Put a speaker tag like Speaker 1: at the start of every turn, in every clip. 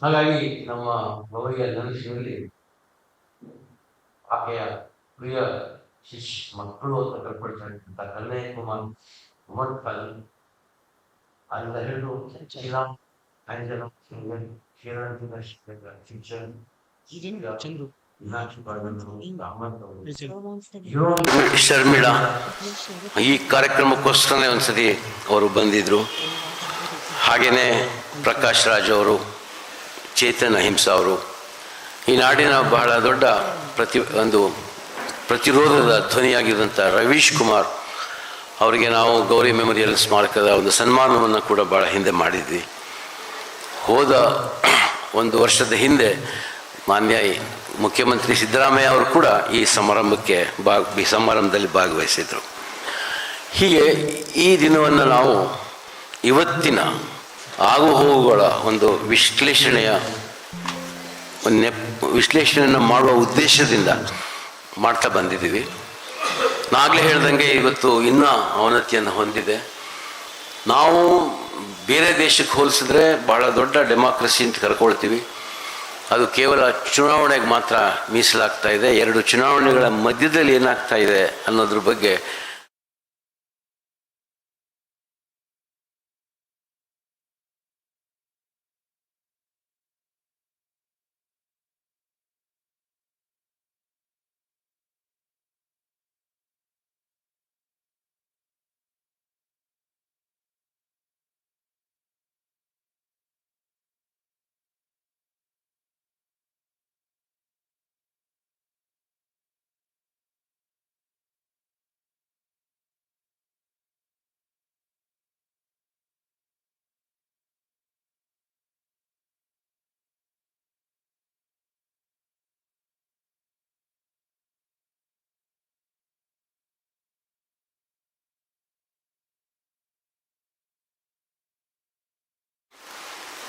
Speaker 1: ಹಾಗಾಗಿ ನಮ್ಮ ಗೌರಿಯ ನೆನಪಿನಲ್ಲಿ ಆಕೆಯ ಪ್ರಿಯ ಮಕ್ಕಳು ಅಂತ ಕಲ್ಪಡ್ತಕ್ಕಂಥ Kalyan Kumar ಉಮರ್ಕಲ್ and the head of China and the Kiran future Sharmila ಈ ಕಾರ್ಯಕ್ರಮಕ್ಕೋಸ್ಕರನೇ ಒಂದ್ಸತಿ ಅವರು ಬಂದಿದ್ರು. ಹಾಗೆಯೇ ಪ್ರಕಾಶ್ ರಾಜ್ ಅವರು, ಚೇತನ್ ಅಹಿಂಸಾ ಅವರು, ಈ ನಾಡಿನ ಬಹಳ ದೊಡ್ಡ ಪ್ರತಿರೋಧದ ಧ್ವನಿಯಾಗಿದ್ದಂಥ ರವೀಶ್ ಕುಮಾರ್ ಅವರಿಗೆ ನಾವು ಗೌರಿ ಮೆಮೋರಿಯಲ್ ಸ್ಮಾರಕದ ಒಂದು ಸನ್ಮಾನವನ್ನು ಕೂಡ ಭಾಳ ಹಿಂದೆ ಮಾಡಿದ್ವಿ. ಹೋದ ಒಂದು ವರ್ಷದ ಹಿಂದೆ ಮಾನ್ಯ ಮುಖ್ಯಮಂತ್ರಿ ಸಿದ್ದರಾಮಯ್ಯ ಅವರು ಕೂಡ ಈ ಸಮಾರಂಭದಲ್ಲಿ ಭಾಗವಹಿಸಿದರು. ಹೀಗೆ ಈ ದಿನವನ್ನು ನಾವು ಇವತ್ತಿನ ಆಗುಹೋಗುಗಳ ಒಂದು ವಿಶ್ಲೇಷಣೆಯನ್ನು ಮಾಡುವ ಉದ್ದೇಶದಿಂದ ಮಾಡ್ತಾ ಬಂದಿದ್ದೀವಿ. ನಾಗಲೇ ಹೇಳ್ದಂಗೆ ಇವತ್ತು ಇನ್ನೂ ಅವನತಿಯನ್ನು ಹೊಂದಿದೆ. ನಾವು ಬೇರೆ ದೇಶಕ್ಕೆ ಹೋಲಿಸಿದ್ರೆ ಭಾಳ ದೊಡ್ಡ ಡೆಮಾಕ್ರಸಿ ಅಂತ ಕರ್ಕೊಳ್ತೀವಿ. ಅದು ಕೇವಲ ಚುನಾವಣೆಗೆ ಮಾತ್ರ ಮೀಸಲಾಗ್ತಾ ಇದೆ. 2 ಚುನಾವಣೆಗಳ ಮಧ್ಯದಲ್ಲಿ ಏನಾಗ್ತಾ ಇದೆ ಅನ್ನೋದ್ರ ಬಗ್ಗೆ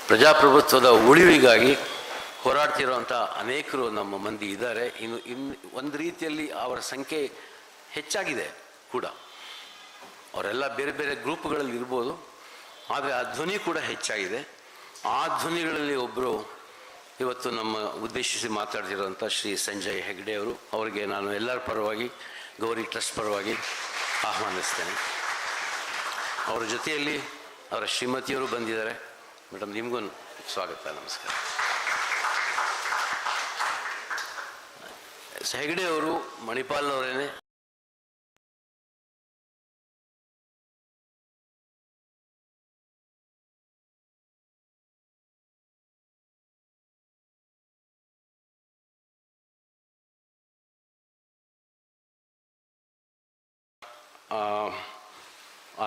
Speaker 1: ಪ್ರಜಾಪ್ರಭುತ್ವದ ಉಳಿವಿಗಾಗಿ ಹೋರಾಡ್ತಿರುವಂಥ ಅನೇಕರು ನಮ್ಮ ಮಂದಿ ಇದ್ದಾರೆ. ಇನ್ನು ಒಂದು ರೀತಿಯಲ್ಲಿ ಅವರ ಸಂಖ್ಯೆ ಹೆಚ್ಚಾಗಿದೆ ಕೂಡ. ಅವರೆಲ್ಲ ಬೇರೆ ಬೇರೆ ಗ್ರೂಪ್ಗಳಲ್ಲಿ ಇರ್ಬೋದು, ಆದರೆ ಆ ಧ್ವನಿ ಕೂಡ ಹೆಚ್ಚಾಗಿದೆ. ಆ ಧ್ವನಿಗಳಲ್ಲಿ ಒಬ್ಬರು ಇವತ್ತು ನಮ್ಮ ಉದ್ದೇಶಿಸಿ ಮಾತಾಡ್ತಿರೋಂಥ ಶ್ರೀ ಸಂಜಯ್ ಹೆಗ್ಡೆ ಅವರು. ಅವರಿಗೆ ನಾನು ಎಲ್ಲರ ಪರವಾಗಿ, ಗೌರಿ ಟ್ರಸ್ಟ್ ಪರವಾಗಿ ಆಹ್ವಾನಿಸ್ತೇನೆ. ಅವರ ಜೊತೆಯಲ್ಲಿ ಅವರ ಶ್ರೀಮತಿಯವರು ಬಂದಿದ್ದಾರೆ. ಮೇಡಮ್, ನಿಮಗೂ ಸ್ವಾಗತ, ನಮಸ್ಕಾರ. ಹೆಗ್ಡೆ ಅವರು ಮಣಿಪಾಲ್ನವರೇನೆ.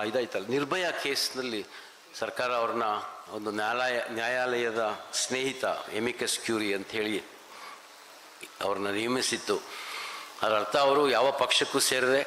Speaker 1: ಇದಾಯ್ತಲ್ಲ, ನಿರ್ಭಯ ಕೇಸ್ನಲ್ಲಿ ಸರ್ಕಾರ ಅವ್ರನ್ನ ಒಂದು ನ್ಯಾಯಾಲಯದ ಸ್ನೇಹಿತ ಎಮಿಕಸ್ ಕ್ಯೂರಿ ಅಂಥೇಳಿ ಅವ್ರನ್ನ ನೇಮಿಸಿತ್ತು. ಅದರ ಅರ್ಥ ಅವರು ಯಾವ ಪಕ್ಷಕ್ಕೂ ಸೇರದೆ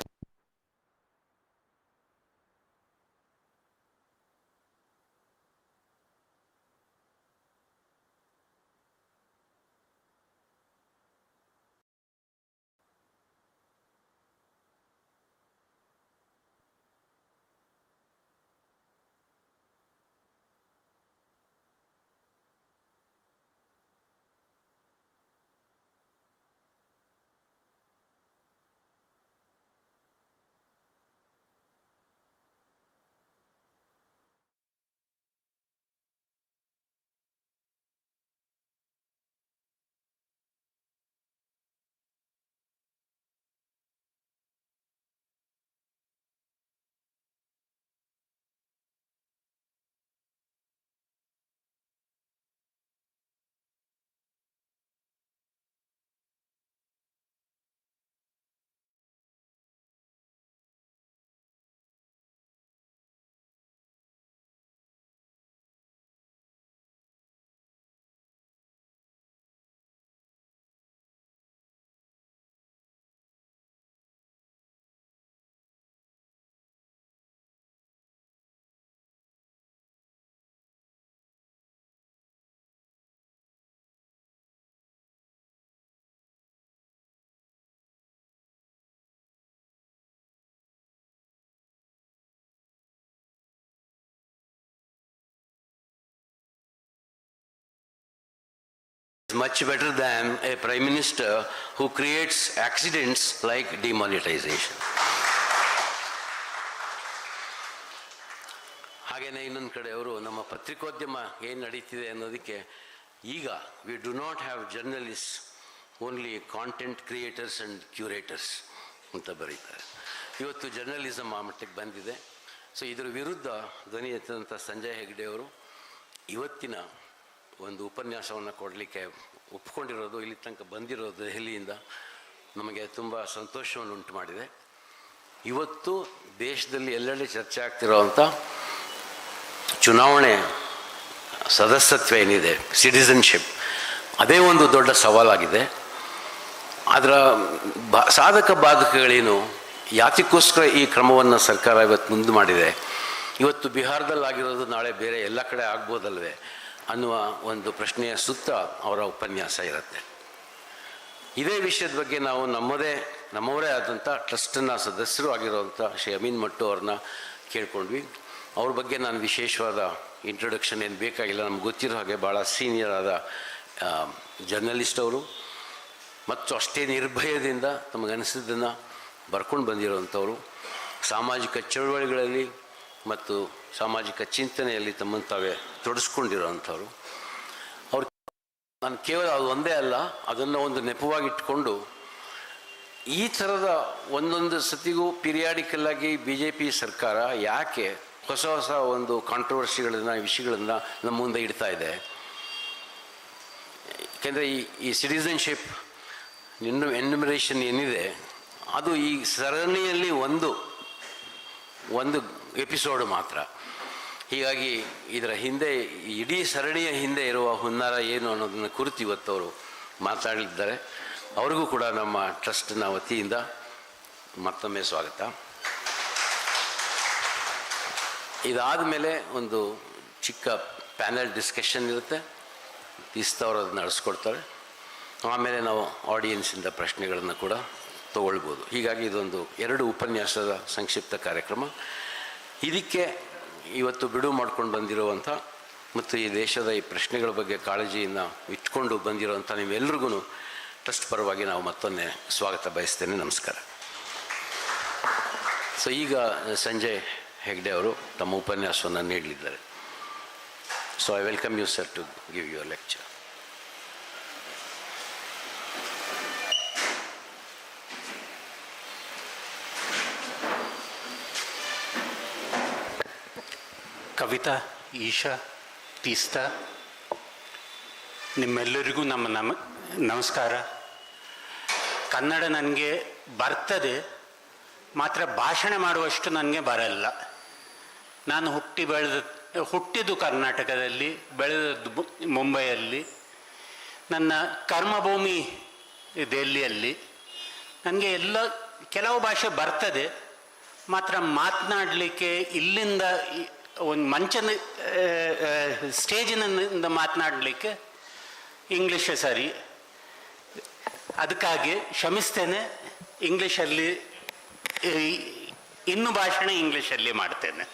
Speaker 1: much better than a prime minister who creates accidents like demonetization. ಹಾಗೆಯೇ ಇನ್ನೊಂದು ಕಡೆ ಅವರು ನಮ್ಮ ಪತ್ರಿಕೋದ್ಯಮ ಏನು ನಡೀತಿದೆ ಅನ್ನೋದಕ್ಕೆ ಈಗ we do not have journalist, only content creators and curators ಅಂತ ಬರೀತಾರೆ. ಇವತ್ತು ಜರ್ನಲಿಸಮ್ ಆ ಮಟ್ಟಕ್ಕೆ ಬಂದಿದೆ. ಸೊ ಇದರ ವಿರುದ್ಧ ಧ್ವನಿ ಎತ್ತಂಥ ಸಂಜಯ್ ಹೆಗ್ಡೆ ಅವರು ಇವತ್ತಿನ ಒಂದು ಉಪನ್ಯಾಸವನ್ನು ಕೊಡಲಿಕ್ಕೆ ಒಪ್ಕೊಂಡಿರೋದು, ಇಲ್ಲಿ ತನಕ ಬಂದಿರೋದು ದೆಹಲಿಯಿಂದ ನಮಗೆ ತುಂಬ ಸಂತೋಷವನ್ನು ಉಂಟು ಮಾಡಿದೆ. ಇವತ್ತು ದೇಶದಲ್ಲಿ ಎಲ್ಲೆಡೆ ಚರ್ಚೆ ಆಗ್ತಿರೋವಂಥ ಚುನಾವಣೆ ಸದಸ್ಯತ್ವ ಏನಿದೆ, ಸಿಟಿಸನ್ಶಿಪ್, ಅದೇ ಒಂದು ದೊಡ್ಡ ಸವಾಲಾಗಿದೆ. ಅದರ ಸಾಧಕ ಬಾಧಕಗಳೇನು, ಯಾತಕ್ಕೋಸ್ಕರ ಈ ಕ್ರಮವನ್ನು ಸರ್ಕಾರ ಇವತ್ತು ಮುಂದೆ ಮಾಡಿದೆ, ಇವತ್ತು ಬಿಹಾರದಲ್ಲಾಗಿರೋದು ನಾಳೆ ಬೇರೆ ಎಲ್ಲ ಕಡೆ ಆಗ್ಬೋದಲ್ವೇ ಅನ್ನುವ ಒಂದು ಪ್ರಶ್ನೆಯ ಸುತ್ತ ಅವರ ಉಪನ್ಯಾಸ ಇರುತ್ತೆ. ಇದೇ ವಿಷಯದ ಬಗ್ಗೆ ನಾವು ನಮ್ಮವರೇ ಆದಂಥ ಟ್ರಸ್ಟನ್ನ ಸದಸ್ಯರು ಆಗಿರುವಂಥ ಶ್ರೀ ಅಮೀನ್ ಮಟ್ಟು ಅವ್ರನ್ನ ಕೇಳ್ಕೊಂಡ್ವಿ. ಅವ್ರ ಬಗ್ಗೆ ನಾನು ವಿಶೇಷವಾದ ಇಂಟ್ರೊಡಕ್ಷನ್ ಏನು ಬೇಕಾಗಿಲ್ಲ, ನಮ್ಗೆ ಗೊತ್ತಿರೋ ಹಾಗೆ ಭಾಳ ಸೀನಿಯರ್ ಆದ ಜರ್ನಲಿಸ್ಟ್ ಅವರು, ಮತ್ತು ಅಷ್ಟೇ ನಿರ್ಭಯದಿಂದ ತಮಗನಿಸಿದ್ದನ್ನು ಬರ್ಕೊಂಡು ಬಂದಿರೋವಂಥವ್ರು, ಸಾಮಾಜಿಕ ಚಳವಳಿಗಳಲ್ಲಿ ಮತ್ತು ಸಾಮಾಜಿಕ ಚಿಂತನೆಯಲ್ಲಿ ತಮ್ಮನ್ನು ತಾವೇ ತೊಡಸ್ಕೊಂಡಿರೋವಂಥವ್ರು. ಅವ್ರು ನಾನು ಕೇವಲ ಅದು ಒಂದೇ ಅಲ್ಲ, ಅದನ್ನು ಒಂದು ನೆಪವಾಗಿಟ್ಕೊಂಡು ಈ ಥರದ ಒಂದೊಂದು ಸತಿಗೂ ಪಿರಿಯಾಡಿಕಲ್ಲಾಗಿ BJP ಸರ್ಕಾರ ಯಾಕೆ ಹೊಸ ಹೊಸ ಒಂದು ಕಾಂಟ್ರವರ್ಸಿಗಳನ್ನು, ವಿಷಯಗಳನ್ನು ನಮ್ಮ ಮುಂದೆ ಇಡ್ತಾ ಇದೆ. ಯಾಕೆಂದರೆ ಈ ಸಿಟಿಸನ್ಶಿಪ್ ಎನ್ಯುಮರೇಷನ್ ಏನಿದೆ ಅದು ಈ ಸರಣಿಯಲ್ಲಿ ಒಂದು ಎಪಿಸೋಡ್ ಮಾತ್ರ. ಹೀಗಾಗಿ ಇದರ ಹಿಂದೆ, ಇಡೀ ಸರಣಿಯ ಹಿಂದೆ ಇರುವ ಹುನ್ನಾರ ಏನು ಅನ್ನೋದನ್ನು ಕುರಿತು ಇವತ್ತವರು ಮಾತಾಡಲಿದ್ದಾರೆ. ಅವ್ರಿಗೂ ಕೂಡ ನಮ್ಮ ಟ್ರಸ್ಟ್ನ ವತಿಯಿಂದ ಮತ್ತೊಮ್ಮೆ ಸ್ವಾಗತ. ಇದಾದ ಮೇಲೆ ಒಂದು ಚಿಕ್ಕ ಪ್ಯಾನೆಲ್ ಡಿಸ್ಕಷನ್ ಇರುತ್ತೆ, ಇಸ್ತವ್ರು ಅದನ್ನ ನಡೆಸ್ಕೊಡ್ತಾರೆ. ಆಮೇಲೆ ನಾವು ಆಡಿಯನ್ಸಿಂದ ಪ್ರಶ್ನೆಗಳನ್ನು ಕೂಡ ತಗೊಳ್ಬೋದು. ಹೀಗಾಗಿ ಇದೊಂದು 2 ಉಪನ್ಯಾಸದ ಸಂಕ್ಷಿಪ್ತ ಕಾರ್ಯಕ್ರಮ. ಇದಕ್ಕೆ ಇವತ್ತು ಬಿಡುವು ಮಾಡ್ಕೊಂಡು ಬಂದಿರುವಂಥ ಮತ್ತು ಈ ದೇಶದ ಈ ಪ್ರಶ್ನೆಗಳ ಬಗ್ಗೆ ಕಾಳಜಿಯನ್ನು ಇಟ್ಕೊಂಡು ಬಂದಿರುವಂಥ ನೀವೆಲ್ರಿಗೂ ಟ್ರಸ್ಟ್ ಪರವಾಗಿ ನಾವು ಮತ್ತೊಮ್ಮೆ ಸ್ವಾಗತ ಬಯಸ್ತೇನೆ. ನಮಸ್ಕಾರ. ಸೊ ಈಗ ಸಂಜಯ್ ಹೆಗ್ಡೆ ಅವರು ತಮ್ಮ ಉಪನ್ಯಾಸವನ್ನು ನೀಡಲಿದ್ದಾರೆ. So I welcome you sir to give your lecture.
Speaker 2: Kavita, Isha, Teesta, ನಿಮ್ಮೆಲ್ಲರಿಗೂ ನಮಸ್ಕಾರ. ಕನ್ನಡ ನನಗೆ ಬರ್ತದೆ, ಮಾತ್ರ ಭಾಷಣ ಮಾಡುವಷ್ಟು ನನಗೆ ಬರಲ್ಲ. ನಾನು ಹುಟ್ಟಿದ್ದು ಕರ್ನಾಟಕದಲ್ಲಿ, ಬೆಳೆದದ್ದು ಮುಂಬೈಯಲ್ಲಿ, ನನ್ನ ಕರ್ಮಭೂಮಿ ದೆಹಲಿಯಲ್ಲಿ. ನನಗೆ ಕೆಲವು ಭಾಷೆ ಬರ್ತದೆ, ಮಾತ್ರ ಮಾತನಾಡಲಿಕ್ಕೆ ಇಲ್ಲಿಂದ ಒಂದು ಸ್ಟೇಜಿನಿಂದ ಮಾತನಾಡಲಿಕ್ಕೆ ಇಂಗ್ಲೀಷೇ ಸರಿ. ಅದಕ್ಕಾಗಿ ಕ್ಷಮಿಸ್ತೇನೆ. ಇಂಗ್ಲೀಷಲ್ಲಿ ಇನ್ನು ಭಾಷಣ ಇಂಗ್ಲೀಷಲ್ಲಿ ಮಾಡ್ತೇನೆ.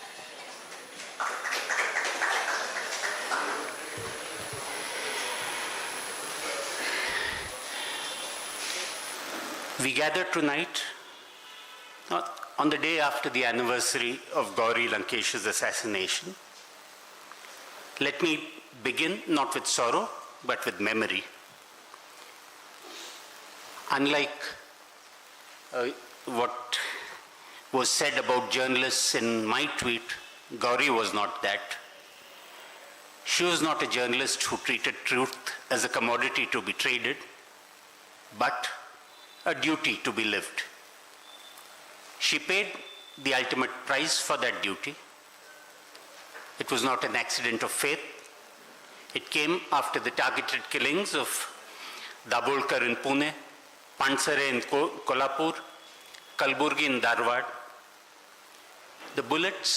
Speaker 2: We gather tonight on the day after the anniversary of Gauri Lankesh's assassination. Let me begin not with sorrow, but with memory. Unlike what was said about journalists in my tweet, Gauri was not that. She was not a journalist who treated truth as a commodity to be traded, but a duty to be lived. She paid the ultimate price for that duty. It was not an accident of fate. It came after the targeted killings of Dabolkar in Pune, Pansare in Kolhapur, Kalburgi in Dharwad. The bullets,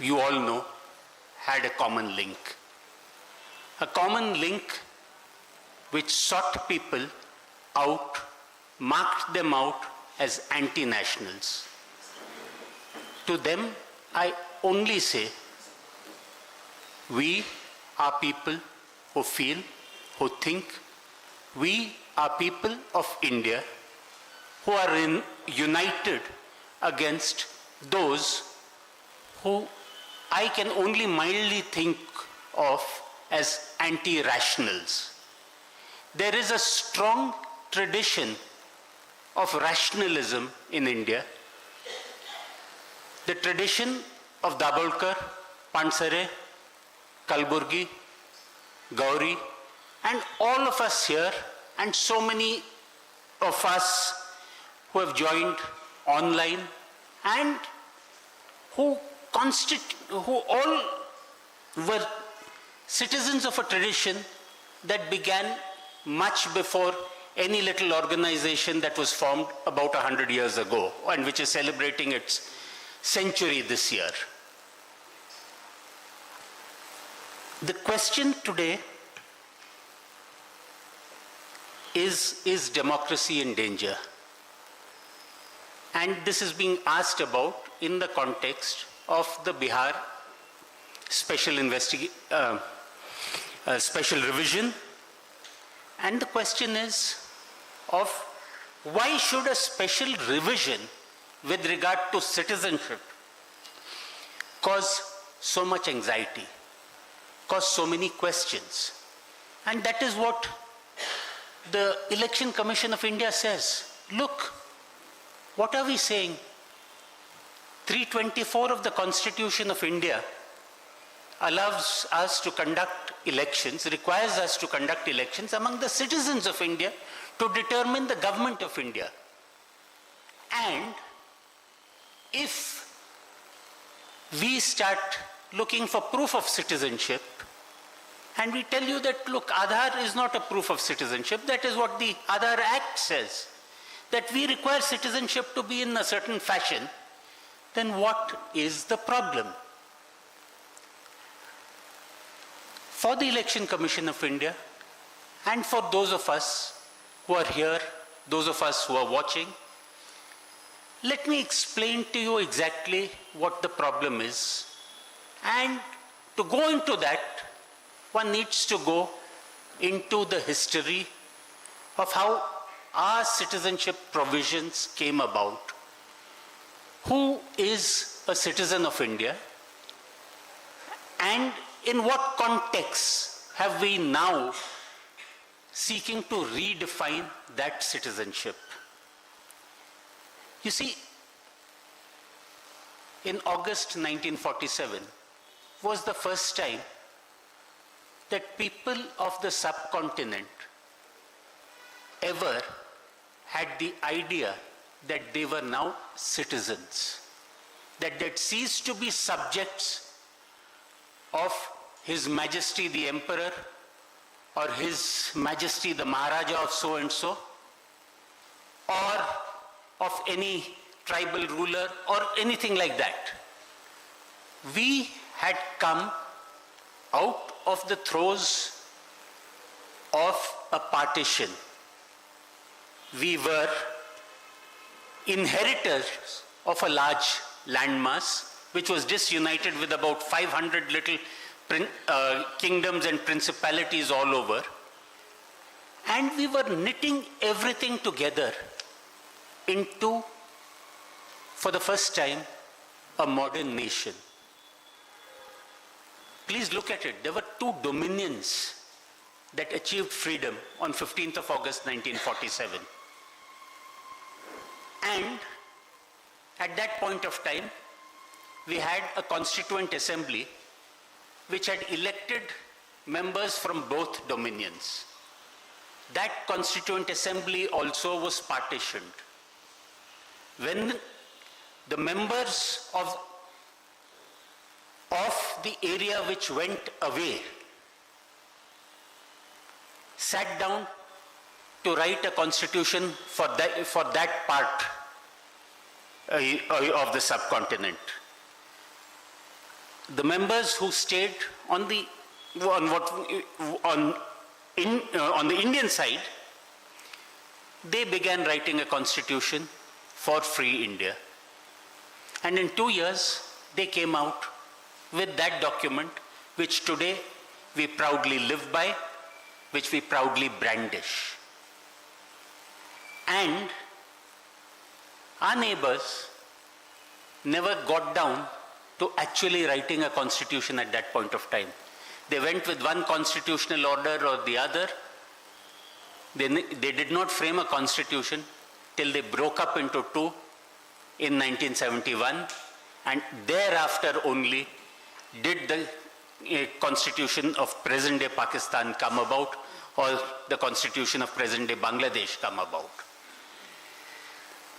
Speaker 2: you all know, had a common link. A common link which sought people out, marked them out as anti-nationals. To them, I only say, we are people who feel who think we are people of India who are united against those who I can only mildly think of as anti-rationals. There is a strong tradition of rationalism in India. The tradition of Dabolkar, Pansare, Kalburgi, Gauri, and all of us here, and so many of us who have joined online and who all were citizens of a tradition that began much before any little organization that was formed about 100 years ago and which is celebrating its century this year. The question today is democracy in danger? And this is being asked about in the context of the Bihar special revision. And the question is of why should a special revision with regard to citizenship cause so much anxiety, cause so many questions? And that is what the Election Commission of India says. Look, what are we saying? 324 of the Constitution of India allows us to conduct elections, requires us to conduct elections among the citizens of India to determine the government of India. And if we start looking for proof of citizenship, and we tell you that, look, Aadhaar is not a proof of citizenship, that is what the Aadhaar Act says, that we require citizenship to be in a certain fashion, then what is the problem? For the Election Commission of India, and for those of us who are here, those of us who are watching, let me explain to you exactly what the problem is. And to go into that, one needs to go into the history of how our citizenship provisions came about. Who is a citizen of India? And in what context have we now seeking to redefine that citizenship? You see, in August 1947 was the first time that people of the subcontinent ever had the idea that they were now citizens, that they'd ceased to be subjects of His Majesty the Emperor or His Majesty the Maharaja of so-and-so, or of any tribal ruler or anything like that. We had come out of the throes of a partition. We were inheritors of a large landmass which was disunited with about 500 little kingdoms and principalities all over. And we were knitting everything together into, for the first time, a modern nation. Please look at it. There were two dominions that achieved freedom on 15th of August 1947. And at that point of time, we had a constituent assembly which had elected members from both dominions. That constituent assembly also was partitioned. When the members of the area which went away sat down to write a constitution for that part of the subcontinent, the members who stayed on the Indian side, they began writing a constitution for free India. And in 2 years, they came out with that document, which today we proudly live by, which we proudly brandish. And our neighbors never got down to actually writing a constitution at that point of time. They went with one constitutional order or the other. They did not frame a constitution till they broke up into two in 1971, and thereafter only did the constitution of present-day Pakistan come about, or the constitution of present-day Bangladesh come about.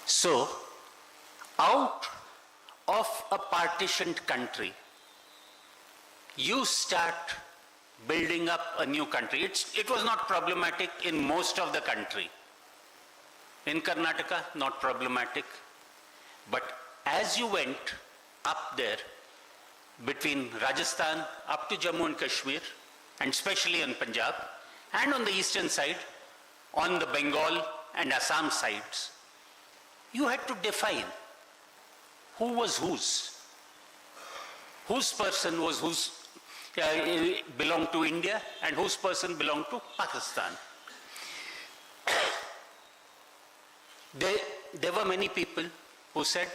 Speaker 2: So, out of a partitioned country, you start building up a new country. It was not problematic in most of the country. In Karnataka, not problematic. But as you went up there, between Rajasthan up to Jammu and Kashmir, and especially in Punjab, and on the eastern side, on the Bengal and Assam sides, you had to define who was whose. Whose person was whose, belonged to India, and whose person belonged to Pakistan. There were many people who said,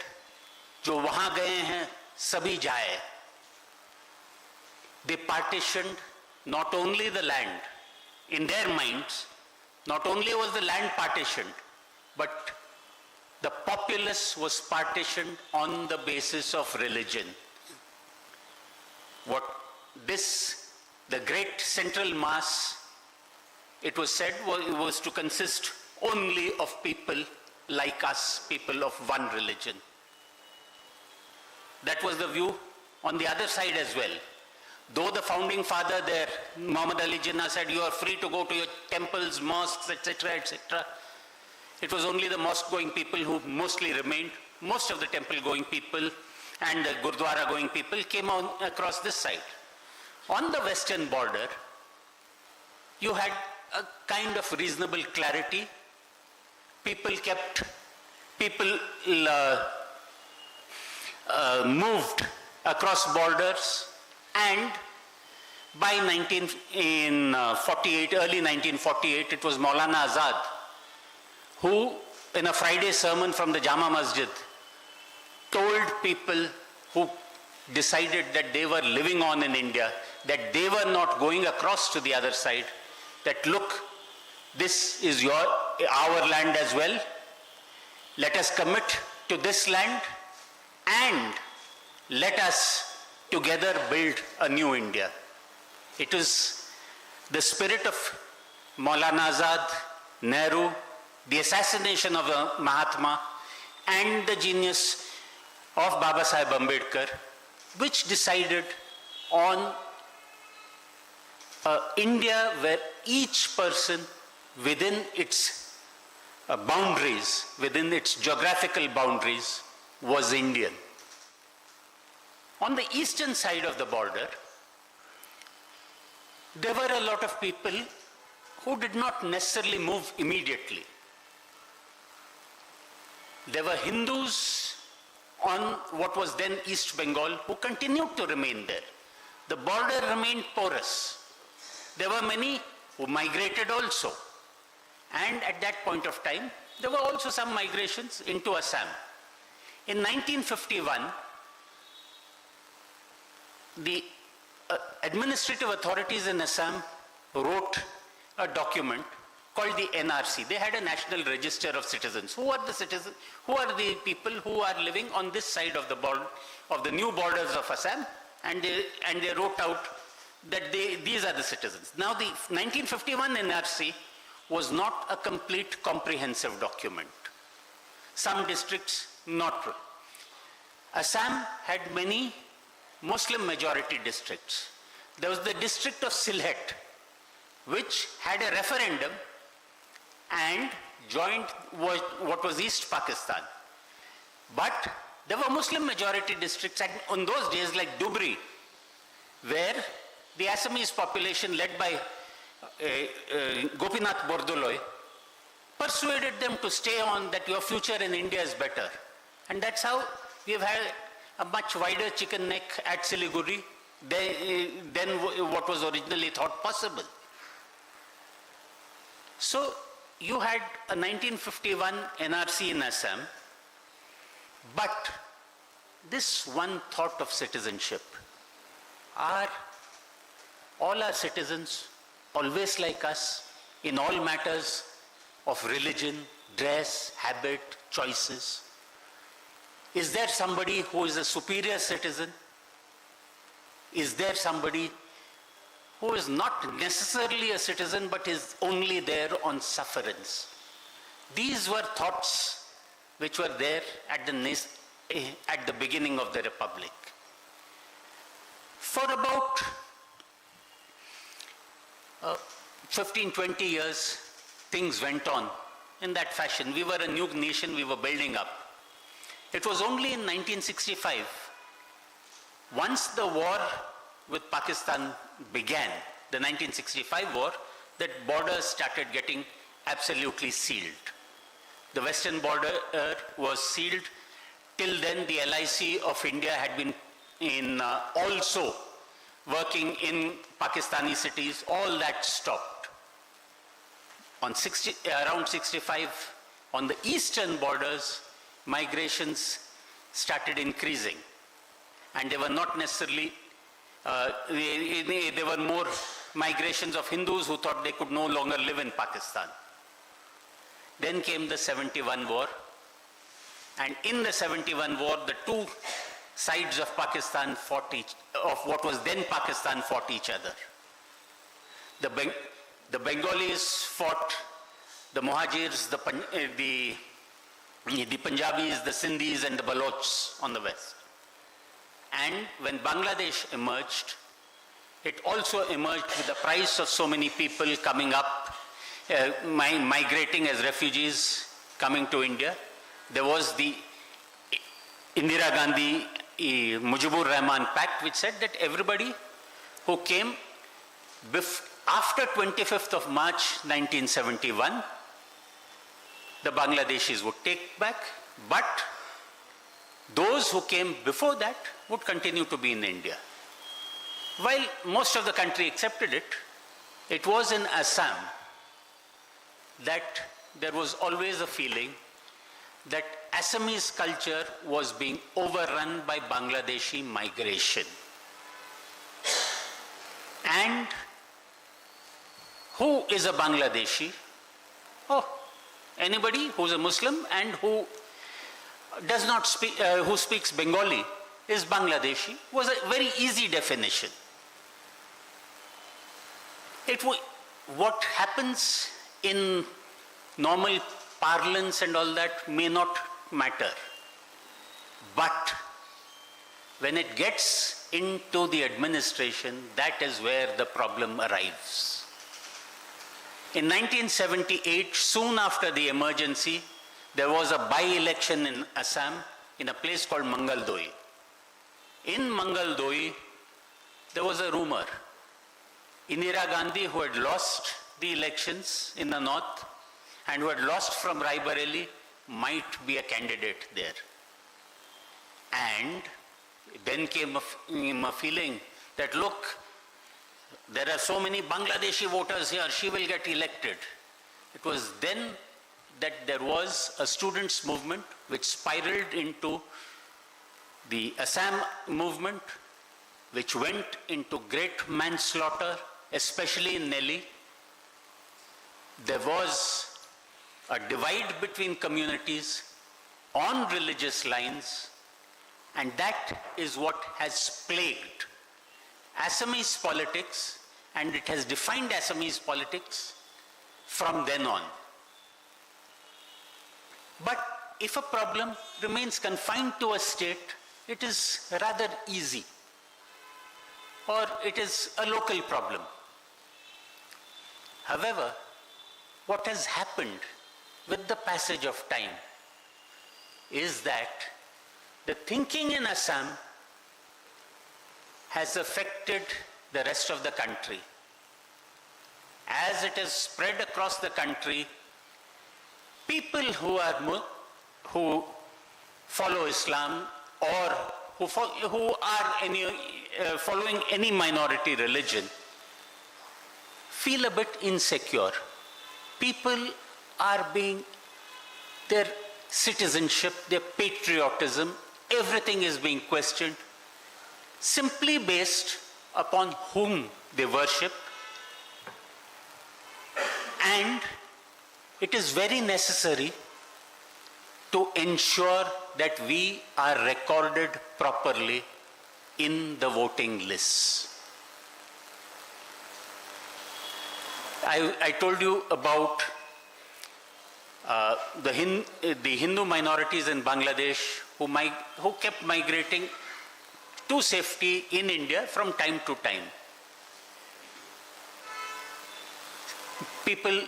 Speaker 2: जो वहां गए हैं सभी जाए. They partitioned not only the land. In their minds, not only was the land partitioned, but the populace was partitioned on the basis of religion. The great central mass, it was said, was to consist only of people like us, people of one religion. That was the view on the other side as well. Though the founding father there, Muhammad Ali Jinnah, said you are free to go to your temples, mosques, etc., etc., it was only the mosque-going people who mostly remained. Most of the temple-going people and the Gurdwara-going people came on across this side. On the western border, you had a kind of reasonable clarity. People moved across borders, and by early 1948, it was Maulana Azad who, in a Friday sermon from the Jama Masjid, told people who decided that they were living on in India, that they were not going across to the other side, that look, this is our land as well. Let us commit to this land and let us together build a new India. It is the spirit of Maulana Azad, Nehru, the assassination of the Mahatma, and the genius of Baba Saheb Ambedkar, which decided on India where each person within its boundaries, within its geographical boundaries, was Indian. On the eastern side of the border, there were a lot of people who did not necessarily move immediately. There were Hindus on what was then East Bengal who continued to remain there. The border remained porous. There were many who migrated also. And at that point of time, there were also some migrations into Assam. In 1951, the administrative authorities in Assam wrote a document called the NRC. They had a National Register of Citizens. Who are the citizens? Who are the people who are living on this side of the border, of the new borders of Assam? And they wrote out that these are the citizens. Now the 1951 NRC was not a complete comprehensive document. Some districts not true. Assam had many Muslim majority districts. There was the district of Sylhet, which had a referendum and joined what was East Pakistan. But there were Muslim majority districts on those days like Dhubri, where the Assamese population led by Gopinath Bordoloi persuaded them to stay on, that your future in India is better. And that's how we've had a much wider chicken neck at Siliguri than what was originally thought possible. So you had a 1951 NRC in Assam, but this one thought of citizenship, are all our citizens always like us in all matters of religion, dress, habit, choices? Is there somebody who is a superior citizen? Is there somebody who is not necessarily a citizen but is only there on sufferance? These were thoughts which were there at the beginning of the Republic. For about 15, 20 years, things went on in that fashion. We were a new nation, we were building up. It was only in 1965, once the war with Pakistan began, the 1965 war, that borders started getting absolutely sealed. The western border was sealed. Till then, the LIC of India had been also working in Pakistani cities. All that stopped. Around 65, on the eastern borders, migrations started increasing. And they were not necessarily, there were more migrations of Hindus who thought they could no longer live in Pakistan. Then came the 71 war. And in the 71 war, the two sides of Pakistan of what was then Pakistan fought each other. The Bengalis fought the Muhajirs, the Punjabis, the Sindhis, and the Balochs on the west. And when Bangladesh emerged, it also emerged with the price of so many people coming up, migrating as refugees, coming to India. There was the Indira Gandhi Mujibur Rahman Pact, which said that everybody who came after 25th of March 1971, the Bangladeshis would take back, but those who came before that would continue to be in India. While most of the country accepted it, it was in Assam that there was always a feeling that Assamese culture was being overrun by Bangladeshi migration. And who is a Bangladeshi? Oh, anybody who's a Muslim and who does not speak, who speaks Bengali is Bangladeshi, was a very easy definition. What happens in normal parlance and all that may not matter. But when it gets into the administration, that is where the problem arrives. In 1978, soon after the emergency, there was a by-election in Assam in a place called Mangaldoyi. In Mangaldoyi, there was a rumor. Indira Gandhi, who had lost the elections in the north and who had lost from Raebareli, might be a candidate there. And then came a feeling that, look, there are so many Bangladeshi voters here, she will get elected. It was then that there was a students' movement which spiraled into the Assam movement, which went into great manslaughter, especially in Nelly. There was a divide between communities on religious lines, and that is what has plagued Assamese politics, and it has defined Assamese politics from then on. But if a problem remains confined to a state, it is rather easy, or it is a local problem. However, what has happened with the passage of time is that the thinking in Assam has affected the rest of the country. As it is spread across the country, people who follow Islam or who are following any minority religion feel a bit insecure. people are being, their citizenship, their patriotism, everything is being questioned simply based upon whom they worship. And it is very necessary to ensure that we are recorded properly in the voting lists. I told you about the Hindu minorities in Bangladesh who kept migrating to safety in India from time to time. People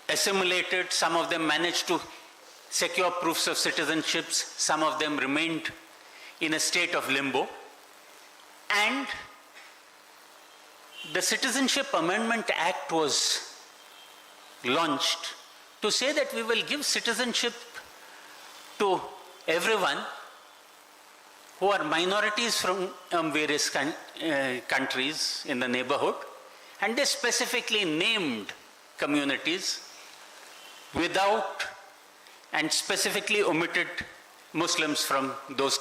Speaker 2: assimilated, some of them managed to secure proofs of citizenships, some of them remained in a state of limbo. And the Citizenship Amendment Act was launched to say that we will give citizenship to everyone who are minorities from various countries in the neighborhood, and they specifically named communities without, and specifically omitted Muslims from those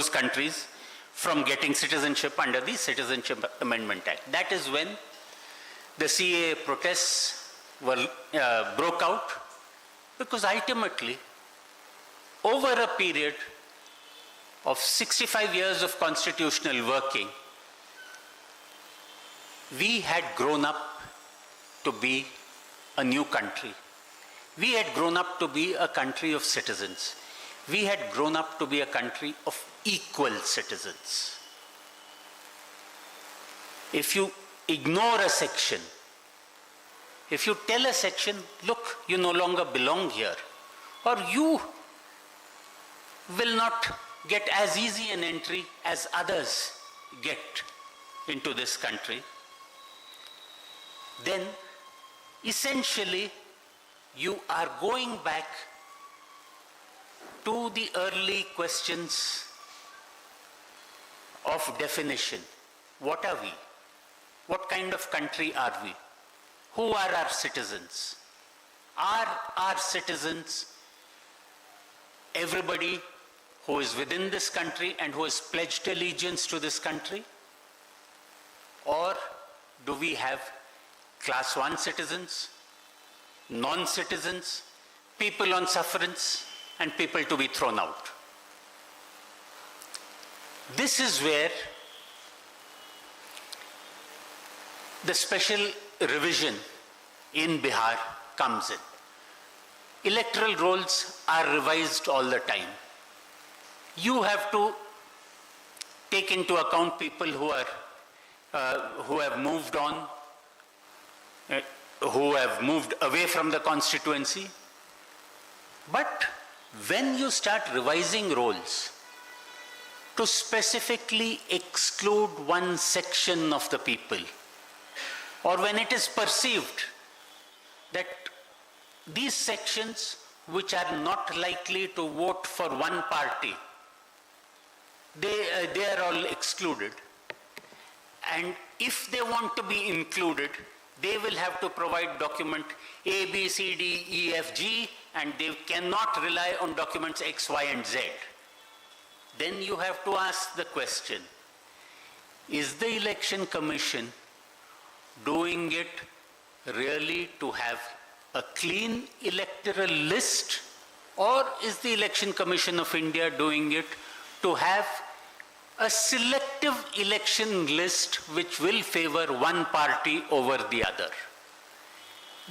Speaker 2: countries from getting citizenship under the Citizenship Amendment Act. That is when the CAA protests broke out, because ultimately, over a period of 65 years of constitutional working, we had grown up to be a new country. We had grown up to be a country of citizens. We had grown up to be a country of equal citizens. If you ignore a section, if you tell a section, look, you no longer belong here, or you will not get as easy an entry as others get into this country, then essentially you are going back to the early questions of definition. What are we? What kind of country are we? Who are our citizens? Are our citizens everybody who is within this country and who has pledged allegiance to this country? Or do we have class 1 citizens, non-citizens, people on sufferance, and people to be thrown out? This is where the special revision in Bihar comes in. Electoral rolls are revised all the time. You have to take into account people who have moved on, who have moved away from the constituency. But when you start revising rolls to specifically exclude one section of the people, or when it is perceived that these sections which are not likely to vote for one party, they are all excluded. And if they want to be included, they will have to provide document A, B, C, D, E, F, G, and they cannot rely on documents X, Y, and Z. Then you have to ask the question, is the Election Commission doing it really to have a clean electoral list, or is the Election Commission of India doing it to have a selective election list which will favor one party over the other?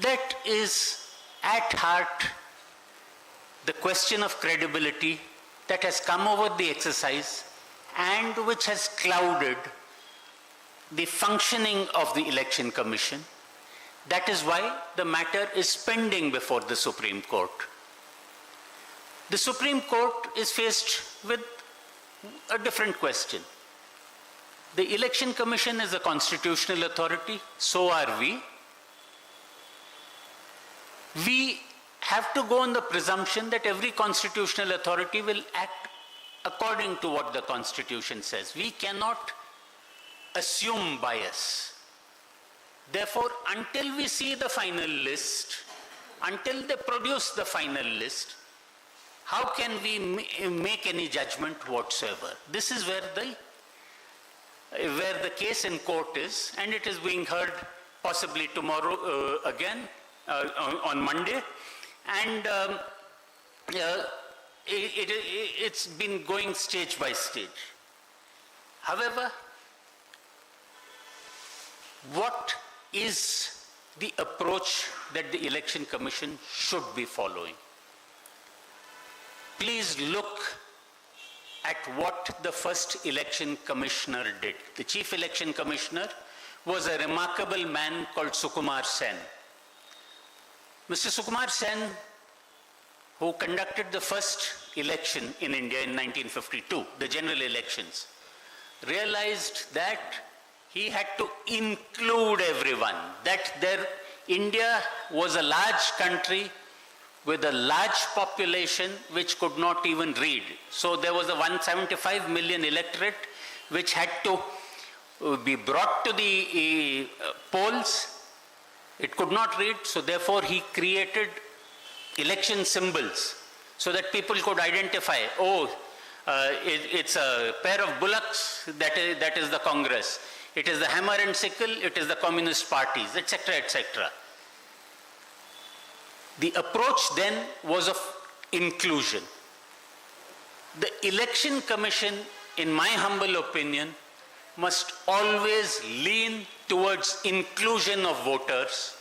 Speaker 2: That is at heart the question of credibility that has come over the exercise and which has clouded the functioning of the Election Commission. That is why the matter is pending before the Supreme Court. The Supreme Court is faced with a different question. The Election Commission is a constitutional authority, so are we. We have to go on the presumption that every constitutional authority will act according to what the Constitution says. We cannot assume bias. Therefore, until we see the final list, until they produce the final list, how can we make any judgment whatsoever? This is where the case in court is, and it is being heard possibly tomorrow again, on Monday, and it's been going stage by stage. However, what is the approach that the Election Commission should be following? Please look at what the first election commissioner did. The chief election commissioner was a remarkable man called Sukumar Sen. Mr. Sukumar Sen, who conducted the first election in India in 1952, the general elections, realized that he had to include everyone, that India was a large country with a large population which could not even read. So there was a 175 million electorate which had to be brought to the polls. It could not read, so therefore he created election symbols so that people could identify, it's a pair of bullocks, that is the Congress. It is the hammer and sickle, it is the communist parties, etc., etc. The approach then was of inclusion. The Election Commission, in my humble opinion, must always lean towards inclusion of voters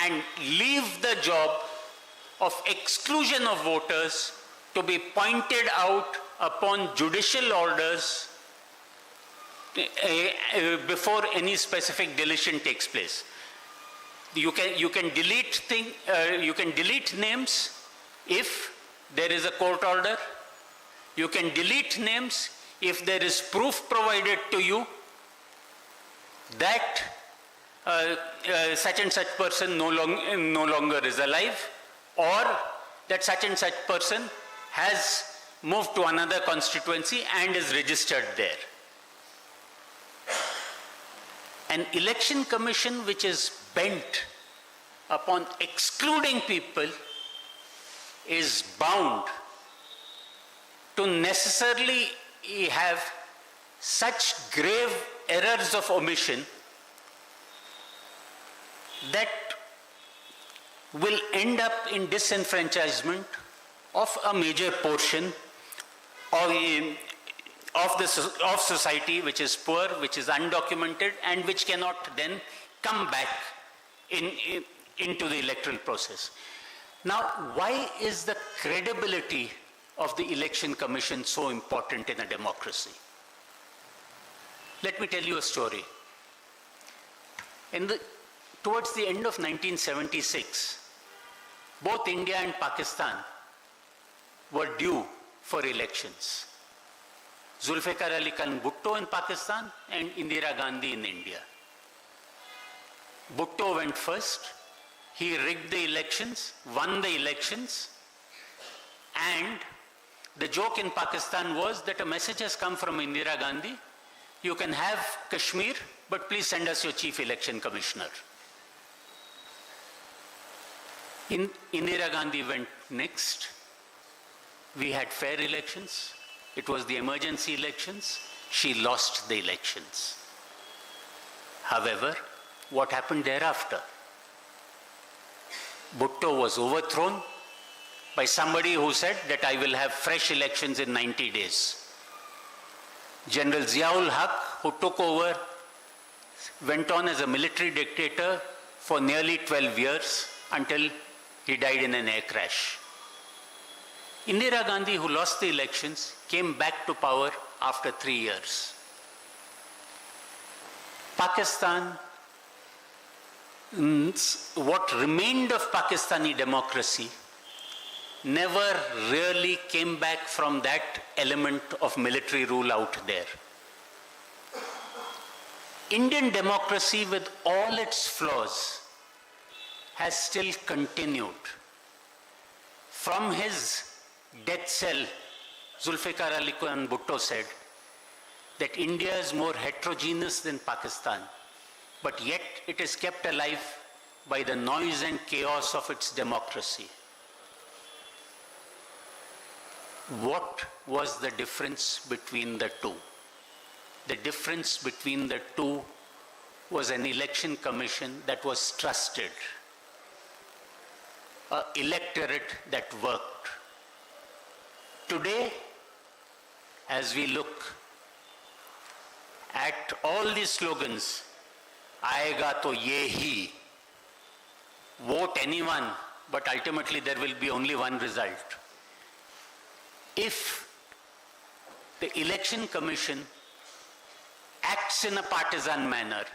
Speaker 2: and leave the job of exclusion of voters to be pointed out upon judicial orders before any specific deletion takes place. You can delete names if there is a court order. You can delete names if there is proof provided to you that such and such person no longer is alive, or that such and such person has moved to another constituency and is registered there. An election commission which is bent upon excluding people is bound to necessarily have such grave errors of omission that will end up in disenfranchisement of a major portion of society which is poor, which is undocumented, and which cannot then come back into the electoral process. Now, why is the credibility of the Election Commission so important in a democracy? Let me tell you a story. Towards the end of 1976, both India and Pakistan were due for elections. Zulfikar Ali Khan Bhutto in Pakistan and Indira Gandhi in India. Bhutto went first. He rigged the elections, won the elections, and the joke in Pakistan was that a message has come from Indira Gandhi: you can have Kashmir, but please send us your chief election commissioner. Indira Gandhi went next. We had fair elections. It was the emergency elections. She lost the elections. However, what happened thereafter? Bhutto was overthrown by somebody who said that I will have fresh elections in 90 days. General Ziaul Haq, who took over, went on as a military dictator for nearly 12 years until he died in an air crash. Indira Gandhi, who lost the elections, came back to power after 3 years. Pakistan, what remained of Pakistani democracy, never really came back from that element of military rule out there. Indian democracy, with all its flaws, has still continued. From his death cell, Zulfikar Ali Khan Bhutto said that India is more heterogeneous than Pakistan. but yet it is kept alive by the noise and chaos of its democracy. What was the difference between the two? The difference between the two was an election commission that was trusted, an electorate that worked. Today, as we look at all these slogans, "Aayega to ye hi," vote anyone, but ultimately there will be only one result. If the election commission acts in a partisan manner,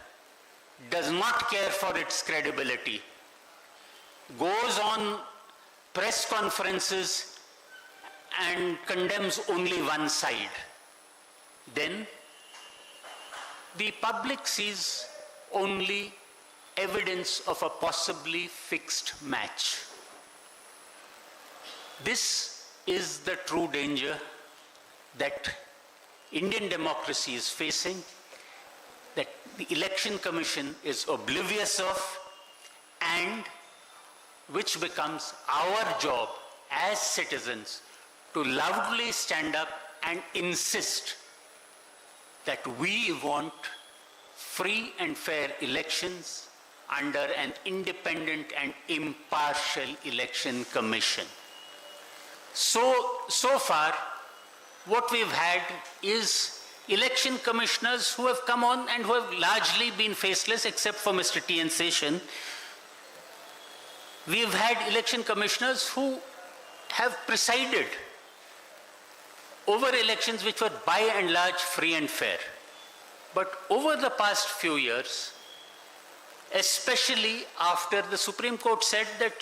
Speaker 2: does not care for its credibility, goes on press conferences and condemns only one side, then the public sees only evidence of a possibly fixed match. This is the true danger that Indian democracy is facing, that the Election Commission is oblivious of, and which becomes our job as citizens to loudly stand up and insist that we want free and fair elections under an independent and impartial election commission. So far, what we've had is election commissioners who have come on and who have largely been faceless, except for Mr. T.N. Seshan. We've had election commissioners who have presided over elections which were by and large free and fair. But over the past few years, especially after the Supreme Court said that,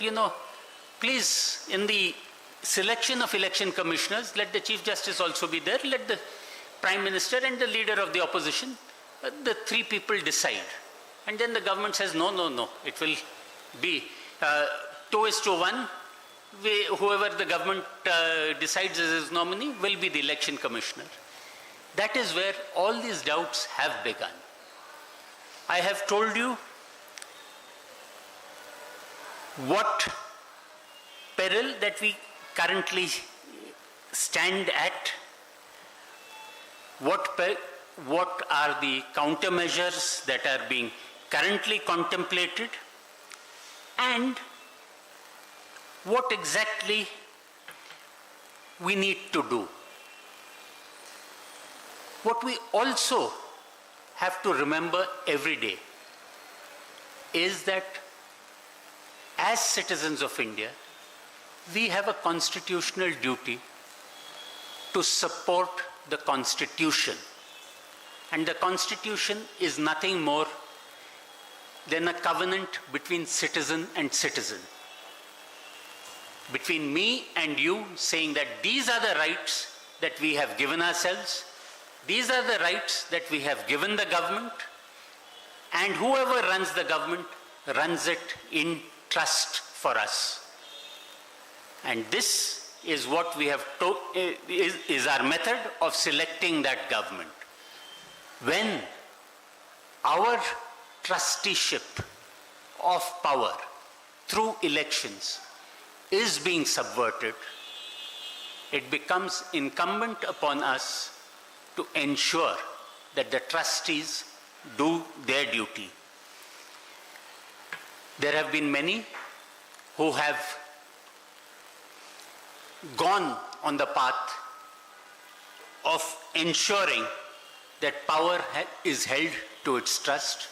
Speaker 2: please, in the selection of election commissioners, let the Chief Justice also be there, let the Prime Minister and the leader of the opposition, the three people decide. And then the government says, no, it will be 2:1. Whoever the government decides as his nominee will be the election commissioner. That is where all these doubts have begun. I have told you what peril that we currently stand at, what are the countermeasures that are being currently contemplated, and what exactly we need to do. What we also have to remember every day is that as citizens of India, we have a constitutional duty to support the Constitution. And the Constitution is nothing more than a covenant between citizen and citizen. Between me and you, saying that these are the rights that we have given ourselves, these are the rights that we have given the government, and whoever runs the government runs it in trust for us. And this is what we have is our method of selecting that government. When our trusteeship of power through elections is being subverted, it becomes incumbent upon us to ensure that the trustees do their duty. There have been many who have gone on the path of ensuring that power is held to its trust.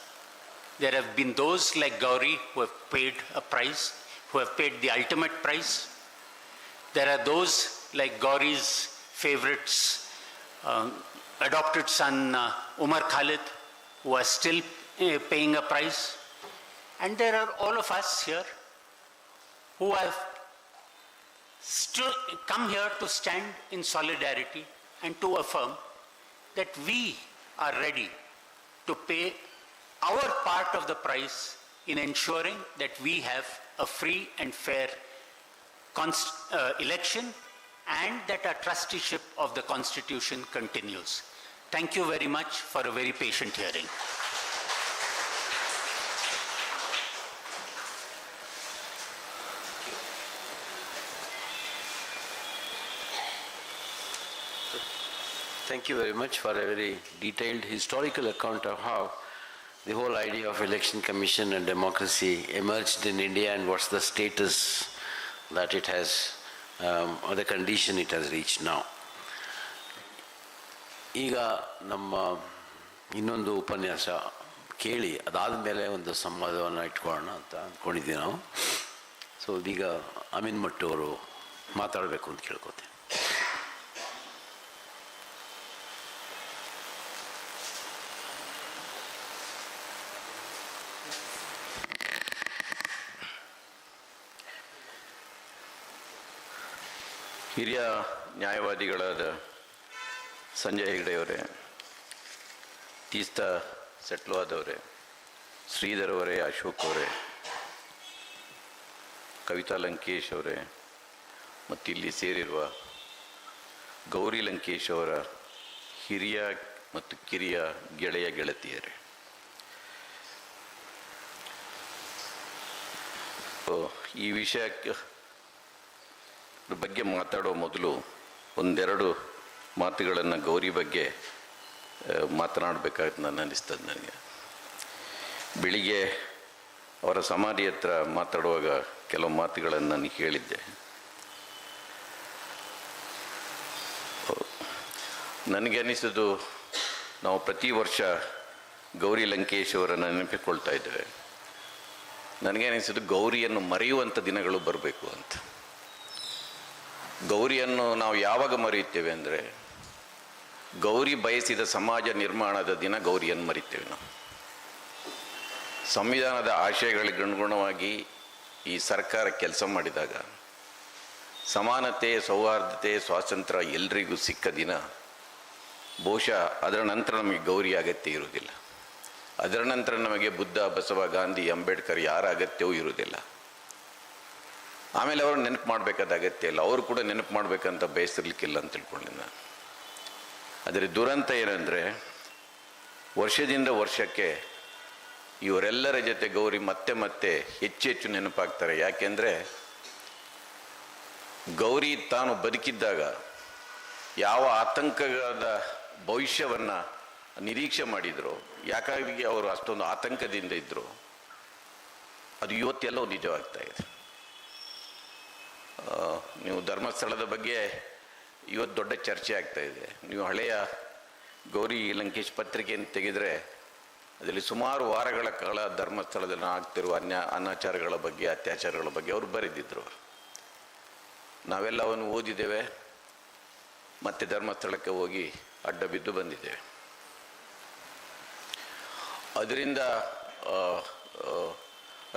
Speaker 2: There have been those like Gauri who have paid a price, who have paid the ultimate price. There are those like Gauri's favorites, adopted son Umar Khalid, who are still paying a price. And there are all of us here who have still come here to stand in solidarity and to affirm that we are ready to pay our part of the price in ensuring that we have a free and fair election and that our trusteeship of the Constitution continues. Thank you very much for a very patient hearing.
Speaker 1: Thank you very much for a very detailed historical account of how the whole idea of election commission and democracy emerged in India and what's the status that it has, or the condition it has reached now. ಈಗ ನಮ್ಮ ಇನ್ನೊಂದು ಉಪನ್ಯಾಸ ಕೇಳಿ ಅದಾದ ಮೇಲೆ ಒಂದು ಸಂವಾದವನ್ನು ಇಟ್ಕೊಳ್ಳೋಣ ಅಂತ ಅಂದ್ಕೊಂಡಿದ್ದೀವಿ ನಾವು. ಸೊ ಈಗ ಅಮೀನ್ ಮಟ್ಟು ಅವರು ಮಾತಾಡಬೇಕು ಅಂತ ಕೇಳ್ಕೊತೀನಿ.
Speaker 3: ಹಿರಿಯ ನ್ಯಾಯವಾದಿಗಳಾದ ಸಂಜಯ್ ಹೆಗ್ಡೆಯವರೇ, ತೀಸ್ತಾ ಸೆಟ್ಲ್ವಾದ್ ಅವರೇ, ಶ್ರೀಧರ್ ಅವರೇ, ಅಶೋಕ್ ಅವರೇ, ಕವಿತಾ ಲಂಕೇಶ್ ಅವರೇ, ಮತ್ತು ಇಲ್ಲಿ ಸೇರಿರುವ ಗೌರಿ ಲಂಕೇಶ್ ಅವರ ಹಿರಿಯ ಮತ್ತು ಕಿರಿಯ ಗೆಳೆಯ ಗೆಳತಿಯರೇ, ಈ ವಿಷಯಕ್ಕೆ ಬಗ್ಗೆ ಮಾತಾಡೋ ಮೊದಲು ಒಂದೆರಡು ಮಾತುಗಳನ್ನು ಗೌರಿ ಬಗ್ಗೆ ಮಾತನಾಡಬೇಕಾಗುತ್ತೆ ನಾನು ಅನ್ನಿಸ್ತದೆ ನನಗೆ. ಬೆಳಿಗ್ಗೆ ಅವರ ಸಮಾಧಿ ಹತ್ರ ಮಾತಾಡುವಾಗ ಕೆಲವು ಮಾತುಗಳನ್ನು ನಾನು ಹೇಳಿದ್ದೆ. ನನಗೆ ಅನ್ನಿಸೋದು, ನಾವು ಪ್ರತಿ ವರ್ಷ ಗೌರಿ ಲಂಕೇಶ್ ಅವರನ್ನು ನೆನಪಿಕೊಳ್ತಾ ಇದ್ದೇವೆ. ನನಗೆ ಅನ್ನಿಸೋದು ಗೌರಿಯನ್ನು ಮರೆಯುವಂಥ ದಿನಗಳು ಬರಬೇಕು ಅಂತ. ಗೌರಿಯನ್ನು ನಾವು ಯಾವಾಗ ಮರೆಯುತ್ತೇವೆ ಅಂದರೆ, ಗೌರಿ ಬಯಸಿದ ಸಮಾಜ ನಿರ್ಮಾಣದ ದಿನ ಗೌರಿಯನ್ನು ಮರಿತೇವೆ ನಾವು. ಸಂವಿಧಾನದ ಆಶಯಗಳಿಗೆ ಅನುಗುಣವಾಗಿ ಈ ಸರ್ಕಾರ ಕೆಲಸ ಮಾಡಿದಾಗ ಸಮಾನತೆ, ಸೌಹಾರ್ದತೆ, ಸ್ವಾತಂತ್ರ್ಯ ಎಲ್ರಿಗೂ ಸಿಕ್ಕ ದಿನ ಬಹುಶಃ ಅದರ ನಂತರ ನಮಗೆ ಗೌರಿ ಅಗತ್ಯ ಇರುವುದಿಲ್ಲ. ಅದರ ನಂತರ ನಮಗೆ ಬುದ್ಧ, ಬಸವ, ಗಾಂಧಿ, ಅಂಬೇಡ್ಕರ್ ಯಾರ ಅಗತ್ಯವೂ ಇರುವುದಿಲ್ಲ. ಆಮೇಲೆ ಅವರು ನೆನಪು ಮಾಡಬೇಕಾದ ಅಗತ್ಯ ಇಲ್ಲ, ಅವರು ಕೂಡ ನೆನಪು ಮಾಡಬೇಕಂತ ಬಯಸಿರ್ಲಿಕ್ಕಿಲ್ಲ ಅಂತ ತಿಳ್ಕೊಂಡೆ ನಾನು. ಆದರೆ ದುರಂತ ಏನಂದರೆ, ವರ್ಷದಿಂದ ವರ್ಷಕ್ಕೆ ಇವರೆಲ್ಲರ ಜೊತೆ ಗೌರಿ ಮತ್ತೆ ಮತ್ತೆ ಹೆಚ್ಚು ನೆನಪಾಗ್ತಾರೆ. ಯಾಕೆಂದರೆ ಗೌರಿ ತಾನು ಬದುಕಿದ್ದಾಗ ಯಾವ ಆತಂಕದ ಭವಿಷ್ಯವನ್ನು ನಿರೀಕ್ಷೆ ಮಾಡಿದ್ರು, ಯಾಕಾಗಿ ಅವರು ಅಷ್ಟೊಂದು ಆತಂಕದಿಂದ ಇದ್ದರು, ಅದು ಇವತ್ತೆಲ್ಲವೂ ನಿಜವಾಗ್ತಾ ಇದೆ. ನೀವು ಧರ್ಮಸ್ಥಳದ ಬಗ್ಗೆ ಇವತ್ತು ದೊಡ್ಡ ಚರ್ಚೆ ಆಗ್ತಾ ಇದೆ. ನೀವು ಹಳೆಯ ಗೌರಿ ಲಂಕೇಶ್ ಪತ್ರಿಕೆಯನ್ನು ತೆಗೆದರೆ ಅದರಲ್ಲಿ ಸುಮಾರು ವಾರಗಳ ಕಾಲ ಧರ್ಮಸ್ಥಳದಲ್ಲಿ ಆಗ್ತಿರುವ ಅನಾಚಾರಗಳ ಬಗ್ಗೆ, ಅತ್ಯಾಚಾರಗಳ ಬಗ್ಗೆ ಅವರು ಬರೆದಿದ್ದರು. ನಾವೆಲ್ಲವನ್ನು ಓದಿದ್ದೇವೆ, ಮತ್ತೆ ಧರ್ಮಸ್ಥಳಕ್ಕೆ ಹೋಗಿ ಅಡ್ಡ ಬಿದ್ದು ಬಂದಿದ್ದೇವೆ. ಅದರಿಂದ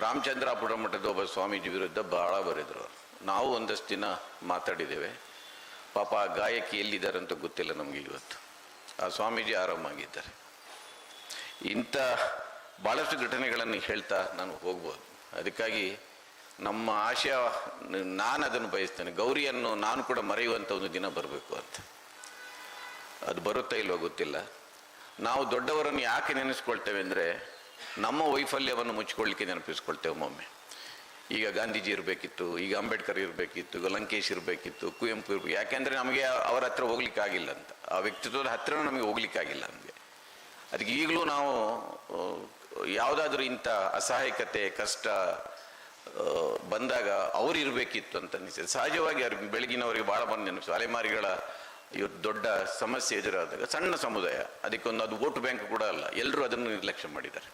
Speaker 3: ರಾಮಚಂದ್ರಾಪುರ ಮಠದ ಒಬ್ಬ ಸ್ವಾಮೀಜಿ ವಿರುದ್ಧ ಬಹಳ ಬರೆದರು. ನಾವು ಒಂದಷ್ಟು ದಿನ ಮಾತಾಡಿದ್ದೇವೆ. ಪಾಪ ಆ ಗಾಯಕಿ ಎಲ್ಲಿದ್ದಾರೆ ಅಂತ ಗೊತ್ತಿಲ್ಲ ನಮಗೆ ಇವತ್ತು. ಆ ಸ್ವಾಮೀಜಿ ಆರಾಮಾಗಿದ್ದಾರೆ. ಇಂಥ ಭಾಳಷ್ಟು ಘಟನೆಗಳನ್ನು ಹೇಳ್ತಾ ನಾನು ಹೋಗ್ಬೋದು. ಅದಕ್ಕಾಗಿ ನಮ್ಮ ಆಶಯ, ನಾನು ಅದನ್ನು ಬಯಸ್ತೇನೆ, ಗೌರಿಯನ್ನು ನಾನು ಕೂಡ ಮರೆಯುವಂಥ ಒಂದು ದಿನ ಬರಬೇಕು ಅಂತ. ಅದು ಬರುತ್ತಾ ಇಲ್ವೋ ಗೊತ್ತಿಲ್ಲ. ನಾವು ದೊಡ್ಡವರನ್ನು ಯಾಕೆ ನೆನೆಸ್ಕೊಳ್ತೇವೆ ಅಂದರೆ, ನಮ್ಮ ವೈಫಲ್ಯವನ್ನು ಮುಚ್ಚಿಕೊಳ್ಳಿಕ್ಕೆ ನೆನಪಿಸ್ಕೊಳ್ತೇವೆ ಒಮ್ಮೊಮ್ಮೆ. ಈಗ ಗಾಂಧೀಜಿ ಇರಬೇಕಿತ್ತು, ಈಗ ಅಂಬೇಡ್ಕರ್ ಇರಬೇಕಿತ್ತು, ಈಗ ಲಂಕೇಶ್ ಇರಬೇಕಿತ್ತು, ಕುವೆಂಪು ಇರಬೇಕು. ಯಾಕೆಂದರೆ ನಮಗೆ ಅವರ ಹತ್ರ ಹೋಗ್ಲಿಕ್ಕಾಗಿಲ್ಲ ಅಂತ, ಆ ವ್ಯಕ್ತಿತ್ವದ ಹತ್ತಿರ ನಮಗೆ ಹೋಗ್ಲಿಕ್ಕಾಗಿಲ್ಲ ನಮಗೆ. ಅದಕ್ಕೆ ಈಗಲೂ ನಾವು ಯಾವುದಾದ್ರೂ ಇಂಥ ಅಸಹಾಯಕತೆ, ಕಷ್ಟ ಬಂದಾಗ ಅವ್ರು ಇರಬೇಕಿತ್ತು ಅಂತ ಅನಿಸ್ತದೆ. ಸಹಜವಾಗಿ ಅವ್ರಿಗೆ ಬೆಳಗಿನವರಿಗೆ ಭಾಳ ಬಂದು ನೆನಪಿಸು. ಅಲೆಮಾರಿಗಳ ಇವತ್ತು ದೊಡ್ಡ ಸಮಸ್ಯೆ ಎದುರಾದಾಗ ಸಣ್ಣ ಸಮುದಾಯ, ಅದಕ್ಕೊಂದು ಅದು ವೋಟ್ ಬ್ಯಾಂಕ್ ಕೂಡ ಅಲ್ಲ, ಎಲ್ಲರೂ ಅದನ್ನು ನಿರ್ಲಕ್ಷ್ಯ ಮಾಡಿದ್ದಾರೆ.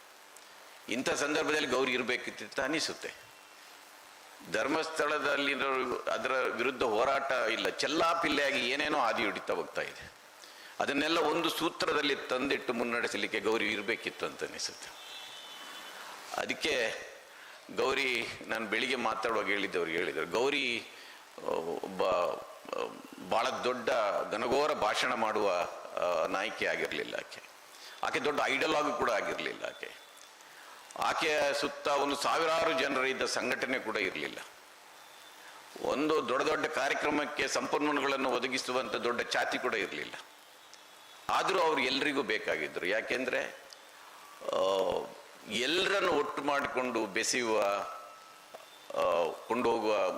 Speaker 3: ಇಂಥ ಸಂದರ್ಭದಲ್ಲಿ ಗೌರಿ ಇರಬೇಕಿತ್ತು ಅಂತ ಅನಿಸುತ್ತೆ. ಧರ್ಮಸ್ಥಳದಲ್ಲಿ ಅದರ ವಿರುದ್ಧ ಹೋರಾಟ ಇಲ್ಲ, ಚೆಲ್ಲಾಪಿಲ್ಲೆಯಾಗಿ ಏನೇನೋ ಹಾದಿ ಹಿಡಿತಾ ಹೋಗ್ತಾ ಇದೆ. ಅದನ್ನೆಲ್ಲ ಒಂದು ಸೂತ್ರದಲ್ಲಿ ತಂದಿಟ್ಟು ಮುನ್ನಡೆಸಲಿಕ್ಕೆ ಗೌರಿ ಇರಬೇಕಿತ್ತು ಅಂತ ಅನಿಸುತ್ತೆ. ಅದಕ್ಕೆ ಗೌರಿ, ನಾನು ಬೆಳಿಗ್ಗೆ ಮಾತಾಡುವಾಗ ಹೇಳಿದರು, ಗೌರಿ ಒಬ್ಬ ಭಾಳ ದೊಡ್ಡ ಘನಘೋರ ಭಾಷಣ ಮಾಡುವ ನಾಯಕಿ ಆಗಿರಲಿಲ್ಲ. ಆಕೆ ದೊಡ್ಡ ಐಡಲಾಗ್ ಕೂಡ ಆಗಿರಲಿಲ್ಲ. ಆಕೆಯ ಸುತ್ತ ಒಂದು ಸಾವಿರಾರು ಜನರಿದ್ದ ಸಂಘಟನೆ ಕೂಡ ಇರಲಿಲ್ಲ. ಒಂದು ದೊಡ್ಡ ದೊಡ್ಡ ಕಾರ್ಯಕ್ರಮಕ್ಕೆ ಸಂಪನ್ಮೂಲಗಳನ್ನು ಒದಗಿಸುವಂಥ ದೊಡ್ಡ ಛಾತಿ ಕೂಡ ಇರಲಿಲ್ಲ. ಆದರೂ ಅವರು ಎಲ್ರಿಗೂ ಬೇಕಾಗಿದ್ದರು. ಯಾಕೆಂದರೆ ಎಲ್ಲರನ್ನು ಒಟ್ಟು ಮಾಡಿಕೊಂಡು ಬೆಸೆಯುವ,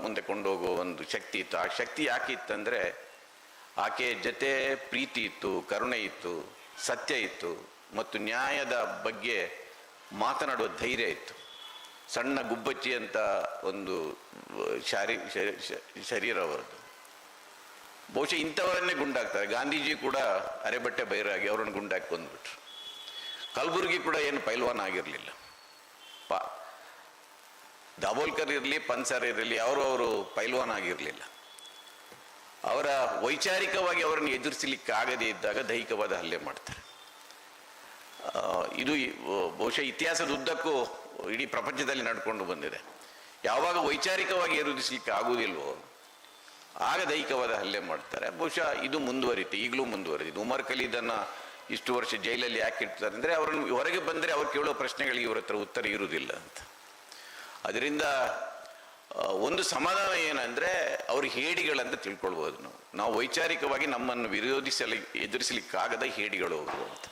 Speaker 3: ಮುಂದೆ ಕೊಂಡೋಗುವ ಒಂದು ಶಕ್ತಿ ಇತ್ತು. ಆ ಶಕ್ತಿ ಯಾಕೆ ಇತ್ತಂದರೆ, ಆಕೆಯ ಜೊತೆ ಪ್ರೀತಿ ಇತ್ತು, ಕರುಣೆ ಇತ್ತು, ಸತ್ಯ ಇತ್ತು ಮತ್ತು ನ್ಯಾಯದ ಬಗ್ಗೆ ಮಾತನಾಡುವ ಧೈರ್ಯ ಇತ್ತು. ಸಣ್ಣ ಗುಬ್ಬಚ್ಚಿ ಅಂತ ಒಂದು ಶರೀರ ಅವರದ್ದು. ಬಹುಶಃ ಇಂಥವರನ್ನೇ ಗುಂಡಾಕ್ತಾರೆ. ಗಾಂಧೀಜಿ ಕೂಡ ಅರೆಬಟ್ಟೆ ಬೈರಾಗಿ ಅವರನ್ನು ಗುಂಡಾಕಿ ಕೊಂದ್ಬಿಟ್ರು. ಕಲಬುರ್ಗಿ ಕೂಡ ಏನು ಪೈಲ್ವಾನ್ ಆಗಿರಲಿಲ್ಲ. ದಾಬೋಲ್ಕರ್ ಇರಲಿ, ಪನ್ಸರ್ ಇರಲಿ, ಅವರು ಪೈಲ್ವಾನ್ ಆಗಿರಲಿಲ್ಲ. ಅವರ ವೈಚಾರಿಕವಾಗಿ ಅವರನ್ನು ಎದುರಿಸಲಿಕ್ಕೆ ಆಗದೇ ಇದ್ದಾಗ ದೈಹಿಕವಾದ ಹಲ್ಲೆ ಮಾಡ್ತಾರೆ. ಇದು ಬಹುಶಃ ಇತಿಹಾಸದ ಉದ್ದಕ್ಕೂ ಇಡೀ ಪ್ರಪಂಚದಲ್ಲಿ ನಡ್ಕೊಂಡು ಬಂದಿದೆ. ಯಾವಾಗ ವೈಚಾರಿಕವಾಗಿ ಎದುರಿಸಲಿಕ್ಕೆ ಆಗುವುದಿಲ್ವೋ ಆಗ ದೈಹಿಕವಾದ ಹಲ್ಲೆ ಮಾಡ್ತಾರೆ. ಬಹುಶಃ ಇದು ಮುಂದುವರಿತೆ, ಈಗಲೂ ಮುಂದುವರಿದಿದೆ. ಉಮರ್ ಖಲೀದನ್ನು ಇಷ್ಟು ವರ್ಷ ಜೈಲಲ್ಲಿ ಯಾಕೆ ಇಡ್ತಾರೆ ಅಂದರೆ ಅವರನ್ನು ಹೊರಗೆ ಬಂದರೆ ಅವ್ರು ಕೇಳೋ ಪ್ರಶ್ನೆಗಳಿಗೆ ಇವ್ರ ಹತ್ರ ಉತ್ತರ ಇರುವುದಿಲ್ಲ ಅಂತ. ಅದರಿಂದ ಒಂದು ಸಮಾಧಾನ ಏನಂದರೆ ಅವ್ರ ಹೇಡಿಗಳಂತ ತಿಳ್ಕೊಳ್ಬೋದು. ನಾವು ವೈಚಾರಿಕವಾಗಿ ನಮ್ಮನ್ನು ಎದುರಿಸಲಿಕ್ಕಾಗದ ಹೇಡಿಗಳು ಅವರು ಅಂತ.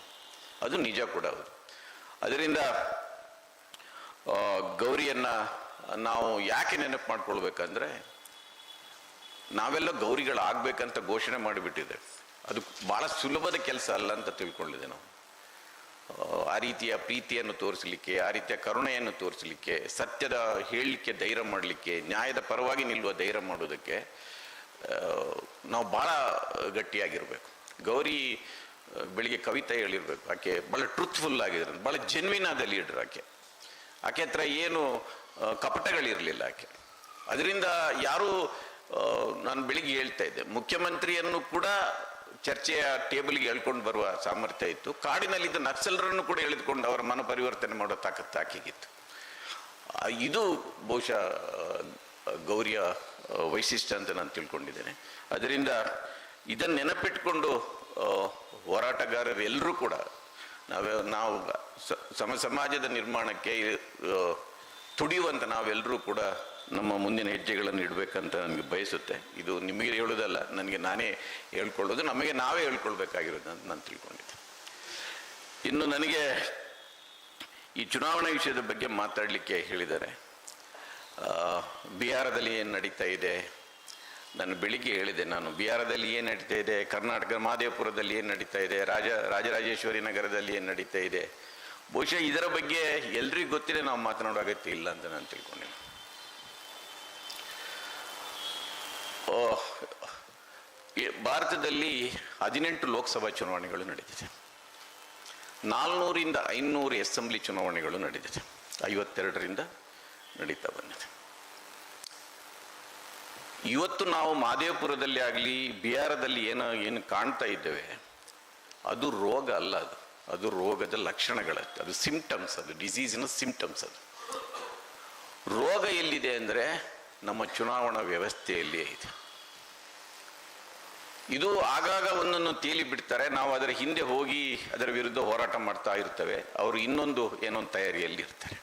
Speaker 3: ಅದು ನಿಜ ಕೂಡ ಹೌದು. ಅದರಿಂದ ಗೌರಿಯನ್ನು ನಾವು ಯಾಕೆ ನೆನಪು ಮಾಡ್ಕೊಳ್ಬೇಕಂದ್ರೆ ನಾವೆಲ್ಲ ಗೌರಿಗಳಾಗಬೇಕಂತ ಘೋಷಣೆ ಮಾಡಿಬಿಟ್ಟಿದೆ. ಅದು ಭಾಳ ಸುಲಭದ ಕೆಲಸ ಅಲ್ಲ ಅಂತ ತಿಳ್ಕೊಂಡಿದೆ ನಾವು. ಆ ರೀತಿಯ ಪ್ರೀತಿಯನ್ನು ತೋರಿಸಲಿಕ್ಕೆ, ಆ ರೀತಿಯ ಕರುಣೆಯನ್ನು ತೋರಿಸಲಿಕ್ಕೆ, ಸತ್ಯದ ಹೇಳಲಿಕ್ಕೆ ಧೈರ್ಯ ಮಾಡಲಿಕ್ಕೆ, ನ್ಯಾಯದ ಪರವಾಗಿ ನಿಲ್ಲುವ ಧೈರ್ಯ ಮಾಡೋದಕ್ಕೆ ನಾವು ಭಾಳ ಗಟ್ಟಿಯಾಗಿರಬೇಕು. ಗೌರಿ ಬೆಳಿಗ್ಗೆ ಕವಿತೆ ಹೇಳಿರ್ಬೇಕು. ಆಕೆ ಭಾಳ ಟ್ರೂತ್ಫುಲ್ ಆಗಿದ್ರು, ಭಾಳ ಜೆನ್ವಿನ್ ಆದ ಲೀಡ್ರ್. ಆಕೆ ಹತ್ರ ಏನು ಕಪಟಗಳಿರಲಿಲ್ಲ ಆಕೆ. ಅದರಿಂದ ಯಾರೂ, ನಾನು ಬೆಳಿಗ್ಗೆ ಹೇಳ್ತಾ ಇದ್ದೆ, ಮುಖ್ಯಮಂತ್ರಿಯನ್ನು ಕೂಡ ಚರ್ಚೆಯ ಟೇಬಲ್ಗೆ ಎಳ್ಕೊಂಡು ಬರುವ ಸಾಮರ್ಥ್ಯ ಇತ್ತು. ಕಾಡಿನಲ್ಲಿದ್ದ ನಕ್ಸಲರನ್ನು ಕೂಡ ಎಳೆದುಕೊಂಡು ಅವರ ಮನ ಪರಿವರ್ತನೆ ಮಾಡೋ ತಾಕತ್ತು ಆಕೆಗಿತ್ತು. ಇದು ಬಹುಶಃ ಗೌರಿಯ ವೈಶಿಷ್ಟ್ಯ ಅಂತ ನಾನು ತಿಳ್ಕೊಂಡಿದ್ದೇನೆ. ಅದರಿಂದ ಇದನ್ನು ನೆನಪಿಟ್ಕೊಂಡು ಹೋರಾಟಗಾರರು ಎಲ್ಲರೂ ಕೂಡ ನಾವು ಸಮಾಜದ ನಿರ್ಮಾಣಕ್ಕೆ ತುಡಿಯುವಂತ ನಾವೆಲ್ಲರೂ ಕೂಡ ನಮ್ಮ ಮುಂದಿನ ಹೆಜ್ಜೆಗಳನ್ನು ಇಡಬೇಕಂತ ನನಗೆ ಬಯಸುತ್ತೆ. ಇದು ನಿಮಗೆ ಹೇಳೋದಲ್ಲ, ನನಗೆ ನಾನೇ ಹೇಳ್ಕೊಳ್ಳೋದು, ನಮಗೆ ನಾವೇ ಹೇಳ್ಕೊಳ್ಬೇಕಾಗಿರೋದು ಅಂತ ನಾನು ತಿಳ್ಕೊಂಡಿದ್ದೆ. ಇನ್ನು ನನಗೆ ಈ ಚುನಾವಣಾ ವಿಷಯದ ಬಗ್ಗೆ ಮಾತಾಡಲಿಕ್ಕೆ ಹೇಳಿದ್ದಾರೆ. ಬಿಹಾರದಲ್ಲಿ ಏನು ನಡೀತಾ ಇದೆ, ನಾನು ಬೆಳಿಗ್ಗೆ ಹೇಳಿದೆ, ನಾನು ಬಿಹಾರದಲ್ಲಿ ಏನು ನಡೀತಾ ಇದೆ, ಕರ್ನಾಟಕ ಮಹದೇವಪುರದಲ್ಲಿ ಏನು ನಡೀತಾ ಇದೆ, ರಾಜರಾಜೇಶ್ವರಿ ನಗರದಲ್ಲಿ ಏನು ನಡೀತಾ ಇದೆ, ಬಹುಶಃ ಇದರ ಬಗ್ಗೆ ಎಲ್ರಿಗೂ ಗೊತ್ತಿದೆ, ನಾವು ಮಾತನಾಡೋ ಅಗತ್ಯ ಇಲ್ಲ ಅಂತ ನಾನು ತಿಳ್ಕೊಂಡಿದ್ದೆ. ಭಾರತದಲ್ಲಿ 18 ಲೋಕಸಭಾ ಚುನಾವಣೆಗಳು ನಡೆದಿದೆ. 400ರಿಂದ 500 ಅಸೆಂಬ್ಲಿ ಚುನಾವಣೆಗಳು ನಡೆದಿದೆ. 52ರಿಂದ ನಡೀತಾ ಬಂದಿದೆ. ಇವತ್ತು ನಾವು ಮಹದೇವಪುರದಲ್ಲಿ ಆಗಲಿ ಬಿಹಾರದಲ್ಲಿ ಏನು ಕಾಣ್ತಾ ಇದ್ದೇವೆ, ಅದು ರೋಗ ಅಲ್ಲ, ಅದು ರೋಗದ ಲಕ್ಷಣಗಳತ್ತು, ಅದು ಸಿಂಪ್ಟಮ್ಸ್, ಅದು ಡಿಸೀಸಿನ ಸಿಂಪ್ಟಮ್ಸ್. ಅದು ರೋಗ ಎಲ್ಲಿದೆ ಅಂದರೆ ನಮ್ಮ ಚುನಾವಣಾ ವ್ಯವಸ್ಥೆಯಲ್ಲಿಯೇ ಇದೆ. ಇದು ಆಗಾಗ ಒಂದನ್ನು ತೇಲಿ ಬಿಡ್ತಾರೆ, ನಾವು ಅದರ ಹಿಂದೆ ಹೋಗಿ ಅದರ ವಿರುದ್ಧ ಹೋರಾಟ ಮಾಡ್ತಾ ಇರ್ತೇವೆ. ಅವರು ಇನ್ನೊಂದು ಏನೊಂದು ತಯಾರಿಯಲ್ಲಿ ಇರ್ತಾರೆ.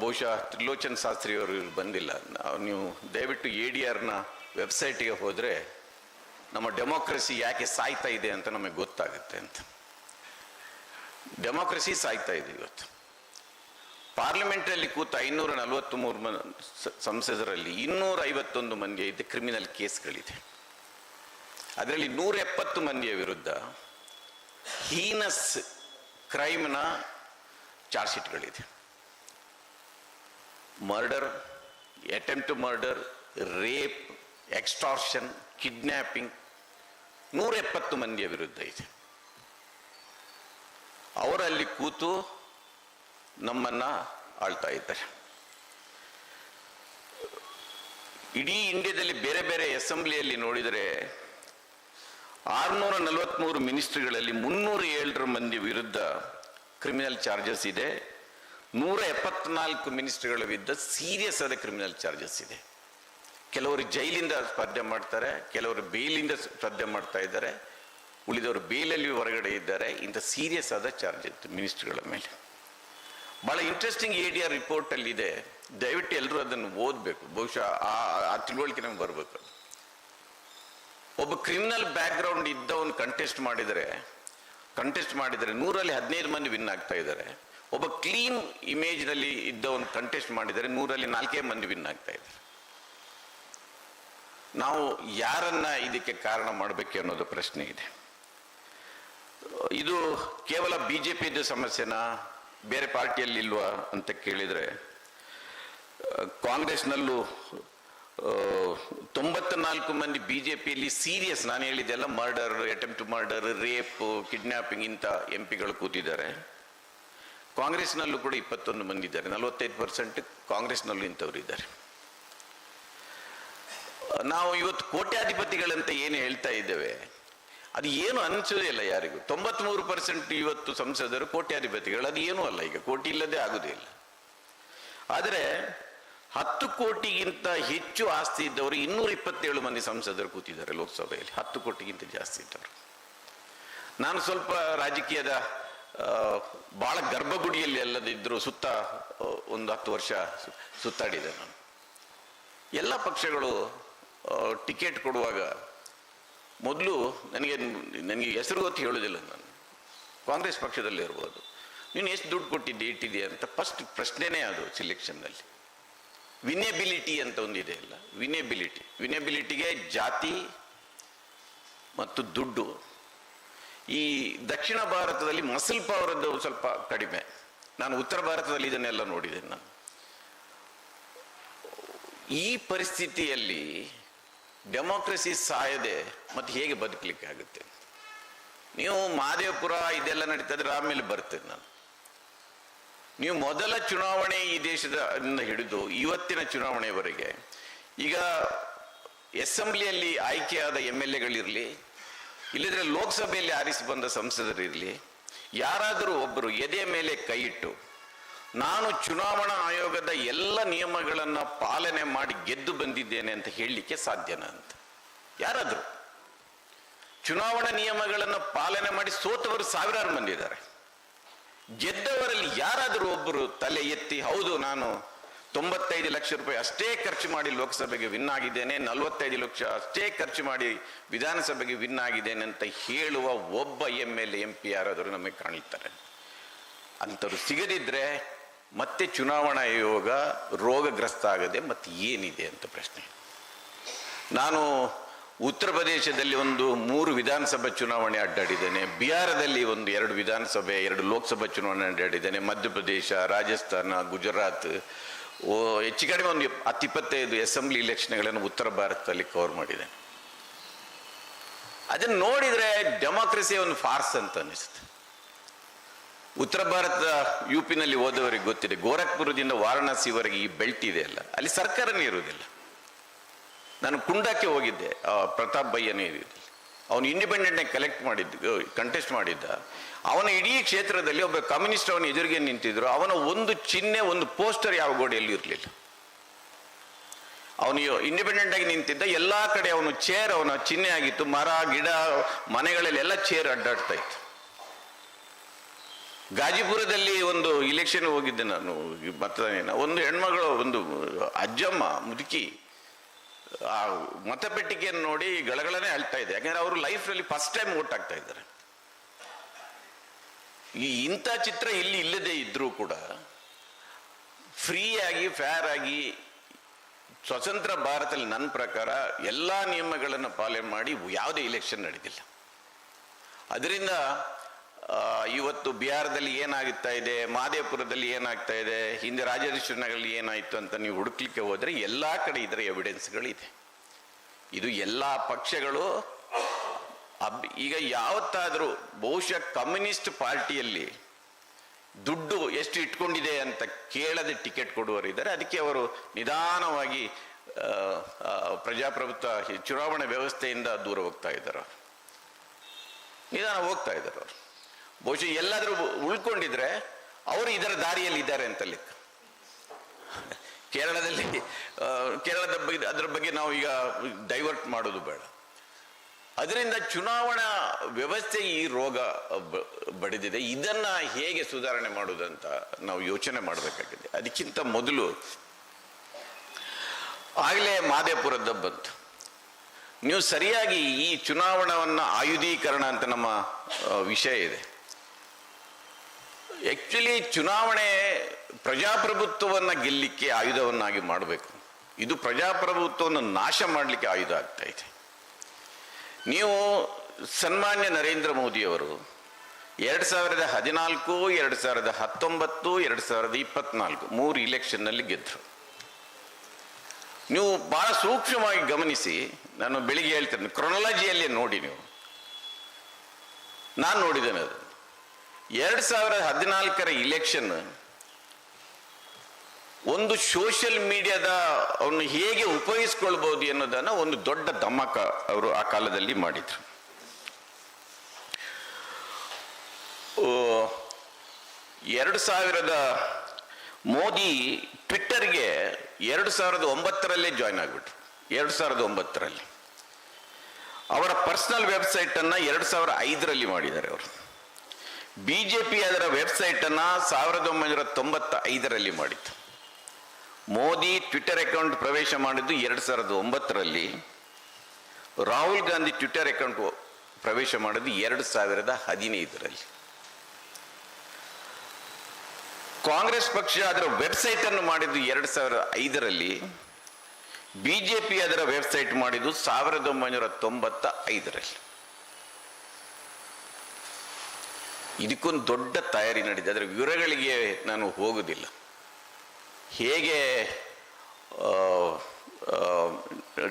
Speaker 3: ಬಹುಶಃ ತ್ರಿಲೋಚನ್ ಶಾಸ್ತ್ರಿಯವರು ಬಂದಿಲ್ಲ. ನೀವು ದಯವಿಟ್ಟು ADRನ ವೆಬ್ಸೈಟಿಗೆ ಹೋದರೆ ನಮ್ಮ ಡೆಮೋಕ್ರಸಿ ಯಾಕೆ ಸಾಯ್ತಾ ಇದೆ ಅಂತ ನಮಗೆ ಗೊತ್ತಾಗುತ್ತೆ ಅಂತ. ಡೆಮೋಕ್ರಸಿ ಸಾಯ್ತಾ ಇದೆ ಇವತ್ತು. ಪಾರ್ಲಿಮೆಂಟಲ್ಲಿ ಕೂತ 543 ಸಂಸದರಲ್ಲಿ 251 ಮಂದಿಯ ಇದೆ ಕ್ರಿಮಿನಲ್ ಕೇಸ್ಗಳಿದೆ. ಅದರಲ್ಲಿ 170 ಮಂದಿಯ ವಿರುದ್ಧ ಹೀನಸ್ ಕ್ರೈಮ್ನ ಚಾರ್ಜ್ ಶೀಟ್ಗಳಿದೆ. Murder, attempt to murder, rape, extortion, kidnapping 170 ಮಂದಿಯ ವಿರುದ್ಧ ಇದೆ. ಅವರಲ್ಲಿ ಕೂತು ನಮ್ಮನ್ನು ಆಳ್ತಾ ಇದ್ದಾರೆ. ಇಡೀ ಇಂಡಿಯಾದಲ್ಲಿ ಬೇರೆ ಬೇರೆ ಅಸೆಂಬ್ಲಿಯಲ್ಲಿ ನೋಡಿದರೆ 643 ಮಿನಿಸ್ಟ್ರಿಗಳಲ್ಲಿ 307 ಮಂದಿ ವಿರುದ್ಧ ಕ್ರಿಮಿನಲ್ ಚಾರ್ಜಸ್ ಇದೆ. 174 ಮಿನಿಸ್ಟ್ರಿಗಳ ವಿರುದ್ಧ ಸೀರಿಯಸ್ ಆದ ಕ್ರಿಮಿನಲ್ ಚಾರ್ಜಸ್ ಇದೆ. ಕೆಲವರು ಜೈಲಿಂದ ಸ್ಪರ್ಧೆ ಮಾಡ್ತಾರೆ, ಕೆಲವರು ಬೇಲಿಂದ ಸ್ಪರ್ಧೆ ಮಾಡ್ತಾ ಇದ್ದಾರೆ, ಉಳಿದವರು ಬೇಲಲ್ಲಿ ಹೊರಗಡೆ ಇದ್ದಾರೆ. ಇಂಥ ಸೀರಿಯಸ್ ಆದ ಚಾರ್ಜ್ ಇತ್ತು ಮಿನಿಸ್ಟ್ರಿಗಳ ಮೇಲೆ. ಭಾಳ ಇಂಟ್ರೆಸ್ಟಿಂಗ್ ADR ರಿಪೋರ್ಟಲ್ಲಿ ಇದೆ, ದಯವಿಟ್ಟು ಎಲ್ಲರೂ ಅದನ್ನು ಓದಬೇಕು. ಬಹುಶಃ ಆ ತಿಳುವಳಿಕೆ ನಮ್ಗೆ ಬರಬೇಕು. ಒಬ್ಬ ಕ್ರಿಮಿನಲ್ ಬ್ಯಾಕ್ಗ್ರೌಂಡ್ ಇದ್ದವನು ಕಂಟೆಸ್ಟ್ ಮಾಡಿದರೆ 100ರಲ್ಲಿ 15 ಮಂದಿ ವಿನ್ ಆಗ್ತಾ ಇದ್ದಾರೆ. ಒಬ್ಬ ಕ್ಲೀನ್ ಇಮೇಜ್ನಲ್ಲಿ ಇದ್ದವನು ಕಂಟೆಸ್ಟ್ ಮಾಡಿದರೆ 100ರಲ್ಲಿ 4 ಮಂದಿ ವಿನ್ ಆಗ್ತಾ ಇದ್ದಾರೆ. ನಾವು ಯಾರನ್ನ ಇದಕ್ಕೆ ಕಾರಣ ಮಾಡಬೇಕು ಅನ್ನೋದು ಪ್ರಶ್ನೆ ಇದೆ. ಇದು ಕೇವಲ BJPದು ಸಮಸ್ಯೆನಾ, ಬೇರೆ ಪಾರ್ಟಿಯಲ್ಲಿ ಇಲ್ವಾ ಅಂತ ಕೇಳಿದರೆ, ಕಾಂಗ್ರೆಸ್ನಲ್ಲೂ 94 ಮಂದಿ BJPಯಲ್ಲಿ ಸೀರಿಯಸ್, ನಾನು ಹೇಳಿದ್ದೆಲ್ಲ murder, attempt to murder, rape, kidnapping ಇಂಥ MP ಕೂತಿದ್ದಾರೆ. ಕಾಂಗ್ರೆಸ್ನಲ್ಲೂ ಕೂಡ 21 ಮಂದಿ ಇದ್ದಾರೆ. 45% ಕಾಂಗ್ರೆಸ್ನಲ್ಲೂ ಇಂಥವ್ರು ಇದ್ದಾರೆ. ನಾವು ಇವತ್ತು ಕೋಟ್ಯಾಧಿಪತಿಗಳಂತ ಏನು ಹೇಳ್ತಾ ಇದ್ದೇವೆ, ಅದು ಏನು ಅನಿಸೋದೇ ಇಲ್ಲ ಯಾರಿಗೂ. 93% ಇವತ್ತು ಸಂಸದರು ಕೋಟ್ಯಾಧಿಪತಿಗಳು, ಅದು ಏನೂ ಅಲ್ಲ. ಈಗ ಕೋಟಿ ಇಲ್ಲದೆ ಆಗುದೇ ಇಲ್ಲ. ಆದರೆ 10 ಕೋಟಿಗಿಂತ ಹೆಚ್ಚು ಆಸ್ತಿ ಇದ್ದವರು 227 ಮಂದಿ ಸಂಸದರು ಕೂತಿದ್ದಾರೆ ಲೋಕಸಭೆಯಲ್ಲಿ. 10 ಕೋಟಿಗಿಂತ ಜಾಸ್ತಿ ಇದ್ದವರು. ನಾನು ಸ್ವಲ್ಪ ರಾಜಕೀಯದ ಬಹಳ ಗರ್ಭಗುಡಿಯಲ್ಲಿ ಅಲ್ಲದಿದ್ದರೂ ಸುತ್ತ ಒಂದು 10 ವರ್ಷ ಸುತ್ತಾಡಿದೆ ನಾನು. ಎಲ್ಲ ಪಕ್ಷಗಳು ಟಿಕೆಟ್ ಕೊಡುವಾಗ ಮೊದಲು ನನಗೆ ಹೆಸರು ಗೊತ್ತು ಹೇಳೋದಿಲ್ಲ. ನಾನು ಕಾಂಗ್ರೆಸ್ ಪಕ್ಷದಲ್ಲಿ ಇರ್ಬೋದು, ನೀನು ಎಷ್ಟು ದುಡ್ಡು ಕೊಟ್ಟಿದ್ದೆ ಇಟ್ಟಿದೆ ಅಂತ ಫಸ್ಟ್ ಪ್ರಶ್ನೆನೇ ಅದು ಸಿಲೆಕ್ಷನ್ನಲ್ಲಿ. ವಿನೇಬಿಲಿಟಿ ಅಂತ ಒಂದಿದೆ ಅಲ್ಲ, ವಿನೇಬಿಲಿಟಿಗೆ ಜಾತಿ ಮತ್ತು ದುಡ್ಡು. ಈ ದಕ್ಷಿಣ ಭಾರತದಲ್ಲಿ ಮಸಲ್ ಪವರದ್ದು ಸ್ವಲ್ಪ ಕಡಿಮೆ. ನಾನು ಉತ್ತರ ಭಾರತದಲ್ಲಿ ಇದನ್ನೆಲ್ಲ ನೋಡಿದ್ದೇನೆ. ನಾನು ಈ ಪರಿಸ್ಥಿತಿಯಲ್ಲಿ ಡೆಮೋಕ್ರಸಿ ಸಾಯದೆ ಮತ್ತೆ ಹೇಗೆ ಬದುಕಲಿಕ್ಕೆ ಆಗುತ್ತೆ? ನೀವು ಮಹದೇವಪುರ ಇದೆಲ್ಲ ನಡೀತದ್ರೆ ಆಮೇಲೆ ಬರ್ತೇನೆ ನಾನು. ನೀವು ಮೊದಲ ಚುನಾವಣೆ ಈ ದೇಶದ ಹಿಡಿದು ಇವತ್ತಿನ ಚುನಾವಣೆಯವರೆಗೆ, ಈಗ ಅಸೆಂಬ್ಲಿಯಲ್ಲಿ ಆಯ್ಕೆಯಾದ MLAಗಳಿರಲಿ, ಇಲ್ಲದ್ರೆ ಲೋಕಸಭೆಯಲ್ಲಿ ಆರಿಸಿ ಬಂದ ಸಂಸದರಿರಲಿ, ಯಾರಾದರೂ ಒಬ್ಬರು ಎದೆ ಮೇಲೆ ಕೈ ಇಟ್ಟು ನಾನು ಚುನಾವಣಾ ಆಯೋಗದ ಎಲ್ಲ ನಿಯಮಗಳನ್ನು ಪಾಲನೆ ಮಾಡಿ ಗೆದ್ದು ಬಂದಿದ್ದೇನೆ ಅಂತ ಹೇಳಲಿಕ್ಕೆ ಸಾಧ್ಯನಾ ಅಂತ? ಯಾರಾದರೂ ಚುನಾವಣಾ ನಿಯಮಗಳನ್ನು ಪಾಲನೆ ಮಾಡಿ ಸೋತವರು ಸಾವಿರಾರು ಮಂದಿ ಇದ್ದಾರೆ. ಗೆದ್ದವರಲ್ಲಿ ಯಾರಾದರೂ ಒಬ್ಬರು ತಲೆ ಎತ್ತಿ ಹೌದು ನಾನು 95 ಲಕ್ಷ ರೂಪಾಯಿ ಅಷ್ಟೇ ಖರ್ಚು ಮಾಡಿ ಲೋಕಸಭೆಗೆ ವಿನ್ ಆಗಿದ್ದೇನೆ, 45 ಲಕ್ಷ ಅಷ್ಟೇ ಖರ್ಚು ಮಾಡಿ ವಿಧಾನಸಭೆಗೆ ವಿನ್ ಆಗಿದ್ದೇನೆ ಅಂತ ಹೇಳುವ ಒಬ್ಬ MLA MP ಯಾರಾದರೂ ನಮಗೆ ಕಾಣುತ್ತಾರೆ? ಅಂಥವ್ರು ಸಿಗದಿದ್ರೆ ಮತ್ತೆ ಚುನಾವಣಾ ಆಯೋಗ ರೋಗಗ್ರಸ್ತ ಆಗದೆ ಮತ್ತೆ ಏನಿದೆ ಅಂತ ಪ್ರಶ್ನೆ. ನಾನು ಉತ್ತರ ಪ್ರದೇಶದಲ್ಲಿ 3 ವಿಧಾನಸಭಾ ಚುನಾವಣೆ ಅಡ್ಡಾಡಿದ್ದೇನೆ, ಬಿಹಾರದಲ್ಲಿ 2 ವಿಧಾನಸಭೆ 2 ಲೋಕಸಭಾ ಚುನಾವಣೆ ಅಡ್ಡಾಡಿದ್ದೇನೆ, ಮಧ್ಯಪ್ರದೇಶ, ರಾಜಸ್ಥಾನ, ಗುಜರಾತ್, ಹೆಚ್ಚು ಕಡಿಮೆ 10-25 ಅಸೆಂಬ್ಲಿ ಇಲೆಕ್ಷನ್ಗಳನ್ನು ಉತ್ತರ ಭಾರತದಲ್ಲಿ ಕವರ್ ಮಾಡಿದ್ದೇನೆ. ಅದನ್ನು ನೋಡಿದರೆ ಡೆಮಾಕ್ರಸಿ ಒಂದು ಫಾರ್ಸ್ ಅಂತ ಅನಿಸುತ್ತೆ. ಉತ್ತರ ಭಾರತದ UPನಲ್ಲಿ ಹೋದವರಿಗೆ ಗೊತ್ತಿದೆ, ಗೋರಖ್ಪುರದಿಂದ ವಾರಣಾಸಿವರೆಗೆ ಈ ಬೆಲ್ಟ್ ಇದೆ ಅಲ್ಲ, ಅಲ್ಲಿ ಸರ್ಕಾರನೇ ಇರುವುದಿಲ್ಲ. ನಾನು ಕುಂಡಕ್ಕೆ ಹೋಗಿದ್ದೆ, ಪ್ರತಾಪ್ ಬಯ್ಯನೇ ಇದ್ದಿದ್ದು. ಅವನು ಇಂಡಿಪೆಂಡೆಂಟ್ನಾಗ ಕಂಟೆಸ್ಟ್ ಮಾಡಿದ್ದ. ಅವನ ಇಡೀ ಕ್ಷೇತ್ರದಲ್ಲಿ ಒಬ್ಬ ಕಮ್ಯುನಿಸ್ಟ್ ಅವನ ಎದುರಿಗೆ ನಿಂತಿದ್ರು. ಅವನ ಒಂದು ಚಿಹ್ನೆ, ಒಂದು ಪೋಸ್ಟರ್ ಯಾವ ಗೋಡೆಯಲ್ಲಿ ಇರಲಿಲ್ಲ. ಅವನು ಇಂಡಿಪೆಂಡೆಂಟ್ ಆಗಿ ನಿಂತಿದ್ದ. ಎಲ್ಲ ಕಡೆ ಅವನು ಚೇರ್ ಅವನ ಚಿಹ್ನೆ ಆಗಿತ್ತು. ಮರ ಗಿಡ ಮನೆಗಳಲ್ಲಿ ಎಲ್ಲ ಚೇರ್ ಅಡ್ಡಾಡ್ತಾ ಇತ್ತು. ಗಾಜಿಪುರದಲ್ಲಿ ಒಂದು ಇಲೆಕ್ಷನ್ ಹೋಗಿದ್ದೆ ನಾನು, ಮತದಾನ. ಒಂದು ಹೆಣ್ಮಗಳು, ಒಂದು ಅಜ್ಜಮ್ಮ ಮುದುಕಿ ಆ ಮತಪೆಟ್ಟಿಗೆಯನ್ನು ನೋಡಿ ಗಳಗಳನೆ ಅಳ್ತಾ ಇದೆ. ಯಾಕಂದ್ರೆ ಅವರು ಲೈಫ್ನಲ್ಲಿ ಫಸ್ಟ್ ಟೈಮ್ ವೋಟ್ ಆಗ್ತಾ ಇದ್ದಾರೆ. ಇಂಥ ಚಿತ್ರ ಇಲ್ಲಿ ಇಲ್ಲದೆ ಇದ್ರೂ ಕೂಡ ಫ್ರೀಯಾಗಿ ಫೇರ್ ಆಗಿ ಸ್ವತಂತ್ರ ಭಾರತದಲ್ಲಿ ನನ್ನ ಪ್ರಕಾರ ಎಲ್ಲ ನಿಯಮಗಳನ್ನು ಪಾಲನೆ ಮಾಡಿ ಯಾವುದೇ ಇಲೆಕ್ಷನ್ ನಡೆದಿಲ್ಲ. ಅದರಿಂದ ಇವತ್ತು ಬಿಹಾರದಲ್ಲಿ ಏನಾಗ್ತಾ ಇದೆ, ಮಹದೇವಪುರದಲ್ಲಿ ಏನಾಗ್ತಾ ಇದೆ, ಹಿಂದೆ ರಾಜರಾಜೇಶ್ವರಿನಲ್ಲಿ ಏನಾಯಿತು ಅಂತ ನೀವು ಹುಡುಕ್ಲಿಕ್ಕೆ ಹೋದರೆ ಎಲ್ಲ ಕಡೆ ಇದರ ಎವಿಡೆನ್ಸ್ಗಳಿದೆ. ಇದು ಎಲ್ಲ ಪಕ್ಷಗಳು ಈಗ ಯಾವತ್ತಾದರೂ ಬಹುಶಃ ಕಮ್ಯುನಿಸ್ಟ್ ಪಾರ್ಟಿಯಲ್ಲಿ ದುಡ್ಡು ಎಷ್ಟು ಇಟ್ಕೊಂಡಿದೆ ಅಂತ ಕೇಳದೆ ಟಿಕೆಟ್ ಕೊಡುವವರಿದ್ದಾರೆ. ಅದಕ್ಕೆ ಅವರು ನಿಧಾನವಾಗಿ ಪ್ರಜಾಪ್ರಭುತ್ವ ಚುನಾವಣಾ ವ್ಯವಸ್ಥೆಯಿಂದ ದೂರ ಹೋಗ್ತಾ ಇದ್ದಾರೆ. ನಿಧಾನ ಹೋಗ್ತಾ ಇದ್ದಾರೆ ಅವರು. ಬಹುಶಃ ಎಲ್ಲಾದರೂ ಉಳ್ಕೊಂಡಿದ್ರೆ ಅವರು ಇದರ ದಾರಿಯಲ್ಲಿ ಇದ್ದಾರೆ ಅಂತ ಲೆಕ್ಕ. ಕೇರಳದ ಬಗ್ಗೆ ಅದರ ಬಗ್ಗೆ ನಾವು ಈಗ ಡೈವರ್ಟ್ ಮಾಡೋದು ಬೇಡ. ಅದರಿಂದ ಚುನಾವಣಾ ವ್ಯವಸ್ಥೆ ಈ ರೋಗ ಬಡಿದಿದೆ. ಇದನ್ನ ಹೇಗೆ ಸುಧಾರಣೆ ಮಾಡುವುದಂತ ನಾವು ಯೋಚನೆ ಮಾಡಬೇಕಾಗಿದೆ. ಅದಕ್ಕಿಂತ ಮೊದಲು ಆಗಲೇ ಮಹದೇವಪುರದ ಬಂತು. ನೀವು ಸರಿಯಾಗಿ ಈ ಚುನಾವಣಾವನ್ನು ಆಯುಧೀಕರಣ ಅಂತ ನಮ್ಮ ವಿಷಯ ಇದೆ. ಆಕ್ಚುಲಿ ಚುನಾವಣೆ ಪ್ರಜಾಪ್ರಭುತ್ವವನ್ನು ಗೆಲ್ಲಿಕ್ಕೆ ಆಯುಧವನ್ನಾಗಿ ಮಾಡಬೇಕು. ಇದು ಪ್ರಜಾಪ್ರಭುತ್ವವನ್ನು ನಾಶ ಮಾಡಲಿಕ್ಕೆ ಆಯುಧ ಆಗ್ತಾ ಇದೆ. ನೀವು ಸನ್ಮಾನ್ಯ ನರೇಂದ್ರ ಮೋದಿಯವರು 2014, 2019, 2024 3 ಇಲೆಕ್ಷನ್ನಲ್ಲಿ ಗೆದ್ದರು. ನೀವು ಬಹಳ ಸೂಕ್ಷ್ಮವಾಗಿ ಗಮನಿಸಿ, ನಾನು ಬೆಳಿಗ್ಗೆ ಹೇಳ್ತೇನೆ, ಕ್ರೊನಾಲಜಿಯಲ್ಲೇ ನೋಡಿ. ನಾನು ನೋಡಿದ್ದೇನೆ ಅದು 2014 ಇಲೆಕ್ಷನ್ ಒಂದು ಸೋಷಿಯಲ್ ಮೀಡಿಯಾದ ಅವನು ಹೇಗೆ ಉಪಯೋಗಿಸ್ಕೊಳ್ಬಹುದು ಅನ್ನೋದನ್ನು ಒಂದು ದೊಡ್ಡ ಧಮಾಕ ಅವರು ಆ ಕಾಲದಲ್ಲಿ ಮಾಡಿದ್ರು. ಮೋದಿ ಟ್ವಿಟ್ಟರ್ಗೆ 2009 ಜಾಯ್ನ್ ಆಗಿಬಿಟ್ರು. 2009 ಅವರ ಪರ್ಸನಲ್ ವೆಬ್ಸೈಟನ್ನು 2005 ಮಾಡಿದ್ದಾರೆ ಅವರು. BJP ಅದರ ವೆಬ್ಸೈಟನ್ನು 1995 ಮಾಡಿತ್ತು. ಮೋದಿ ಟ್ವಿಟ್ಟರ್ ಅಕೌಂಟ್ ಪ್ರವೇಶ ಮಾಡಿದ್ದು 2009. ರಾಹುಲ್ ಗಾಂಧಿ ಟ್ವಿಟ್ಟರ್ ಅಕೌಂಟ್ ಪ್ರವೇಶ ಮಾಡಿದ್ದು 2015. ಕಾಂಗ್ರೆಸ್ ಪಕ್ಷ ಅದರ ವೆಬ್ಸೈಟ್ ಅನ್ನು ಮಾಡಿದ್ದು 2005. BJP ಅದರ ವೆಬ್ಸೈಟ್ ಮಾಡಿದ್ದು 1995. ಇದಕ್ಕೊಂದು ದೊಡ್ಡ ತಯಾರಿ ನಡೆದಿದೆ. ಅದರ ವಿವರಗಳಿಗೆ ನಾನು ಹೋಗುವುದಿಲ್ಲ. ಹೇಗೆ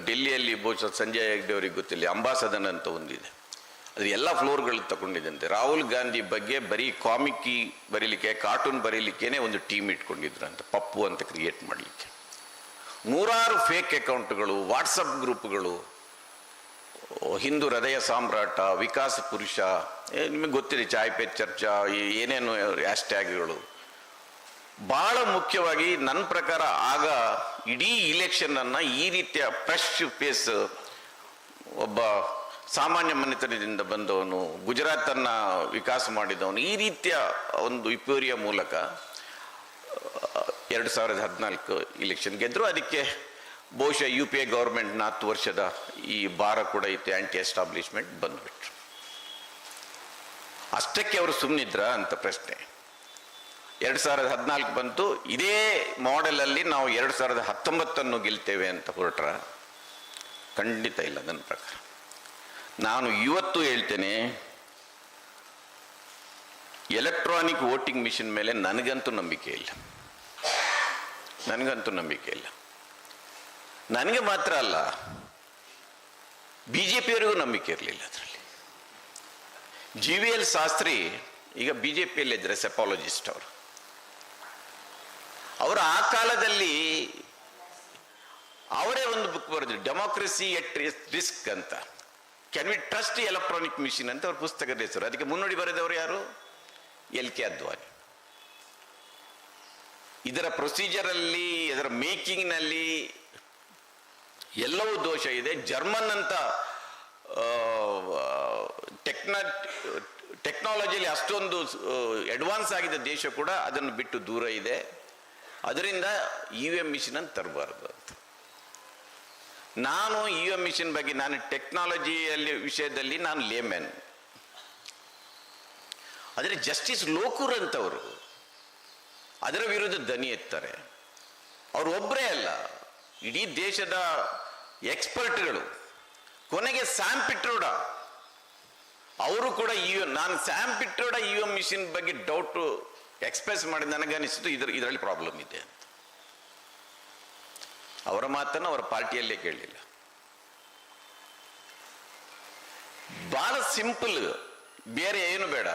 Speaker 3: ಡೆಲ್ಲಿಯಲ್ಲಿ ಬಹುಶಃ ಸಂಜಯ್ ಹೆಗ್ಡೆ ಅವರಿಗೆ ಗೊತ್ತಿಲ್ಲ, ಅಂಬಾಸದನ್ ಅಂತ ಒಂದಿದೆ, ಅದು ಎಲ್ಲ ಫ್ಲೋರ್ಗಳು ತಗೊಂಡಿದ್ದಂತೆ. ರಾಹುಲ್ ಗಾಂಧಿ ಬಗ್ಗೆ ಬರೀ ಕಾಮಿಕಿ ಬರೀಲಿಕ್ಕೆ, ಕಾರ್ಟೂನ್ ಬರೀಲಿಕ್ಕೇನೆ ಒಂದು ಟೀಮ್ ಇಟ್ಕೊಂಡಿದ್ರಂತೆ, ಪಪ್ಪು ಅಂತ ಕ್ರಿಯೇಟ್ ಮಾಡಲಿಕ್ಕೆ. 100 ಫೇಕ್ ಅಕೌಂಟ್ಗಳು, ವಾಟ್ಸಪ್ ಗ್ರೂಪ್ಗಳು, ಹಿಂದೂ ಹೃದಯ ಸಾಮ್ರಾಟ, ವಿಕಾಸ ಪುರುಷ, ನಿಮಗೆ ಗೊತ್ತಿದೆ, ಚಾಯ್ ಪೇ ಚರ್ಚಾ, ಏನೇನು ಹ್ಯಾಶ್ಟ್ಯಾಗ್ಗಳು. ಬಹಳ ಮುಖ್ಯವಾಗಿ ನನ್ನ ಪ್ರಕಾರ ಆಗ ಇಡೀ ಇಲೆಕ್ಷನನ್ನು ಈ ರೀತಿಯ ಫ್ರೆಶ್ ಫೇಸ್, ಒಬ್ಬ ಸಾಮಾನ್ಯ ಮನೆತನದಿಂದ ಬಂದವನು, ಗುಜರಾತನ್ನು ವಿಕಾಸ ಮಾಡಿದವನು, ಈ ರೀತಿಯ ಒಂದು ವಿಪರ್ಯ ಮೂಲಕ 2014 ಇಲೆಕ್ಷನ್ ಗೆದ್ದರು. ಅದಕ್ಕೆ ಬಹುಶಃ UPA ಗೌರ್ಮೆಂಟ್ 4 ವರ್ಷದ ಈ ಭಾರ ಕೂಡ ಇತ್ತು, ಆ್ಯಂಟಿ ಎಸ್ಟಾಬ್ಲಿಷ್ಮೆಂಟ್ ಬಂದುಬಿಟ್ರು. ಅಷ್ಟಕ್ಕೆ ಅವರು ಸುಮ್ಮನಿದ್ರ ಅಂತ ಪ್ರಶ್ನೆ. 2014 ಬಂತು. ಇದೇ ಮಾಡೆಲಲ್ಲಿ ನಾವು 2019 ಗೆಲ್ತೇವೆ ಅಂತ ಹೊರಟ್ರ? ಖಂಡಿತ ಇಲ್ಲ ನನ್ನ ಪ್ರಕಾರ. ನಾನು ಇವತ್ತು ಹೇಳ್ತೇನೆ, ಎಲೆಕ್ಟ್ರಾನಿಕ್ ವೋಟಿಂಗ್ ಮಿಷಿನ್ ಮೇಲೆ ನನಗಂತೂ ನಂಬಿಕೆ ಇಲ್ಲ. ನನಗೆ ಮಾತ್ರ ಅಲ್ಲ, BJPಯವರಿಗೂ ನಂಬಿಕೆ ಇರಲಿಲ್ಲ ಅದರಲ್ಲಿ. GVL ಶಾಸ್ತ್ರಿ ಈಗ BJPಯಲ್ಲಿ ಇದ್ದಾರೆ, ಸೆಪಾಲಜಿಸ್ಟ್ ಅವರು ಆ ಕಾಲದಲ್ಲಿ ಅವರೇ ಒಂದು ಬುಕ್ ಬರೆದ್ರು, ಡೆಮೋಕ್ರಸಿ ಎಟ್ ರಿಸ್ಕ್ ಅಂತ. Can we trust electronic machine ಅಂತ ಅವ್ರ ಪುಸ್ತಕದ ಹೆಸರು. ಅದಕ್ಕೆ ಮುನ್ನುಡಿ ಬರೆದವರು ಯಾರು? LK ಅದ್ವಾನಿ. ಇದರ ಪ್ರೊಸೀಜರಲ್ಲಿ, ಇದರ ಮೇಕಿಂಗ್ನಲ್ಲಿ ಎಲ್ಲವೂ ದೋಷ ಇದೆ. ಜರ್ಮನ್ ಅಂತ ಟೆಕ್ನಾಲಜಿಯಲ್ಲಿ ಅಷ್ಟೊಂದು ಅಡ್ವಾನ್ಸ್ ಆಗಿದ್ದ ದೇಶ ಕೂಡ ಅದನ್ನು ಬಿಟ್ಟು ದೂರ ಇದೆ. ಅದರಿಂದ EVM ಮಿಷಿನ್ ಅಂತ ತರಬಾರ್ದು ಅಂತ. ನಾನು EVM ಮಿಷಿನ್ ಬಗ್ಗೆ, ನಾನು ಟೆಕ್ನಾಲಜಿಯಲ್ಲಿ ವಿಷಯದಲ್ಲಿ ನಾನು ಲೇಮ್ಯಾನ್. ಆದರೆ ಜಸ್ಟಿಸ್ ಲೋಕೂರ್ ಅಂತವರು ಅದರ ವಿರುದ್ಧ ದನಿ ಎತ್ತಾರೆ. ಅವರು ಒಬ್ಬರೇ ಅಲ್ಲ, ಇಡೀ ದೇಶದ ಎಕ್ಸ್ಪರ್ಟ್ಗಳು. ಕೊನೆಗೆ ಸ್ಯಾಮ್ ಪಿಟ್ರೋಡ ಅವರು ಕೂಡ ನಾನು ಸ್ಯಾಮ್ ಪಿಟ್ರೋಡ EVM ಮಿಷಿನ್ ಬಗ್ಗೆ ಡೌಟ್ ಎಕ್ಸ್ಪ್ರೆಸ್ ಮಾಡಿ ನನಗನ್ನಿಸಿತು ಇದರಲ್ಲಿ ಪ್ರಾಬ್ಲಮ್ ಇದೆ ಅಂತ. ಅವರ ಮಾತನ್ನು ಅವರ ಪಾರ್ಟಿಯಲ್ಲೇ ಕೇಳಲಿಲ್ಲ. ಬಹಳ ಸಿಂಪಲ್, ಬೇರೆ ಏನು ಬೇಡ.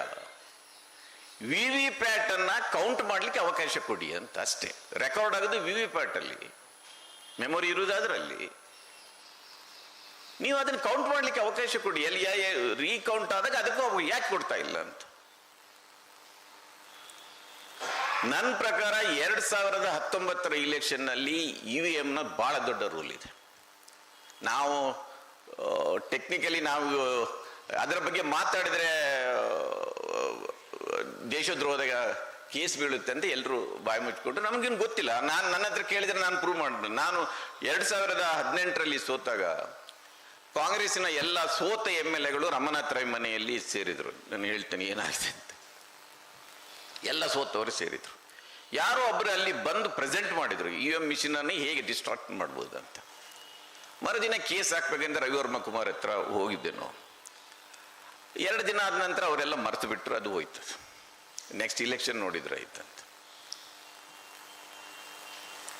Speaker 3: VVPAT ಅನ್ನ ಕೌಂಟ್ ಮಾಡಲಿಕ್ಕೆ ಅವಕಾಶ ಕೊಡಿ ಅಂತ ಅಷ್ಟೇ. ರೆಕಾರ್ಡ್ ಆಗೋದು VVPAT ಅಲ್ಲಿ, ಮೆಮೊರಿ ಇರುವುದು ಅದರಲ್ಲಿ. ನೀವು ಅದನ್ನು ಕೌಂಟ್ ಮಾಡಲಿಕ್ಕೆ ಅವಕಾಶ ಕೊಡಿ. ಎಲ್ಲಿ ರೀಕೌಂಟ್ ಆದಾಗ ಅದಕ್ಕೂ ಯಾಕೆ ಕೊಡ್ತಾ ಇಲ್ಲ ಅಂತ. ನನ್ನ ಪ್ರಕಾರ 2019 ಇಲೆಕ್ಷನ್ನಲ್ಲಿ EVMನ ಬಹಳ ದೊಡ್ಡ ರೋಲ್ ಇದೆ. ನಾವು ಟೆಕ್ನಿಕಲಿ ನಾವು ಅದರ ಬಗ್ಗೆ ಮಾತಾಡಿದ್ರೆ ದೇಶದ್ರೋಹದ ಕೇಸ್ ಬೀಳುತ್ತೆ ಅಂತ ಎಲ್ಲರೂ ಬಾಯಿ ಮುಚ್ಚಿಕೊಂಡು, ನಮಗೇನು ಗೊತ್ತಿಲ್ಲ. ನನ್ನ ಹತ್ರ ಕೇಳಿದ್ರೆ ನಾನು ಪ್ರೂವ್ ಮಾಡಿದೆ. ನಾನು 2018 ಸೋತಾಗ ಕಾಂಗ್ರೆಸ್ಸಿನ ಎಲ್ಲ ಸೋತ MLAಗಳು ರಮನಾಥ್ ರೈ ಮನೆಯಲ್ಲಿ ಸೇರಿದರು. ನಾನು ಹೇಳ್ತೇನೆ ಏನಾಗಿದೆ ಅಂತ. ಎಲ್ಲ ಸೋತವರು ಸೇರಿದರು. ಯಾರೋ ಒಬ್ಬರು ಅಲ್ಲಿ ಬಂದು ಪ್ರೆಸೆಂಟ್ ಮಾಡಿದರು EVM ಮಿಷಿನನ್ನು ಹೇಗೆ ಡಿಸ್ಟ್ರಾಕ್ಟ್ ಮಾಡ್ಬೋದು ಅಂತ. ಮರುದಿನ ಕೇಸ್ ಹಾಕ್ಬೇಕಂದ್ರೆ ರವಿವರ್ಮ ಕುಮಾರ್ ಹತ್ರ ಹೋಗಿದ್ದೆ ನಾವು. 2 ದಿನ ಆದ ನಂತರ ಅವರೆಲ್ಲ ಮರೆತು ಬಿಟ್ಟರು, ಅದು ಹೋಯ್ತು. ನೆಕ್ಸ್ಟ್ ಇಲೆಕ್ಷನ್ ನೋಡಿದ್ರೆ ಆಯ್ತಂತ.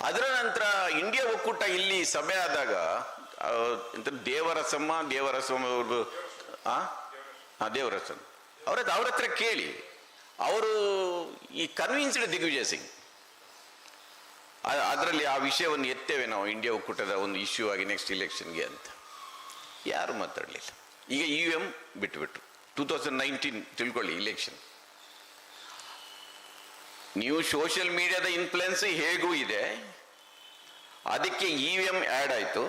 Speaker 3: ಅದರ ನಂತರ ಇಂಡಿಯಾ ಒಕ್ಕೂಟ ಇಲ್ಲಿ ಸಭೆ ಆದಾಗ ದೇವರಸಮ್ಮ ಅವ್ರದ್ದು ದೇವರಸಮ್ಮ ಅವ್ರ ಹತ್ರ ಕೇಳಿ, ಅವರು ಈ ಕನ್ವಿನ್ಸ್ಡ್ ದಿಗ್ವಿಜಯ್ ಸಿಂಗ್ ಅದರಲ್ಲಿ ಆ ವಿಷಯವನ್ನು ಎತ್ತೇವೆ ನಾವು ಇಂಡಿಯಾ ಒಕ್ಕೂಟದ ಒಂದು ಇಶ್ಯೂ ಆಗಿ ನೆಕ್ಸ್ಟ್ ಇಲೆಕ್ಷನ್ಗೆ ಅಂತ. ಯಾರು ಮಾತಾಡಲಿಲ್ಲ. ಈಗ EVM ಬಿಟ್ಟುಬಿಟ್ರು. 2019 ತಿಳ್ಕೊಳ್ಳಿ ಇಲೆಕ್ಷನ್. ನೀವು ಸೋಷಿಯಲ್ ಮೀಡಿಯಾದ ಇನ್ಫ್ಲುಯೆನ್ಸ್ ಹೇಗೂ ಇದೆ, ಅದಕ್ಕೆ EVM ಆ್ಯಡ್ ಆಯಿತು.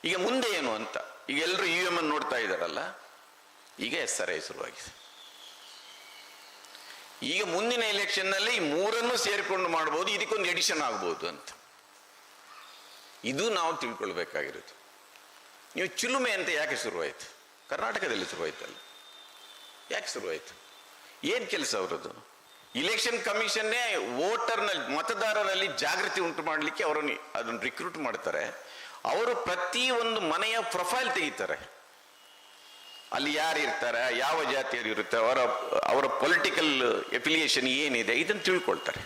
Speaker 3: ಈಗ ಮುಂದೆ ಏನು ಅಂತ ಈಗ ಎಲ್ಲರೂ EVM ಅನ್ನು ನೋಡ್ತಾ ಇದ್ದಾರಲ್ಲ, ಈಗ SRI ಶುರುವಾಗಿದೆ. ಈಗ ಮುಂದಿನ ಎಲೆಕ್ಷನ್ನಲ್ಲಿ ಈ 3 ಸೇರಿಕೊಂಡು ಮಾಡ್ಬೋದು, ಇದಕ್ಕೊಂದು ಎಡಿಷನ್ ಆಗ್ಬೋದು ಅಂತ. ಇದು ನಾವು ತಿಳ್ಕೊಳ್ಬೇಕಾಗಿರೋದು. ನೀವು ಚಿಲುಮೆ ಅಂತ ಯಾಕೆ ಶುರುವಾಯಿತು? ಕರ್ನಾಟಕದಲ್ಲಿ ಶುರುವಾಯ್ತಲ್ಲ, ಯಾಕೆ ಶುರುವಾಯಿತು? ಏನು ಕೆಲಸ ಅವರದ್ದು? ಇಲೆಕ್ಷನ್ ಕಮಿಷನ್ನೇ ಮತದಾರರಲ್ಲಿ ಜಾಗೃತಿ ಉಂಟು ಮಾಡಲಿಕ್ಕೆ ಅವರನ್ನು ಅದನ್ನು ರಿಕ್ರೂಟ್ ಮಾಡ್ತಾರೆ. ಅವರು ಪ್ರತಿ ಒಂದು ಮನೆಯ ಪ್ರೊಫೈಲ್ ತೆಗಿತಾರೆ. ಅಲ್ಲಿ ಯಾರು ಇರ್ತಾರೆ, ಯಾವ ಜಾತಿಯರು ಇರ್ತಾರೆ, ಅವರ ಪೊಲಿಟಿಕಲ್ ಎಫಿಲಿಯೇಷನ್ ಏನಿದೆ, ಇದನ್ನು ತಿಳ್ಕೊಳ್ತಾರೆ.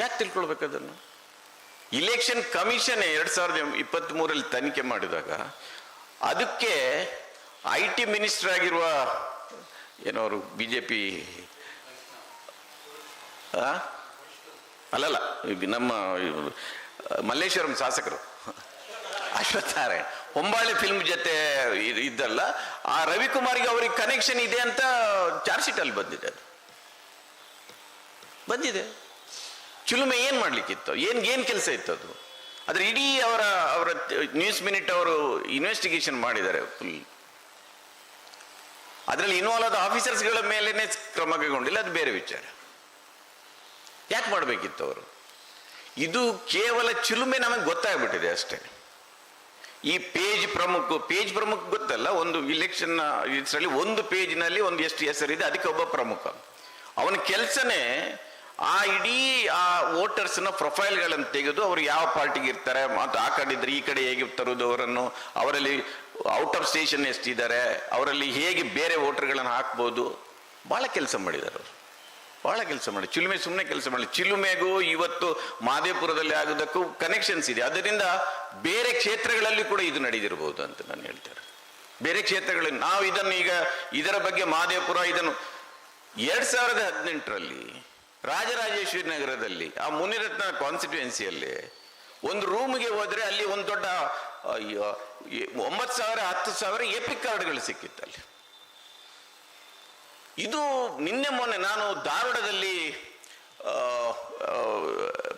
Speaker 3: ಯಾಕೆ ತಿಳ್ಕೊಳ್ಬೇಕು ಅದನ್ನು? ಇಲೆಕ್ಷನ್ ಕಮಿಷನ್ 2023 ತನಿಖೆ ಮಾಡಿದಾಗ ಅದಕ್ಕೆ IT ಮಿನಿಸ್ಟರ್ ಆಗಿರುವ ಏನವರು BJP ಅಲ್ಲಲ್ಲ ನಮ್ಮ ಮಲ್ಲೇಶ್ವರಂ ಶಾಸಕರು ಅಶ್ವತ್ಥನಾರಾಯಣ ಹೊಂಬಾಳೆ ಫಿಲ್ಮ್ ಜೊತೆ ಇದ್ದಲ್ಲ, ಆ ರವಿಕುಮಾರ್ಗೆ ಅವ್ರಿಗೆ ಕನೆಕ್ಷನ್ ಇದೆ ಅಂತ ಚಾರ್ಜ್ ಶೀಟ್ ಅಲ್ಲಿ ಬಂದಿದೆ. ಅದು ಬಂದಿದೆ. ಚಿಲುಮೆ ಏನ್ ಮಾಡ್ಲಿಕ್ಕಿತ್ತು? ಏನ್ ಕೆಲಸ ಇತ್ತು ಅದು? ಆದ್ರೆ ಇಡೀ ಅವರ ನ್ಯೂಸ್ ಮಿನಿಟ್ ಅವರು ಇನ್ವೆಸ್ಟಿಗೇಷನ್ ಮಾಡಿದ್ದಾರೆ ಫುಲ್. ಅದರಲ್ಲಿ ಇನ್ವಾಲ್ವ್ ಆದ ಆಫೀಸರ್ಸ್ಗಳ ಮೇಲೇನೆ ಕ್ರಮ ಕೈಗೊಂಡಿಲ್ಲ, ಅದು ಬೇರೆ ವಿಚಾರ. ಯಾಕೆ ಮಾಡಬೇಕಿತ್ತು ಅವರು? ಇದು ಕೇವಲ ಚಿಲುಮೆ ನಮಗೆ ಗೊತ್ತಾಗ್ಬಿಟ್ಟಿದೆ ಅಷ್ಟೇ. ಈ ಪೇಜ್ ಪ್ರಮುಖ ಗೊತ್ತಲ್ಲ, ಒಂದು ಇಲೆಕ್ಷನ್ ಇದರಲ್ಲಿ ಒಂದು ಪೇಜ್ನಲ್ಲಿ ಒಂದು ಎಷ್ಟು ಹೆಸರಿದೆ, ಅದಕ್ಕೆ ಒಬ್ಬ ಪ್ರಮುಖ. ಅವನ ಕೆಲಸನೇ ಆ ಇಡೀ ಆ ವೋಟರ್ಸ್ನ ಪ್ರೊಫೈಲ್ಗಳನ್ನು ತೆಗೆದು ಅವರು ಯಾವ ಪಾರ್ಟಿಗೆ ಇರ್ತಾರೆ, ಮತ್ತು ಆ ಕಡೆ ಇದ್ರೆ ಈ ಕಡೆ ಹೇಗೆ ತರುವುದು ಅವರನ್ನು, ಅವರಲ್ಲಿ ಔಟ್ ಆಫ್ ಸ್ಟೇಷನ್ ಎಷ್ಟಿದ್ದಾರೆ, ಅವರಲ್ಲಿ ಹೇಗೆ ಬೇರೆ ವೋಟರ್ಗಳನ್ನು ಹಾಕ್ಬೋದು, ಭಾಳ ಕೆಲಸ ಮಾಡಿದ್ದಾರೆ ಅವರು. ಭಾಳ ಕೆಲಸ ಮಾಡಿ. ಚಿಲುಮೆ ಸುಮ್ಮನೆ ಕೆಲಸ ಮಾಡಲಿ. ಚಿಲುಮೆಗೂ ಇವತ್ತು ಮಾದೇಪುರದಲ್ಲಿ ಆಗೋದಕ್ಕೂ ಕನೆಕ್ಷನ್ಸ್ ಇದೆ. ಅದರಿಂದ ಬೇರೆ ಕ್ಷೇತ್ರಗಳಲ್ಲಿ ಕೂಡ ಇದು ನಡೆದಿರಬಹುದು ಅಂತ ನಾನು ಹೇಳ್ತೇನೆ. ಬೇರೆ ಕ್ಷೇತ್ರಗಳಲ್ಲಿ ನಾವು ಇದರ ಬಗ್ಗೆ ಮಾದೇಪುರ ಇದನ್ನು 2018 ರಾಜರಾಜೇಶ್ವರಿ ನಗರದಲ್ಲಿ ಆ ಮುನಿರತ್ನ ಕಾನ್ಸ್ಟಿಟ್ಯೂಯೆನ್ಸಿಯಲ್ಲಿ ಒಂದು ರೂಮ್ಗೆ ಹೋದ್ರೆ ಅಲ್ಲಿ ಒಂದು ದೊಡ್ಡ 9,000 10,000 ಎಪಿಕ್ ಕಾರ್ಡ್ಗಳು ಸಿಕ್ಕಿತ್ತಲ್ಲಿ. ಇದು ನಿನ್ನೆ ಮೊನ್ನೆ ನಾನು ಧಾರವಾಡದಲ್ಲಿ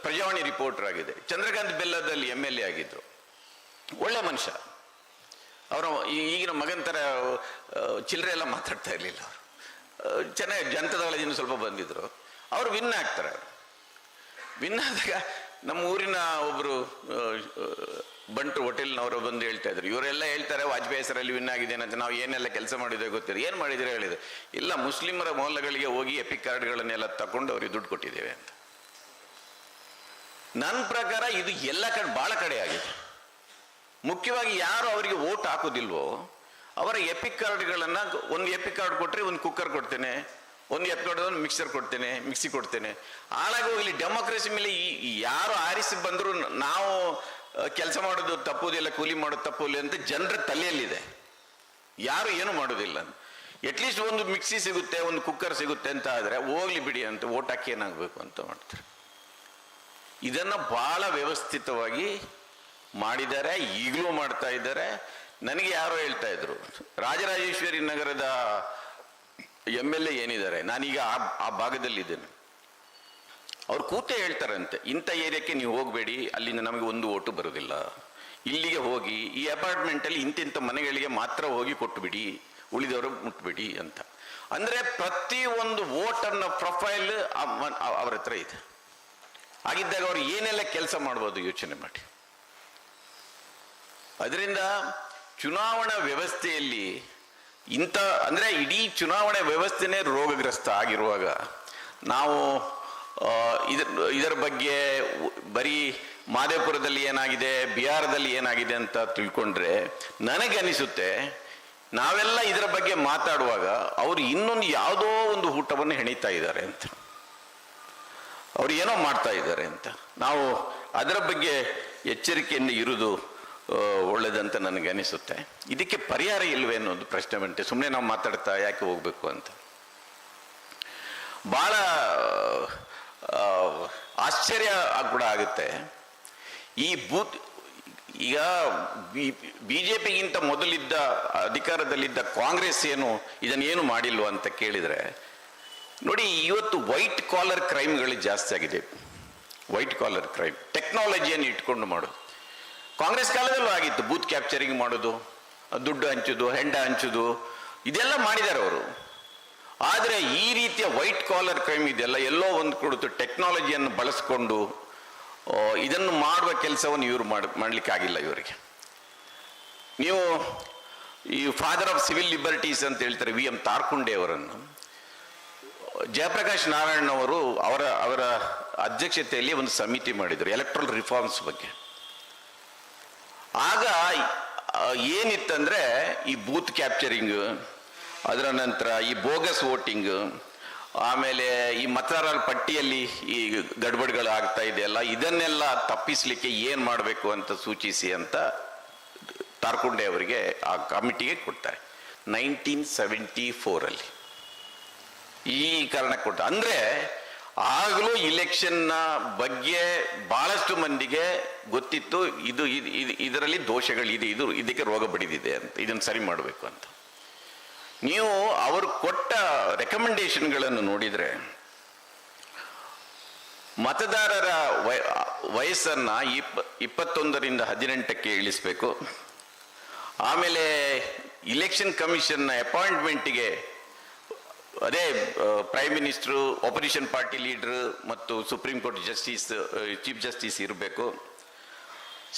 Speaker 3: ಪ್ರಜಾವಾಣಿ ರಿಪೋರ್ಟರ್ ಆಗಿದೆ. ಚಂದ್ರಕಾಂತ್ ಬೆಲ್ಲದಲ್ಲಿ MLA ಆಗಿದ್ರು. ಒಳ್ಳೆ ಮನುಷ್ಯ. ಅವರ ಈಗಿನ ಮಗನ ಥರ ಚಿಲ್ಲರೆ ಎಲ್ಲ ಮಾತಾಡ್ತಾ ಇರಲಿಲ್ಲ. ಅವರು ಚೆನ್ನಾಗಿ ಜನತಾದಳದಿಂದ ಸ್ವಲ್ಪ ಬಂದಿದ್ರು. ಅವರು ವಿನ್ ಆಗ್ತಾರೆ. ವಿನ್ ಆದಾಗ ನಮ್ಮ ಊರಿನ ಒಬ್ಬರು ಬಂಟು ಹೋಟೆಲ್ನವರು ಬಂದು ಹೇಳ್ತಾ ಇದ್ರು, ಇವರೆಲ್ಲ ಹೇಳ್ತಾರೆ ವಾಜಪೇಯಿ ಹೆಸರಲ್ಲಿ ವಿನ್ ಆಗಿದೆ ಅಂತ. ನಾವು ಏನೆಲ್ಲ ಕೆಲಸ ಮಾಡಿದ್ವಿ ಗೊತ್ತಿಲ್ಲ. ಏನು ಮಾಡಿದ್ರೆ ಹೇಳಿದೆ, ಇಲ್ಲ ಮುಸ್ಲಿಮರ ಮೊಹಲ್ಲೆಗಳಿಗೆ ಹೋಗಿ ಎಪಿಕ್ ಕಾರ್ಡ್ಗಳನ್ನೆಲ್ಲ ತಗೊಂಡು ಅವ್ರಿಗೆ ದುಡ್ಡು ಕೊಟ್ಟಿದ್ದೇವೆ ಅಂತ. ನನ್ನ ಪ್ರಕಾರ ಇದು ಎಲ್ಲ ಕಡೆ ಭಾಳ ಕಡೆ ಆಗಿದೆ. ಮುಖ್ಯವಾಗಿ ಯಾರು ಅವರಿಗೆ ವೋಟ್ ಹಾಕೋದಿಲ್ವೋ ಅವರ ಎಪಿಕ್ ಕಾರ್ಡ್ಗಳನ್ನು, ಒಂದು ಎಪಿಕ್ ಕಾರ್ಡ್ ಕೊಟ್ಟರೆ ಒಂದು ಕುಕ್ಕರ್ ಕೊಡ್ತೇನೆ, ಒಂದು ಎಪಿಕ್ ಕಾರ್ಡ್ ಒಂದು ಮಿಕ್ಸರ್ ಕೊಡ್ತೇನೆ, ಮಿಕ್ಸಿ ಕೊಡ್ತೇನೆ. ಹಾಳಾಗಿ ಹೋಗಲಿ. ಡೆಮೋಕ್ರಸಿ ಮೇಲೆ ಯಾರು ಆರಿಸಿ ಬಂದರೂ ನಾವು ಕೆಲಸ ಮಾಡೋದು ತಪ್ಪುದಿಲ್ಲ, ಕೂಲಿ ಮಾಡೋದು ತಪ್ಪುದಿಲ್ಲ ಅಂತ ಜನರ ತಲೆಯಲ್ಲಿದೆ. ಯಾರು ಏನು ಮಾಡೋದಿಲ್ಲ. ಅಟ್ಲೀಸ್ಟ್ ಒಂದು ಮಿಕ್ಸಿ ಸಿಗುತ್ತೆ, ಒಂದು ಕುಕ್ಕರ್ ಸಿಗುತ್ತೆ ಅಂತ ಆದರೆ ಹೋಗ್ಲಿ ಬಿಡಿ ಅಂತ ಓಟ್ ಹಾಕಿ ಏನಾಗಬೇಕು ಅಂತ ಮಾಡ್ತಾರೆ. ಇದನ್ನು ಭಾಳ ವ್ಯವಸ್ಥಿತವಾಗಿ ಮಾಡಿದ್ದಾರೆ, ಈಗಲೂ ಮಾಡ್ತಾ ಇದ್ದಾರೆ. ನನಗೆ ಯಾರೋ ಹೇಳ್ತಾ ಇದ್ರು, ರಾಜರಾಜೇಶ್ವರಿ ನಗರದ MLA ಏನಿದ್ದಾರೆ, ನಾನೀಗ ಆ ಭಾಗದಲ್ಲಿದ್ದೇನೆ, ಅವ್ರು ಕೂತೇ ಹೇಳ್ತಾರಂತೆ, ಇಂಥ ಏರಿಯಾಕ್ಕೆ ನೀವು ಹೋಗಬೇಡಿ, ಅಲ್ಲಿಂದ ನಮಗೆ ಒಂದು ಓಟು ಬರೋದಿಲ್ಲ, ಇಲ್ಲಿಗೆ ಹೋಗಿ ಈ ಅಪಾರ್ಟ್ಮೆಂಟಲ್ಲಿ ಇಂತಿಂಥ ಮನೆಗಳಿಗೆ ಮಾತ್ರ ಹೋಗಿ ಕೊಟ್ಟುಬಿಡಿ, ಉಳಿದವರು ಮುಟ್ಬಿಡಿ ಅಂತ. ಅಂದರೆ ಪ್ರತಿ ಒಂದು ವೋಟರ್ನ ಪ್ರೊಫೈಲ್ ಅವ್ರ ಹತ್ರ ಇದೆ. ಹಾಗಿದ್ದಾಗ ಅವ್ರು ಏನೆಲ್ಲ ಕೆಲಸ ಮಾಡ್ಬೋದು ಯೋಚನೆ ಮಾಡಿ. ಅದರಿಂದ ಚುನಾವಣಾ ವ್ಯವಸ್ಥೆಯಲ್ಲಿ ಅಂದರೆ ಇಡೀ ಚುನಾವಣೆ ವ್ಯವಸ್ಥೆನೇ ರೋಗಗ್ರಸ್ತ ಆಗಿರುವಾಗ ನಾವು ಇದರ ಬಗ್ಗೆ ಬರೀ ಮಾದೇಪುರದಲ್ಲಿ ಏನಾಗಿದೆ, ಬಿಹಾರದಲ್ಲಿ ಏನಾಗಿದೆ ಅಂತ ತಿಳ್ಕೊಂಡ್ರೆ ನನಗನಿಸುತ್ತೆ ನಾವೆಲ್ಲ ಇದರ ಬಗ್ಗೆ ಮಾತಾಡುವಾಗ ಅವರು ಇನ್ನೊಂದು ಯಾವುದೋ ಒಂದು ಊಟವನ್ನು ಹೆಣಿತಾ ಇದ್ದಾರೆ ಅಂತ, ಅವ್ರು ಏನೋ ಮಾಡ್ತಾ ಇದ್ದಾರೆ ಅಂತ. ನಾವು ಅದರ ಬಗ್ಗೆ ಎಚ್ಚರಿಕೆಯಿಂದ ಇರುವುದು ಒಳ್ಳೆದಂತ ನನಗೆ ಅನಿಸುತ್ತೆ. ಇದಕ್ಕೆ ಪರಿಹಾರ ಇಲ್ವೇ ಅನ್ನೋದು ಪ್ರಶ್ನೆ ಬಂತೆ. ಸುಮ್ಮನೆ ನಾವು ಮಾತಾಡ್ತಾ ಯಾಕೆ ಹೋಗ್ಬೇಕು ಅಂತ ಭಾಳ ಆಶ್ಚರ್ಯ ಕೂಡ ಆಗುತ್ತೆ. ಈ ಬೂತ್ ಈಗ BJPಗಿಂತ ಮೊದಲಿದ್ದ ಅಧಿಕಾರದಲ್ಲಿದ್ದ ಕಾಂಗ್ರೆಸ್ ಇದನ್ನೇನು ಮಾಡಿಲ್ವ ಅಂತ ಕೇಳಿದರೆ ನೋಡಿ, ಇವತ್ತು ವೈಟ್ ಕಾಲರ್ ಕ್ರೈಮ್ಗಳು ಜಾಸ್ತಿ ಆಗಿದೆ. ವೈಟ್ ಕಾಲರ್ ಕ್ರೈಮ್ ಟೆಕ್ನಾಲಜಿಯನ್ನು ಇಟ್ಕೊಂಡು ಮಾಡೋದು. ಕಾಂಗ್ರೆಸ್ ಕಾಲದಲ್ಲೂ ಆಗಿತ್ತು, ಬೂತ್ ಕ್ಯಾಪ್ಚರಿಂಗ್ ಮಾಡೋದು, ದುಡ್ಡು ಹಂಚೋದು, ಹೆಂಡ ಹಂಚೋದು, ಇದೆಲ್ಲ ಮಾಡಿದ್ದಾರೆ ಅವರು. ಆದರೆ ಈ ರೀತಿಯ ವೈಟ್ ಕಾಲರ್ ಕ್ರೈಮ್ ಇದೆಲ್ಲ ಎಲ್ಲೋ ಒಂದು ಕೊಡುತ್ತೆ. ಟೆಕ್ನಾಲಜಿಯನ್ನು ಬಳಸ್ಕೊಂಡು ಇದನ್ನು ಮಾಡುವ ಕೆಲಸವನ್ನು ಇವರು ಮಾಡಲಿಕ್ಕೆ ಆಗಿಲ್ಲ ಇವರಿಗೆ. ನೀವು ಈ ಫಾದರ್ ಆಫ್ ಸಿವಿಲ್ ಲಿಬರ್ಟೀಸ್ ಅಂತ ಹೇಳ್ತಾರೆ VM ತಾರ್ಕುಂಡೆ ಅವರನ್ನು, ಜಯಪ್ರಕಾಶ್ ನಾರಾಯಣ್ ಅವರು ಅವರ ಅಧ್ಯಕ್ಷತೆಯಲ್ಲಿ ಒಂದು ಸಮಿತಿ ಮಾಡಿದರು ಎಲೆಕ್ಟ್ರಲ್ ರಿಫಾರ್ಮ್ಸ್ ಬಗ್ಗೆ. ಆಗ ಏನಿತ್ತಂದ್ರೆ ಈ ಬೂತ್ ಕ್ಯಾಪ್ಚರಿಂಗ್, ಅದರ ನಂತರ ಈ ಬೋಗಸ್ ವೋಟಿಂಗ್, ಆಮೇಲೆ ಈ ಮತದಾರರ ಪಟ್ಟಿಯಲ್ಲಿ ಈ ಗಡ್ಬಡ್ಗಳು ಆಗ್ತಾ ಇದೆಯಲ್ಲ, ಇದನ್ನೆಲ್ಲ ತಪ್ಪಿಸಲಿಕ್ಕೆ ಏನು ಮಾಡಬೇಕು ಅಂತ ಸೂಚಿಸಿ ಅಂತ ತಾರ್ಕುಂಡೆ ಅವರಿಗೆ ಆ ಕಮಿಟಿಗೆ ಕೊಡ್ತಾರೆ 1974 ಈ ಕಾರಣಕ್ಕೆ ಕೊಟ್ಟ. ಅಂದರೆ ಆಗಲೂ ಇಲೆಕ್ಷನ್ನ ಬಗ್ಗೆ ಬಹಳಷ್ಟು ಮಂದಿಗೆ ಗೊತ್ತಿತ್ತು, ಇದರಲ್ಲಿ ದೋಷಗಳಿದೆ, ಇದಕ್ಕೆ ರೋಗ ಬಡಿದಿದೆ ಅಂತ, ಇದನ್ನು ಸರಿ ಮಾಡಬೇಕು ಅಂತ. ನೀವು ಅವರು ಕೊಟ್ಟ ರೆಕಮೆಂಡೇಶನ್ಗಳನ್ನು ನೋಡಿದರೆ ಮತದಾರರ ವಯಸ್ಸನ್ನ 21ರಿಂದ 18ಕ್ಕೆ ಇಳಿಸಬೇಕು. ಆಮೇಲೆ ಇಲೆಕ್ಷನ್ ಕಮಿಷನ್ನ ಅಪಾಯಿಂಟ್ಮೆಂಟ್ಗೆ ಅದೇ prime minister, opposition party leader ಮತ್ತು supreme court justice, chief justice ಇರಬೇಕು.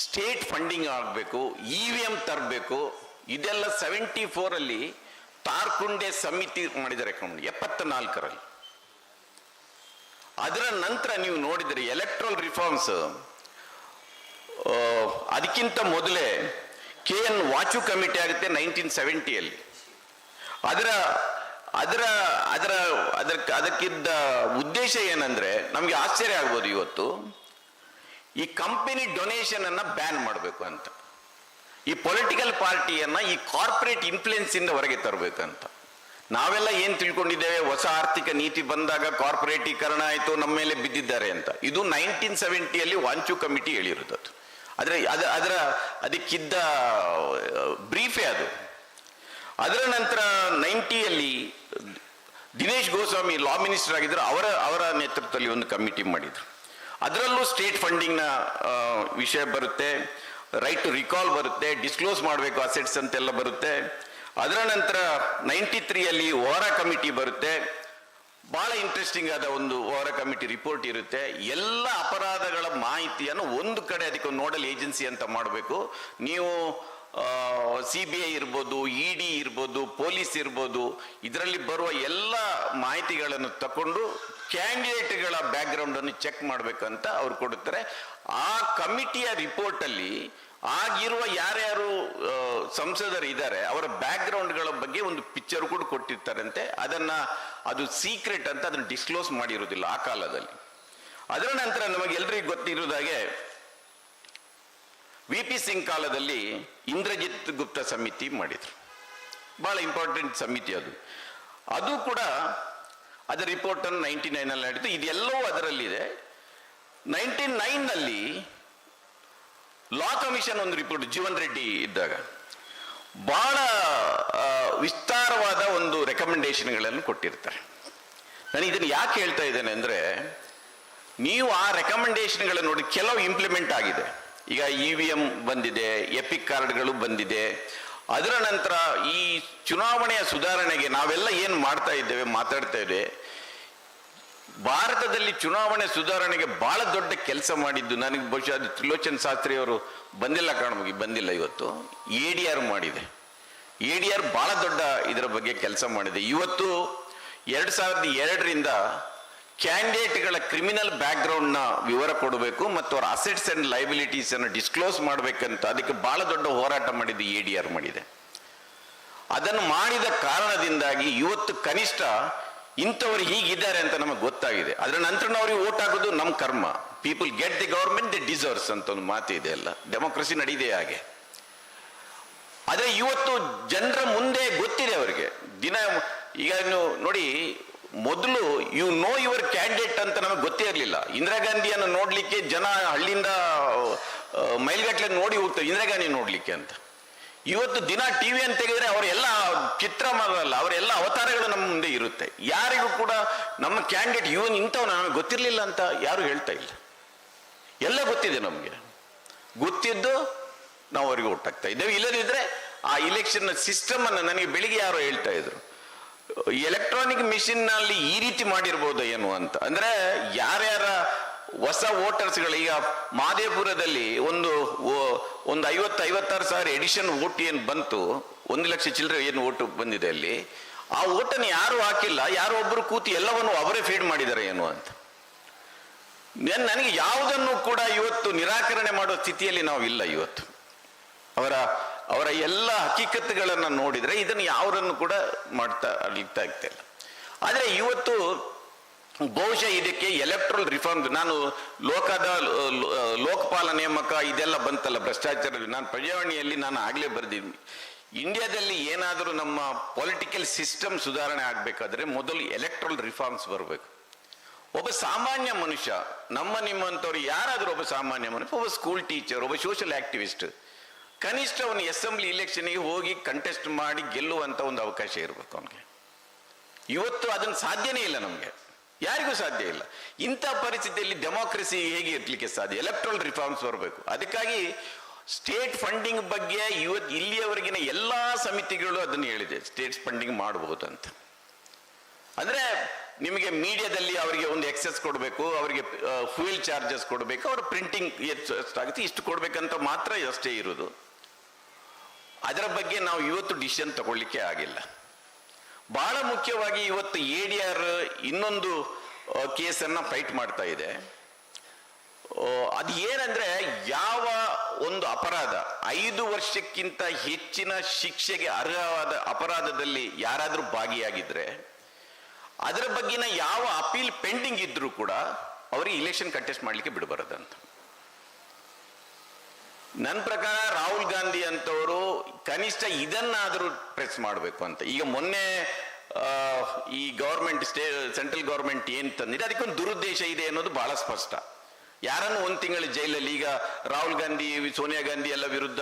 Speaker 3: ಸ್ಟೇಟ್ ಫಂಡಿಂಗ್ ಆಗಬೇಕು, EVM ತರಬೇಕು. ಇದೆಲ್ಲ 74 ತಾರ್ಕುಂಡೆ ಸಮಿತಿ ಮಾಡಿದ ರೆಕಮೆಂಡ್ 74. ಅದರ ನಂತರ ನೀವು ನೋಡಿದರೆ ಎಲೆಕ್ಟ್ರಲ್ ರಿಫಾರ್ಮ್ಸ್ ಅದಕ್ಕಿಂತ ಮೊದಲೇ KN ವಾಚು ಕಮಿಟಿ ಆಗುತ್ತೆ 1970. ಅದಕ್ಕಿದ್ದ ಉದ್ದೇಶ ಏನಂದ್ರೆ ನಮಗೆ ಆಶ್ಚರ್ಯ ಆಗ್ಬೋದು ಇವತ್ತು, ಈ ಕಂಪನಿ ಡೊನೇಷನ್ ಅನ್ನ ಬ್ಯಾನ್ ಮಾಡಬೇಕು ಅಂತ, ಈ ಪೊಲಿಟಿಕಲ್ ಪಾರ್ಟಿಯನ್ನ ಈ ಕಾರ್ಪೊರೇಟ್ ಇನ್ಫ್ಲುಯೆನ್ಸ್ ಇಂದ ಹೊರಗೆ ತರಬೇಕಂತ. ನಾವೆಲ್ಲ ಏನ್ ತಿಳ್ಕೊಂಡಿದ್ದೇವೆ, ಹೊಸ ಆರ್ಥಿಕ ನೀತಿ ಬಂದಾಗ ಕಾರ್ಪೊರೇಟೀಕರಣ ಆಯಿತು, ನಮ್ಮ ಮೇಲೆ ಬಿದ್ದಿದ್ದಾರೆ ಅಂತ. ಇದು 1970 ವಾಂಚು ಕಮಿಟಿ ಹೇಳಿರೋದು. ಅದಕ್ಕಿದ್ದ ಬ್ರೀಫೇ ಅದು. ಅದರ ನಂತರ 90 ದಿನೇಶ್ ಗೋಸ್ವಾಮಿ ಲಾ ಮಿನಿಸ್ಟರ್ ಆಗಿದ್ರು, ಅವರ ನೇತೃತ್ವದಲ್ಲಿ ಒಂದು ಕಮಿಟಿ ಮಾಡಿದ್ರು. ಅದರಲ್ಲೂ ಸ್ಟೇಟ್ ಫಂಡಿಂಗ್ನ ವಿಷಯ ಬರುತ್ತೆ, ರೈಟ್ ಟು ರಿಕಾಲ್ ಬರುತ್ತೆ, ಡಿಸ್ಕ್ಲೋಸ್ ಮಾಡಬೇಕು ಅಸೆಟ್ಸ್ ಅಂತೆಲ್ಲ ಬರುತ್ತೆ. ಅದರ ನಂತರ 93 ಓರಾ ಕಮಿಟಿ ಬರುತ್ತೆ. ಬಹಳ ಇಂಟ್ರೆಸ್ಟಿಂಗ್ ಆದ ಒಂದು ಓರಾ ಕಮಿಟಿ ರಿಪೋರ್ಟ್ ಇರುತ್ತೆ. ಎಲ್ಲ ಅಪರಾಧಗಳ ಮಾಹಿತಿಯನ್ನು ಒಂದು ಕಡೆ ಅದಕ್ಕೆ ನೋಡಲ್ ಏಜೆನ್ಸಿ ಅಂತ ಮಾಡಬೇಕು. ನೀವು CBI ಇರ್ಬೋದು, ED ಇರ್ಬೋದು, ಪೊಲೀಸ್ ಇರ್ಬೋದು, ಇದರಲ್ಲಿ ಬರುವ ಎಲ್ಲ ಮಾಹಿತಿಗಳನ್ನು ತಕೊಂಡು ಕ್ಯಾಂಡಿಡೇಟ್ಗಳ ಬ್ಯಾಕ್ಗ್ರೌಂಡ್ ಅನ್ನು ಚೆಕ್ ಮಾಡಬೇಕಂತ ಅವ್ರು ಕೊಡುತ್ತಾರೆ. ಆ ಕಮಿಟಿಯ ರಿಪೋರ್ಟಲ್ಲಿ ಆಗಿರುವ ಯಾರ್ಯಾರು ಸಂಸದರು ಇದ್ದಾರೆ ಅವರ ಬ್ಯಾಕ್ಗ್ರೌಂಡ್ಗಳ ಬಗ್ಗೆ ಒಂದು ಪಿಕ್ಚರ್ ಕೂಡ ಕೊಟ್ಟಿರ್ತಾರಂತೆ. ಅದು ಸೀಕ್ರೆಟ್ ಅಂತ ಅದನ್ನು ಡಿಸ್ಕ್ಲೋಸ್ ಮಾಡಿರೋದಿಲ್ಲ ಆ ಕಾಲದಲ್ಲಿ. ಅದರ ನಂತರ ನಮಗೆಲ್ಲರಿಗೂ ಗೊತ್ತಿರೋದಾಗೆ VP ಸಿಂಗ್ ಕಾಲದಲ್ಲಿ ಇಂದ್ರಜಿತ್ ಗುಪ್ತಾ ಸಮಿತಿ ಮಾಡಿದ್ರು. ಬಹಳ ಇಂಪಾರ್ಟೆಂಟ್ ಸಮಿತಿ ಅದು ಕೂಡ ಅದರ ರಿಪೋರ್ಟ್ ಅನ್ನು 99 ಮಾಡಿತ್ತು. ಇದೆಲ್ಲವೂ ಅದರಲ್ಲಿದೆ. 99 ಲಾ ಕಮಿಷನ್ ಒಂದು ರಿಪೋರ್ಟ್ ಜೀವನ್ ರೆಡ್ಡಿ ಇದ್ದಾಗ ಬಹಳ ವಿಸ್ತಾರವಾದ ಒಂದು ರೆಕಮೆಂಡೇಶನ್ಗಳನ್ನು ಕೊಟ್ಟಿರ್ತಾರೆ. ನಾನು ಇದನ್ನು ಯಾಕೆ ಹೇಳ್ತಾ ಇದ್ದೇನೆ ಅಂದರೆ, ನೀವು ಆ ರೆಕಮೆಂಡೇಶನ್ಗಳನ್ನು ನೋಡಿ ಕೆಲವು ಇಂಪ್ಲಿಮೆಂಟ್ ಆಗಿದೆ. ಈಗ EVM ಬಂದಿದೆ, ಎಪಿಕ್ ಕಾರ್ಡ್ಗಳು ಬಂದಿದೆ. ಅದರ ನಂತರ ಈ ಚುನಾವಣೆಯ ಸುಧಾರಣೆಗೆ ನಾವೆಲ್ಲ ಏನು ಮಾತಾಡ್ತಾ ಇದ್ದೇವೆ, ಭಾರತದಲ್ಲಿ ಚುನಾವಣೆ ಸುಧಾರಣೆಗೆ ಬಹಳ ದೊಡ್ಡ ಕೆಲಸ ಮಾಡಿದ್ದು, ನನಗೆ ಬಹುಶಃ ಅದು ತ್ರಿಲೋಚನ್ ಶಾಸ್ತ್ರಿ ಅವರು ಬಂದಿಲ್ಲ ಇವತ್ತು. ADR ಮಾಡಿದೆ. ADR ಬಹಳ ದೊಡ್ಡ ಇದರ ಬಗ್ಗೆ ಕೆಲಸ ಮಾಡಿದೆ. ಇವತ್ತು 2002ರಿಂದ ಕ್ಯಾಂಡಿಡೇಟ್ಗಳ ಕ್ರಿಮಿನಲ್ ಬ್ಯಾಕ್ಗ್ರೌಂಡ್ನ ವಿವರ ಕೊಡಬೇಕು ಮತ್ತು ಅವರ ಅಸೆಟ್ಸ್ ಅಂಡ್ ಲೈಬಿಲಿಟೀಸ್ ಅನ್ನು ಡಿಸ್ಕ್ಲೋಸ್ ಮಾಡಬೇಕಂತ ಅದಕ್ಕೆ ಬಹಳ ದೊಡ್ಡ ಹೋರಾಟ ಮಾಡಿದ್ದು ADR ಮಾಡಿದೆ. ಅದನ್ನು ಮಾಡಿದ ಕಾರಣದಿಂದಾಗಿ ಇವತ್ತು ಕನಿಷ್ಠ ಇಂಥವ್ರು ಹೀಗಿದ್ದಾರೆ ಅಂತ ನಮಗೆ ಗೊತ್ತಾಗಿದೆ. ಅದರ ನಂತರ ಅವ್ರಿಗೆ ಓಟ್ ಹಾಕೋದು ನಮ್ಮ ಕರ್ಮ. People get the government the deserves ಅಂತ ಒಂದು ಮಾತಿದೆ ಅಲ್ಲ, ಡೆಮೋಕ್ರಸಿ ನಡೀದೆ ಹಾಗೆ. ಆದರೆ ಇವತ್ತು ಜನರ ಮುಂದೆ ಗೊತ್ತಿದೆ ಅವರಿಗೆ ದಿನ. ಈಗ ನೀವು ನೋಡಿ, ಮೊದಲು ಯು ನೋ ಯುವರ್ ಕ್ಯಾಂಡಿಡೇಟ್ ಅಂತ ನಮಗೆ ಗೊತ್ತೇ ಇರಲಿಲ್ಲ. ಇಂದಿರಾ ಗಾಂಧಿಯನ್ನು ನೋಡ್ಲಿಕ್ಕೆ ಜನ ಹಳ್ಳಿಯಿಂದ ಮೈಲ್ಗಟ್ಟಲೆ ನೋಡಿ ಹೋಗ್ತಾರೆ ಇಂದಿರಾ ಗಾಂಧಿ ನೋಡ್ಲಿಕ್ಕೆ ಅಂತ. ಇವತ್ತು ದಿನ ಟಿವಿ ಅಂತ ತೆಗೆದ್ರೆ ಅವರೆಲ್ಲ ಚಿತ್ರ ಮಾಡಲ್ಲ, ಅವರೆಲ್ಲ ಅವತಾರಗಳು ನಮ್ಮ ಮುಂದೆ ಇರುತ್ತೆ. ಯಾರಿಗೂ ಕೂಡ ನಮ್ಮ ಕ್ಯಾಂಡಿಡೇಟ್ ಇವನ್ ಇಂಥವ್ ನಮಗೆ ಗೊತ್ತಿರಲಿಲ್ಲ ಅಂತ ಯಾರು ಹೇಳ್ತಾ ಇಲ್ಲ. ಎಲ್ಲ ಗೊತ್ತಿದೆ ನಮಗೆ. ಗೊತ್ತಿದ್ದು ನಾವು ಅವರಿಗೆ ಓಟ್ ಹಾಕ್ತಾ ಇದ್ದೇವೆ. ಇಲ್ಲದಿದ್ರೆ ಆ ಇಲೆಕ್ಷನ್ ಸಿಸ್ಟಮ್ ಅನ್ನು ನನಗೆ ಬೆಳಿಗ್ಗೆ ಯಾರೋ ಹೇಳ್ತಾ ಇದ್ರು, ಎಲೆಕ್ಟ್ರಾನಿಕ್ ಮಿಷಿನ್ ನಲ್ಲಿ ಈ ರೀತಿ ಮಾಡಿರ್ಬೋದು ಏನು ಅಂತ. ಅಂದ್ರೆ ಯಾರ್ಯಾರ ಹೊಸ ವೋಟರ್ಸ್ಗಳು, ಈಗ ಮಹದೇವಪುರದಲ್ಲಿ ಒಂದು 56,000 ಎಡಿಷನ್ ವೋಟ್ ಏನು ಬಂತು, 1 ಲಕ್ಷ ಚಿಲ್ಲರೆ ಏನು ಓಟು ಬಂದಿದೆ ಅಲ್ಲಿ, ಆ ಓಟನ್ನು ಯಾರು ಹಾಕಿಲ್ಲ, ಯಾರೋ ಒಬ್ರು ಕೂತಿ ಎಲ್ಲವನ್ನು ಅವರೇ ಫೀಡ್ ಮಾಡಿದ್ದಾರೆ ಏನು ಅಂತ. ನನಗೆ ಯಾವುದನ್ನು ಕೂಡ ಇವತ್ತು ನಿರಾಕರಣೆ ಮಾಡುವ ಸ್ಥಿತಿಯಲ್ಲಿ ನಾವು ಇಲ್ಲ. ಇವತ್ತು ಅವರ ಎಲ್ಲ ಹಕೀಕತ್ತುಗಳನ್ನು ನೋಡಿದ್ರೆ ಇದನ್ನು ಯಾವುದನ್ನು ಕೂಡ ಮಾಡ್ತಾ ಆಗ್ತಿಲ್ಲ. ಆದರೆ ಇವತ್ತು ಬಹುಶಃ ಇದಕ್ಕೆ ಎಲೆಕ್ಟ್ರಲ್ ರಿಫಾರ್ಮ್, ನಾನು ಲೋಕಪಾಲ ನೇಮಕ ಇದೆಲ್ಲ ಬಂತಲ್ಲ ಭ್ರಷ್ಟಾಚಾರ, ನಾನು ಪ್ರಜಾವಾಣಿಯಲ್ಲಿ ನಾನು ಆಗಲೇ ಬರೆದಿದ್ದೀನಿ. ಇಂಡಿಯಾದಲ್ಲಿ ಏನಾದರೂ ನಮ್ಮ ಪೊಲಿಟಿಕಲ್ ಸಿಸ್ಟಮ್ ಸುಧಾರಣೆ ಆಗಬೇಕಾದ್ರೆ ಮೊದಲು ಎಲೆಕ್ಟ್ರಲ್ ರಿಫಾರ್ಮ್ಸ್ ಬರಬೇಕು. ಒಬ್ಬ ಸಾಮಾನ್ಯ ಮನುಷ್ಯ, ನಿಮ್ಮಂಥವ್ರು ಯಾರಾದರೂ ಒಬ್ಬ ಸಾಮಾನ್ಯ ಮನುಷ್ಯ, ಒಬ್ಬ ಸ್ಕೂಲ್ ಟೀಚರ್, ಒಬ್ಬ ಸೋಷಿಯಲ್ ಆಕ್ಟಿವಿಸ್ಟ್, ಕನಿಷ್ಠ ಅವನು ಅಸೆಂಬ್ಲಿ ಇಲೆಕ್ಷನ್ಗೆ ಹೋಗಿ ಕಂಟೆಸ್ಟ್ ಮಾಡಿ ಗೆಲ್ಲುವಂತ ಒಂದು ಅವಕಾಶ ಇರಬೇಕು ಅವನಿಗೆ. ಇವತ್ತು ಅದನ್ನು ಸಾಧ್ಯನೇ ಇಲ್ಲ, ನಮಗೆ ಯಾರಿಗೂ ಸಾಧ್ಯ ಇಲ್ಲ. ಇಂಥ ಪರಿಸ್ಥಿತಿಯಲ್ಲಿ ಡೆಮೋಕ್ರಸಿ ಹೇಗೆ ಇರ್ಲಿಕ್ಕೆ ಸಾಧ್ಯ? ಎಲೆಕ್ಟ್ರಲ್ ರಿಫಾರ್ಮ್ಸ್ ಬರಬೇಕು. ಅದಕ್ಕಾಗಿ ಸ್ಟೇಟ್ ಫಂಡಿಂಗ್ ಬಗ್ಗೆ ಇವತ್ತು ಇಲ್ಲಿಯವರೆಗಿನ ಎಲ್ಲಾ ಸಮಿತಿಗಳು ಅದನ್ನು ಹೇಳಿದೆ, ಸ್ಟೇಟ್ ಫಂಡಿಂಗ್ ಮಾಡಬಹುದು ಅಂತ. ಅಂದ್ರೆ ನಿಮಗೆ ಮೀಡಿಯಾದಲ್ಲಿ ಅವರಿಗೆ ಒಂದು ಎಕ್ಸೆಸ್ ಕೊಡಬೇಕು, ಅವರಿಗೆ ಫ್ಯೂಯಲ್ ಚಾರ್ಜಸ್ ಕೊಡಬೇಕು, ಅವ್ರ ಪ್ರಿಂಟಿಂಗ್ ಎಷ್ಟಾಗುತ್ತೆ ಇಷ್ಟು ಕೊಡ್ಬೇಕಂತ ಮಾತ್ರ ಅಷ್ಟೇ ಇರೋದು. ಅದರ ಬಗ್ಗೆ ನಾವು ಇವತ್ತು ಡಿಸಿಷನ್ ತಗೊಳ್ಳಿಕ್ಕೆ ಆಗಿಲ್ಲ. ಬಹಳ ಮುಖ್ಯವಾಗಿ ಇವತ್ತು ADR ಇನ್ನೊಂದು ಕೇಸನ್ನ ಫೈಟ್ ಮಾಡ್ತಾ ಇದೆ. ಅದು ಏನಂದ್ರೆ, ಯಾವ ಒಂದು ಅಪರಾಧ 5 ವರ್ಷಕ್ಕಿಂತ ಹೆಚ್ಚಿನ ಶಿಕ್ಷೆಗೆ ಅರ್ಹವಾದ ಅಪರಾಧದಲ್ಲಿ ಯಾರಾದರೂ ಭಾಗಿಯಾಗಿದ್ರೆ ಅದರ ಬಗ್ಗಿನ ಯಾವ ಅಪೀಲ್ ಪೆಂಡಿಂಗ್ ಇದ್ರೂ ಕೂಡ ಅವರಿಗೆ ಇಲೆಕ್ಷನ್ ಕಂಟೆಸ್ಟ್ ಮಾಡಲಿಕ್ಕೆ ಬಿಡಬಾರದಂತ. ನನ್ನ ಪ್ರಕಾರ ರಾಹುಲ್ ಗಾಂಧಿ ಅಂತವರು ಕನಿಷ್ಠ ಇದನ್ನಾದರೂ ಪ್ರೆಸ್ ಮಾಡಬೇಕು ಅಂತ. ಈಗ ಮೊನ್ನೆ ಈ ಗವರ್ಮೆಂಟ್ ಸೆಂಟ್ರಲ್ ಗವರ್ಮೆಂಟ್ ಏನ್ ತಂದಿದೆ ಅದಕ್ಕೊಂದು ದುರುದ್ದೇಶ ಇದೆ ಅನ್ನೋದು ಬಹಳ ಸ್ಪಷ್ಟ. ಯಾರನ್ನು 1 ತಿಂಗಳು ಜೈಲಲ್ಲಿ, ಈಗ ರಾಹುಲ್ ಗಾಂಧಿ ಸೋನಿಯಾ ಗಾಂಧಿ ಎಲ್ಲ ವಿರುದ್ಧ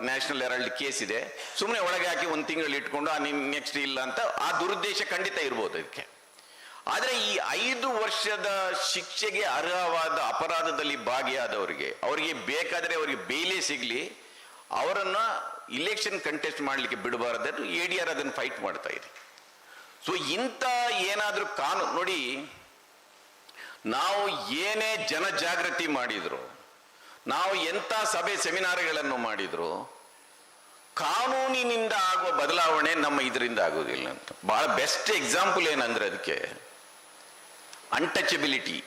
Speaker 3: ನ್ಯಾಷನಲ್ ಹೆರಾಲ್ಡ್ ಕೇಸ್ ಇದೆ, ಸುಮ್ಮನೆ ಒಳಗೆ ಹಾಕಿ 1 ತಿಂಗಳು ಇಟ್ಕೊಂಡು ನೆಕ್ಸ್ಟ್ ಇಲ್ಲ ಅಂತ, ಆ ದುರುದ್ದೇಶ ಖಂಡಿತ ಇರ್ಬೋದು ಅದಕ್ಕೆ. ಆದರೆ ಈ 5 ವರ್ಷದ ಶಿಕ್ಷೆಗೆ ಅರ್ಹವಾದ ಅಪರಾಧದಲ್ಲಿ ಭಾಗಿಯಾದವರಿಗೆ ಅವರಿಗೆ ಬೇಕಾದರೆ ಅವರಿಗೆ ಬೇಲೇ ಸಿಗ್ಲಿ, ಅವರನ್ನ ಇಲೆಕ್ಷನ್ ಕಂಟೆಸ್ಟ್ ಮಾಡಲಿಕ್ಕೆ ಬಿಡಬಾರದು. ADR ಅದನ್ನು ಫೈಟ್ ಮಾಡ್ತಾ ಇದೆ. ಸೊ ಇಂಥ ಏನಾದರೂ ಕಾನೂನು ನೋಡಿ, ನಾವು ಏನೇ ಜನಜಾಗೃತಿ ಮಾಡಿದ್ರು, ನಾವು ಎಂಥ ಸಭೆ ಸೆಮಿನಾರ್ಗಳನ್ನು ಮಾಡಿದ್ರು, ಕಾನೂನಿನಿಂದ ಆಗುವ ಬದಲಾವಣೆ ನಮ್ಮ ಇದರಿಂದ ಆಗೋದಿಲ್ಲ ಅಂತ. ಬಹಳ ಬೆಸ್ಟ್ ಎಕ್ಸಾಂಪಲ್ ಏನಂದ್ರೆ ಅದಕ್ಕೆ ಅನ್ಟಚಬಿಲಿಟಿ.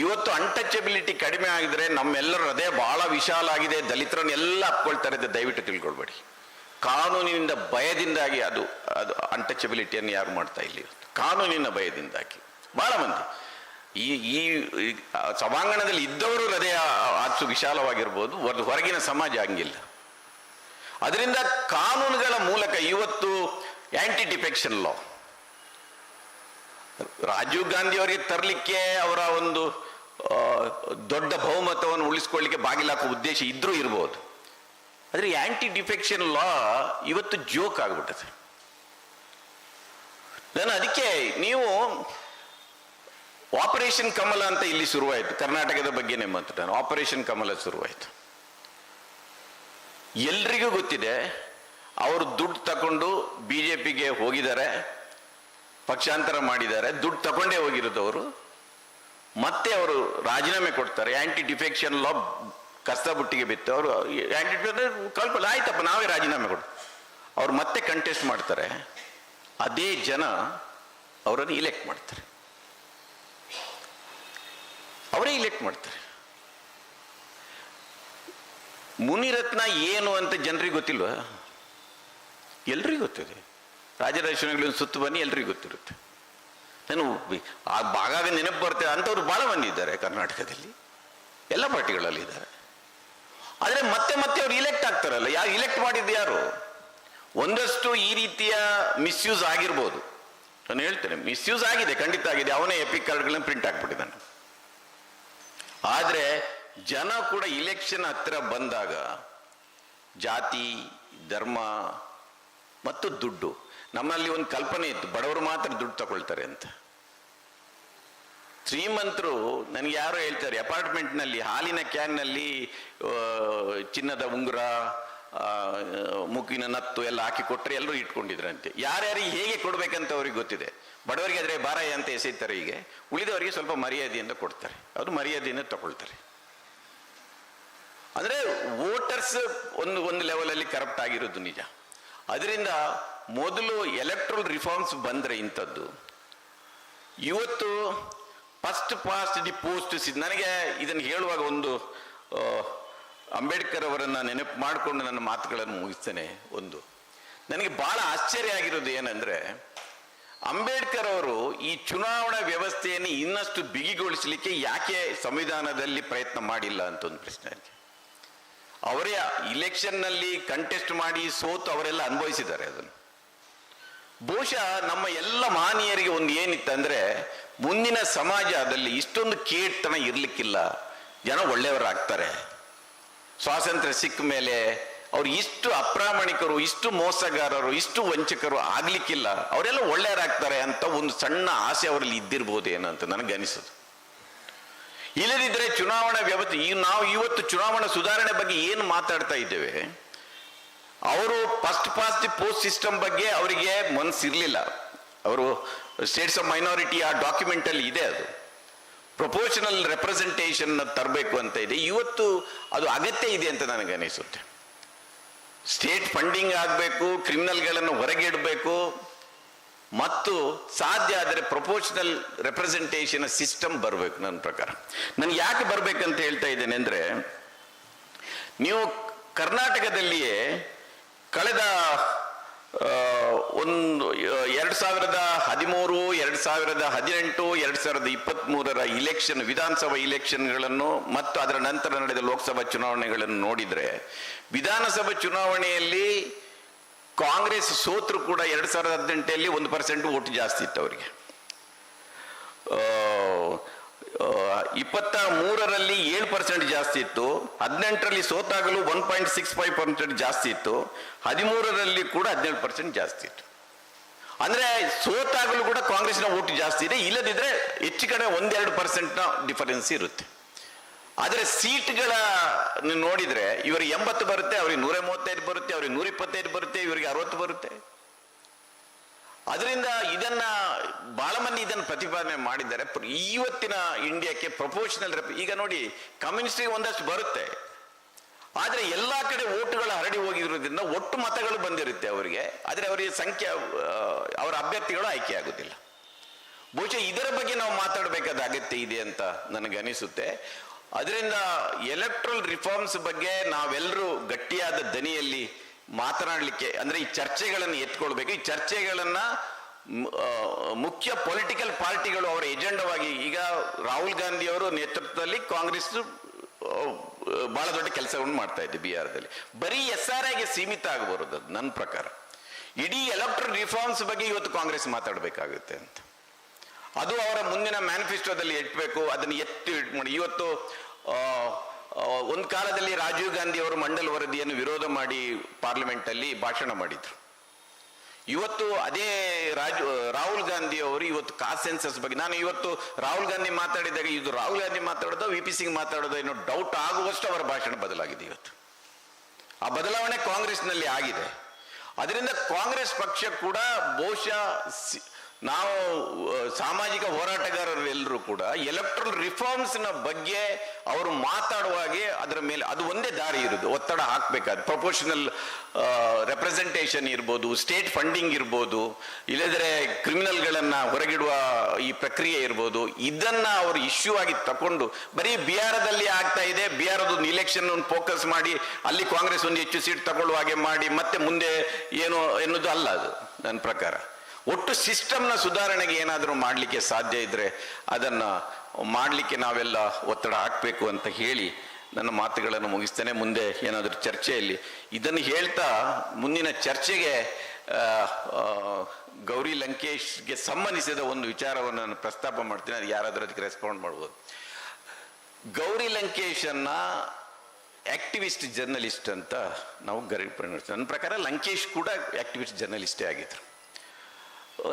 Speaker 3: ಇವತ್ತು ಅನ್ಟಚಬಿಲಿಟಿ ಕಡಿಮೆ ಆಗಿದ್ರೆ ನಮ್ಮೆಲ್ಲರ ಹೃದಯ ಬಹಳ ವಿಶಾಲ ಆಗಿದೆ, ದಲಿತರನ್ನೆಲ್ಲ ಅಪ್ಕೊಳ್ತಾರೆ ಅಂತ ದಯವಿಟ್ಟು ತಿಳ್ಕೊಳ್ಬೇಡಿ. ಕಾನೂನಿನಿಂದ ಭಯದಿಂದಾಗಿ ಅದು ಅನ್ಟಚಬಿಲಿಟಿಯನ್ನು ಯಾರು ಮಾಡ್ತಾ ಇಲ್ಲ. ಕಾನೂನಿನ ಭಯದಿಂದಾಗಿ ಬಹಳ ಮಂದಿ ಈ ಸಭಾಂಗಣದಲ್ಲಿ ಇದ್ದವರು ಹೃದಯ ಅಷ್ಟು ವಿಶಾಲವಾಗಿರ್ಬೋದು, ಹೊರಗಿನ ಸಮಾಜ ಹಂಗಿಲ್ಲ. ಅದರಿಂದ ಕಾನೂನುಗಳ ಮೂಲಕ ಇವತ್ತು anti defection law Rajiv Gandhi ಅವರಿಗೆ ತರಲಿಕ್ಕೆ ಅವರ ಒಂದು ದೊಡ್ಡ ಬಹುಮತವನ್ನು ಉಳಿಸ್ಕೊಳ್ಳಿಕ್ಕೆ ಬಾಗಿಲಾಕುವ ಉದ್ದೇಶ ಇದ್ರೂ ಇರಬಹುದು. ಆದರೆ ಆಂಟಿ ಡಿಫೆಕ್ಷನ್ ಲಾ ಇವತ್ತು ಜೋಕ್ ಆಗ್ಬಿಟ್ಟದೆ. ನಾನು ಅದಕ್ಕೆ ನೀವು ಆಪರೇಷನ್ ಕಮಲ ಅಂತ ಇಲ್ಲಿ ಶುರುವಾಯಿತು, ಕರ್ನಾಟಕದ ಬಗ್ಗೆನೇ ಮಾತಾಡೋಣ. ಆಪರೇಷನ್ ಕಮಲ ಶುರುವಾಯಿತು. ಎಲ್ರಿಗೂ ಗೊತ್ತಿದೆ, ಅವರು ದುಡ್ಡು ತಗೊಂಡು BJPಗೆ ಹೋಗಿದ್ದಾರೆ, ಪಕ್ಷಾಂತರ ಮಾಡಿದ್ದಾರೆ, ದುಡ್ಡು ತಗೊಂಡೇ ಹೋಗಿರೋದವರು. ಮತ್ತೆ ಅವರು ರಾಜೀನಾಮೆ ಕೊಡ್ತಾರೆ. ಆಂಟಿ ಡಿಫೆಕ್ಷನ್ ಲಾ ಕಸ್ತ ಬುಟ್ಟಿಗೆ ಬಿತ್ತು. ಅವರು ಆಂಟಿ ಕಳ್ಕೊಳ್ಳಿ, ಆಯ್ತಪ್ಪ ನಾವೇ ರಾಜೀನಾಮೆ ಕೊಡು. ಅವ್ರು ಮತ್ತೆ ಕಂಟೆಸ್ಟ್ ಮಾಡ್ತಾರೆ. ಅದೇ ಜನ ಅವರನ್ನು ಇಲೆಕ್ಟ್ ಮಾಡ್ತಾರೆ. ಅವರೇ ಇಲೆಕ್ಟ್ ಮಾಡ್ತಾರೆ. ಮುನಿರತ್ನ ಏನು ಅಂತ ಜನರಿಗೆ ಗೊತ್ತಿಲ್ವಾ? ಎಲ್ರಿಗೂ ಗೊತ್ತಿದೆ. ರಾಜರಾಜೇಶ್ವರಿಗಳನ್ನು ಸುತ್ತು ಬನ್ನಿ, ಎಲ್ರಿಗೂ ಗೊತ್ತಿರುತ್ತೆ. ನಾನು ಆಗಾಗ ನೆನಪು ಬರ್ತೇವೆ ಅಂಥವ್ರು ಭಾಳ ಮಂದಿ ಇದ್ದಾರೆ ಕರ್ನಾಟಕದಲ್ಲಿ, ಎಲ್ಲ ಪಾರ್ಟಿಗಳಲ್ಲಿ ಇದ್ದಾರೆ. ಆದರೆ ಮತ್ತೆ ಮತ್ತೆ ಅವ್ರು ಇಲೆಕ್ಟ್ ಆಗ್ತಾರಲ್ಲ, ಯಾರು ಇಲೆಕ್ಟ್ ಮಾಡಿದ್ದು ಯಾರು? ಒಂದಷ್ಟು ಈ ರೀತಿಯ ಮಿಸ್ಯೂಸ್ ಆಗಿರ್ಬೋದು, ನಾನು ಹೇಳ್ತೇನೆ, ಮಿಸ್ಯೂಸ್ ಆಗಿದೆ, ಖಂಡಿತ ಆಗಿದೆ. ಅವನೇ ಎಪಿಕ್ ಕಾರ್ಡ್ಗಳನ್ನ ಪ್ರಿಂಟ್ ಹಾಕ್ಬಿಟ್ಟಿದ್ದಾನೆ. ಆದರೆ ಜನ ಕೂಡ ಇಲೆಕ್ಷನ್ ಹತ್ತಿರ ಬಂದಾಗ ಜಾತಿ, ಧರ್ಮ ಮತ್ತು ದುಡ್ಡು, ನಮ್ಮಲ್ಲಿ ಒಂದು ಕಲ್ಪನೆ ಇತ್ತು, ಬಡವರು ಮಾತ್ರ ದುಡ್ಡು ತಗೊಳ್ತಾರೆ ಅಂತ. ಶ್ರೀಮಂತರು, ನನಗೆ ಯಾರೋ ಹೇಳ್ತಾರೆ, ಅಪಾರ್ಟ್ಮೆಂಟ್ನಲ್ಲಿ ಹಾಲಿನ ಕ್ಯಾನ್ನಲ್ಲಿ ಚಿನ್ನದ ಉಂಗುರ, ಮುಗಿನ ನತ್ತು ಎಲ್ಲ ಹಾಕಿ ಕೊಟ್ಟರೆ ಎಲ್ಲರೂ ಇಟ್ಕೊಂಡಿದ್ರಂತೆ. ಯಾರ್ಯಾರಿಗೆ ಹೇಗೆ ಕೊಡ್ಬೇಕಂತ ಅವ್ರಿಗೆ ಗೊತ್ತಿದೆ. ಬಡವರಿಗೆ ಆದರೆ ಬಾರಾಯ ಅಂತ ಎಸೆಯುತ್ತಾರೆ, ಹೀಗೆ ಉಳಿದವರಿಗೆ ಸ್ವಲ್ಪ ಮರ್ಯಾದೆಯಿಂದ ಕೊಡ್ತಾರೆ, ಅದು ಮರ್ಯಾದೆಯಿಂದ ತಗೊಳ್ತಾರೆ. ಅಂದರೆ ವೋಟರ್ಸ್ ಒಂದು ಲೆವೆಲಲ್ಲಿ ಕರಪ್ಟ್ ಆಗಿರೋದು ನಿಜ. ಅದರಿಂದ ಮೊದಲು ಎಲೆಕ್ಟ್ರಲ್ ರಿಫಾರ್ಮ್ಸ್ ಬಂದರೆ ಇಂಥದ್ದು, ಇವತ್ತು ಫಸ್ಟ್ ಪಾಸ್ಟ್ ದಿ ಪೋಸ್ಟ್. ನನಗೆ ಇದನ್ನು ಹೇಳುವಾಗ ಒಂದು ಅಂಬೇಡ್ಕರ್ ಅವರನ್ನು ನೆನಪು ಮಾಡಿಕೊಂಡು ನನ್ನ ಮಾತುಗಳನ್ನು ಮುಗಿಸ್ತೇನೆ. ನನಗೆ ಬಹಳ ಆಶ್ಚರ್ಯ ಆಗಿರೋದು ಏನಂದರೆ, ಅಂಬೇಡ್ಕರ್ ಅವರು ಈ ಚುನಾವಣಾ ವ್ಯವಸ್ಥೆಯನ್ನು ಇನ್ನಷ್ಟು ಬಿಗಿಗೊಳಿಸಲಿಕ್ಕೆ ಯಾಕೆ ಸಂವಿಧಾನದಲ್ಲಿ ಪ್ರಯತ್ನ ಮಾಡಿಲ್ಲ ಅಂತ ಒಂದು ಪ್ರಶ್ನೆ ಇದೆ. ಅವರೇ ಇಲೆಕ್ಷನ್ನಲ್ಲಿ ಕಂಟೆಸ್ಟ್ ಮಾಡಿ ಸೋತು ಅವರೆಲ್ಲ ಅನುಭವಿಸಿದ್ದಾರೆ ಅದನ್ನು. ಬಹುಶಃ ನಮ್ಮ ಎಲ್ಲ ಮಹನೀಯರಿಗೆ ಒಂದು ಏನಿತ್ತಂದ್ರೆ, ಮುಂದಿನ ಸಮಾಜದಲ್ಲಿ ಇಷ್ಟೊಂದು ಕೇಡ್ತನ ಇರಲಿಕ್ಕಿಲ್ಲ, ಜನ ಒಳ್ಳೆಯವರಾಗ್ತಾರೆ. ಸ್ವಾತಂತ್ರ್ಯ ಸಿಕ್ಕ ಮೇಲೆ ಅವ್ರು ಇಷ್ಟು ಅಪ್ರಾಮಾಣಿಕರು, ಇಷ್ಟು ಮೋಸಗಾರರು, ಇಷ್ಟು ವಂಚಕರು ಆಗ್ಲಿಕ್ಕಿಲ್ಲ, ಅವರೆಲ್ಲ ಒಳ್ಳೆಯವರಾಗ್ತಾರೆ ಅಂತ ಒಂದು ಸಣ್ಣ ಆಸೆ ಅವರಲ್ಲಿ ಇದ್ದಿರ್ಬೋದೇನೋ ಅಂತ ನನಗನಿಸೋದು. ಇಲ್ಲದಿದ್ದರೆ ಚುನಾವಣಾ ವ್ಯವಸ್ಥೆ, ನಾವು ಇವತ್ತು ಚುನಾವಣಾ ಸುಧಾರಣೆ ಬಗ್ಗೆ ಏನು ಮಾತಾಡ್ತಾ ಇದ್ದೇವೆ, ಅವರು first past the post system ಬಗ್ಗೆ ಅವರಿಗೆ ಮನಸ್ಸಿರಲಿಲ್ಲ. ಅವರು ಸ್ಟೇಟ್ಸ್ ಆಫ್ ಮೈನಾರಿಟಿ ಆ ಡಾಕ್ಯುಮೆಂಟಲ್ಲಿ ಇದೆ, ಅದು ಪ್ರೊಪೋರ್ಷನಲ್ ರೆಪ್ರೆಸೆಂಟೇಷನ್ ತರಬೇಕು ಅಂತ ಇದೆ. ಇವತ್ತು ಅದು ಅಗತ್ಯ ಇದೆ ಅಂತ ನನಗೆ ಅನಿಸುತ್ತೆ. ಸ್ಟೇಟ್ ಫಂಡಿಂಗ್ ಆಗಬೇಕು, ಕ್ರಿಮಿನಲ್ಗಳನ್ನು ಹೊರಗಿಡಬೇಕು, ಮತ್ತು ಸಾಧ್ಯ ಆದರೆ ಪ್ರೊಪೋರ್ಷನಲ್ ರೆಪ್ರೆಸೆಂಟೇಷನ್ ಸಿಸ್ಟಮ್ ಬರಬೇಕು. ನನ್ನ ಪ್ರಕಾರ ನನಗೆ ಯಾಕೆ ಬರಬೇಕಂತ ಹೇಳ್ತಾ ಇದ್ದೇನೆ ಅಂದರೆ, ನೀವು ಕರ್ನಾಟಕದಲ್ಲಿಯೇ ಕಳೆದ 2013, 2018, 2023 ಇಲೆಕ್ಷನ್, ವಿಧಾನಸಭಾ ಇಲೆಕ್ಷನ್ಗಳನ್ನು ಮತ್ತು ಅದರ ನಂತರ ನಡೆದ ಲೋಕಸಭಾ ಚುನಾವಣೆಗಳನ್ನು ನೋಡಿದರೆ, ವಿಧಾನಸಭಾ ಚುನಾವಣೆಯಲ್ಲಿ ಕಾಂಗ್ರೆಸ್ ಸೋತರು ಕೂಡ 2018 1% ಓಟ್ ಜಾಸ್ತಿ ಇತ್ತು ಅವರಿಗೆ. 23ರಲ್ಲಿ 7% ಜಾಸ್ತಿ ಇತ್ತು, 18ರಲ್ಲಿ ಸೋತಾಗಲೂ 1.65% ಜಾಸ್ತಿ ಇತ್ತು, 13ರಲ್ಲಿ ಕೂಡ 17% ಜಾಸ್ತಿ ಇತ್ತು. ಅಂದ್ರೆ ಸೋತಾಗಲೂ ಕೂಡ ಕಾಂಗ್ರೆಸ್ನ ಓಟ್ ಜಾಸ್ತಿ ಇದೆ, ಇಲ್ಲದಿದ್ರೆ ಹೆಚ್ಚು ಕಡೆ 1-2% ಡಿಫರೆನ್ಸ್ ಇರುತ್ತೆ. ಆದರೆ ಸೀಟ್ಗಳ ನೋಡಿದ್ರೆ ಇವರಿಗೆ 80 ಬರುತ್ತೆ, ಅವ್ರಿಗೆ 135 ಬರುತ್ತೆ, ಅವ್ರಿಗೆ 125 ಬರುತ್ತೆ, ಇವರಿಗೆ 60 ಬರುತ್ತೆ. ಅದರಿಂದ ಇದನ್ನ ಬಹಳ ಮಂದಿ ಇದನ್ನು ಪ್ರತಿಪಾದನೆ ಮಾಡಿದ್ದಾರೆ. ಇವತ್ತಿನ ಇಂಡಿಯಾಕ್ಕೆ ಪ್ರಪೋರ್ಷನಲ್ ಈಗ ನೋಡಿ, ಕಮ್ಯುನಿಸ್ಟ್ಗೆ ಒಂದಷ್ಟು ಬರುತ್ತೆ, ಆದರೆ ಎಲ್ಲ ಕಡೆ ಓಟುಗಳು ಹರಡಿ ಹೋಗಿರೋದ್ರಿಂದ ಒಟ್ಟು ಮತಗಳು ಬಂದಿರುತ್ತೆ ಅವರಿಗೆ, ಆದರೆ ಅವರಿಗೆ ಅವರ ಅಭ್ಯರ್ಥಿಗಳು ಆಯ್ಕೆ ಆಗುತ್ತಿಲ್ಲ. ಬಹುಶಃ ಇದರ ಬಗ್ಗೆ ನಾವು ಮಾತಾಡಬೇಕಾದ ಅಗತ್ಯ ಇದೆ ಅಂತ ನನಗೆ ಅನಿಸುತ್ತೆ. ಅದರಿಂದ ಎಲೆಕ್ಟ್ರಲ್ ರಿಫಾರ್ಮ್ಸ್ ಬಗ್ಗೆ ನಾವೆಲ್ಲರೂ ಗಟ್ಟಿಯಾದ ದನಿಯಲ್ಲಿ ಮಾತನಾಡಲಿಕ್ಕೆ, ಅಂದ್ರೆ ಈ ಚರ್ಚೆಗಳನ್ನು ಎತ್ಕೊಳ್ಬೇಕು. ಈ ಚರ್ಚೆಗಳನ್ನ ಮುಖ್ಯ ಪೊಲಿಟಿಕಲ್ ಪಾರ್ಟಿಗಳು ಅವರ ಎಜೆಂಡವಾಗಿ, ಈಗ ರಾಹುಲ್ ಗಾಂಧಿ ಅವರ ನೇತೃತ್ವದಲ್ಲಿ ಕಾಂಗ್ರೆಸ್ ಬಹಳ ದೊಡ್ಡ ಕೆಲಸವನ್ನು ಮಾಡ್ತಾ ಇದೆ ಬಿಹಾರದಲ್ಲಿ. ಬರೀ SRIಗೆ ಸೀಮಿತ ಆಗಬಾರದು ನನ್ನ ಪ್ರಕಾರ. ಇಡೀ ಎಲೆಕ್ಟ್ರಲ್ ರಿಫಾರ್ಮ್ಸ್ ಬಗ್ಗೆ ಇವತ್ತು ಕಾಂಗ್ರೆಸ್ ಮಾತಾಡಬೇಕಾಗುತ್ತೆ ಅಂತ, ಅದು ಅವರ ಮುಂದಿನ ಮ್ಯಾನಿಫೆಸ್ಟೋದಲ್ಲಿ ಇಟ್ಬೇಕು. ಅದನ್ನು ಮಾಡಿ ಇವತ್ತು ಒಂದು ಕಾಲದಲ್ಲಿ ರಾಜೀವ್ ಗಾಂಧಿ ಅವರು ಮಂಡಲ್ ವರದಿಯನ್ನು ವಿರೋಧ ಮಾಡಿ ಪಾರ್ಲಿಮೆಂಟ್ ಅಲ್ಲಿ ಭಾಷಣ ಮಾಡಿದ್ರು. ಇವತ್ತು ಅದೇ ರಾಹುಲ್ ಗಾಂಧಿ ಅವರು ಇವತ್ತು ಕಾಸ್ಟ್ ಸೆನ್ಸಸ್ ಬಗ್ಗೆ, ನಾನು ಇವತ್ತು ರಾಹುಲ್ ಗಾಂಧಿ ಮಾತಾಡಿದಾಗ ಇದು ರಾಹುಲ್ ಗಾಂಧಿ ಮಾತಾಡೋದು VP ಸಿಂಗ್ ಮಾತಾಡೋದು ಏನೋ ಡೌಟ್ ಆಗುವಷ್ಟು ಅವರ ಭಾಷಣ ಬದಲಾಗಿದೆ. ಇವತ್ತು ಆ ಬದಲಾವಣೆ ಕಾಂಗ್ರೆಸ್ನಲ್ಲಿ ಆಗಿದೆ. ಅದರಿಂದ ಕಾಂಗ್ರೆಸ್ ಪಕ್ಷ ಕೂಡ ಬಹುಶಃ ನಾವು ಸಾಮಾಜಿಕ ಹೋರಾಟಗಾರರು ಎಲ್ಲರೂ ಕೂಡ ಎಲೆಕ್ಟ್ರಲ್ ರಿಫಾರ್ಮ್ಸ್ನ ಬಗ್ಗೆ ಅವರು ಮಾತಾಡುವಾಗೆ ಅದರ ಮೇಲೆ ಅದು ಒಂದೇ ದಾರಿ ಇರೋದು, ಒತ್ತಡ ಹಾಕಬೇಕಾದ ಪ್ರಪೋರ್ಷನಲ್ ರೆಪ್ರೆಸೆಂಟೇಷನ್ ಇರ್ಬೋದು, ಸ್ಟೇಟ್ ಫಂಡಿಂಗ್ ಇರ್ಬೋದು, ಇಲ್ಲದ್ರೆ ಕ್ರಿಮಿನಲ್ಗಳನ್ನು ಹೊರಗಿಡುವ ಈ ಪ್ರಕ್ರಿಯೆ ಇರ್ಬೋದು, ಇದನ್ನ ಅವರು ಇಶ್ಯೂ ಆಗಿ ತಕೊಂಡು ಬರೀ ಬಿಹಾರದಲ್ಲಿ ಆಗ್ತಾ ಇದೆ, ಬಿಹಾರದ ಇಲೆಕ್ಷನ್ ಫೋಕಸ್ ಮಾಡಿ ಅಲ್ಲಿ ಕಾಂಗ್ರೆಸ್ ಒಂದು ಹೆಚ್ಚು ಸೀಟ್ ತಗೊಳ್ಳುವ ಹಾಗೆ ಮಾಡಿ ಮತ್ತೆ ಮುಂದೆ ಏನು ಎನ್ನುವುದು ಅಲ್ಲ ಅದು ನನ್ನ ಪ್ರಕಾರ. ಒಟ್ಟು ಸಿಸ್ಟಮ್ನ ಸುಧಾರಣೆಗೆ ಏನಾದರೂ ಮಾಡಲಿಕ್ಕೆ ಸಾಧ್ಯ ಇದ್ದರೆ ಅದನ್ನು ಮಾಡಲಿಕ್ಕೆ ನಾವೆಲ್ಲ ಒತ್ತಡ ಹಾಕಬೇಕು ಅಂತ ಹೇಳಿ ನನ್ನ ಮಾತುಗಳನ್ನು ಮುಗಿಸ್ತೇನೆ. ಮುಂದೆ ಏನಾದರೂ ಚರ್ಚೆಯಲ್ಲಿ ಇದನ್ನು ಹೇಳ್ತಾ ಮುಂದಿನ ಚರ್ಚೆಗೆ ಗೌರಿ ಲಂಕೇಶ್ಗೆ ಸಂಬಂಧಿಸಿದ ಒಂದು ವಿಚಾರವನ್ನು ನಾನು ಪ್ರಸ್ತಾಪ ಮಾಡ್ತೀನಿ, ಅದು ಯಾರಾದರೂ ಅದಕ್ಕೆ ರೆಸ್ಪಾಂಡ್ ಮಾಡ್ಬೋದು. ಗೌರಿ ಲಂಕೇಶನ್ನ ಆಕ್ಟಿವಿಸ್ಟ್ ಜರ್ನಲಿಸ್ಟ್ ಅಂತ ನಾವು ಪರಿಗಣಿಸ್ತೀವಿ. ನನ್ನ ಪ್ರಕಾರ ಲಂಕೇಶ್ ಕೂಡ ಆಕ್ಟಿವಿಸ್ಟ್ ಜರ್ನಲಿಸ್ಟೇ ಆಗಿದ್ರು.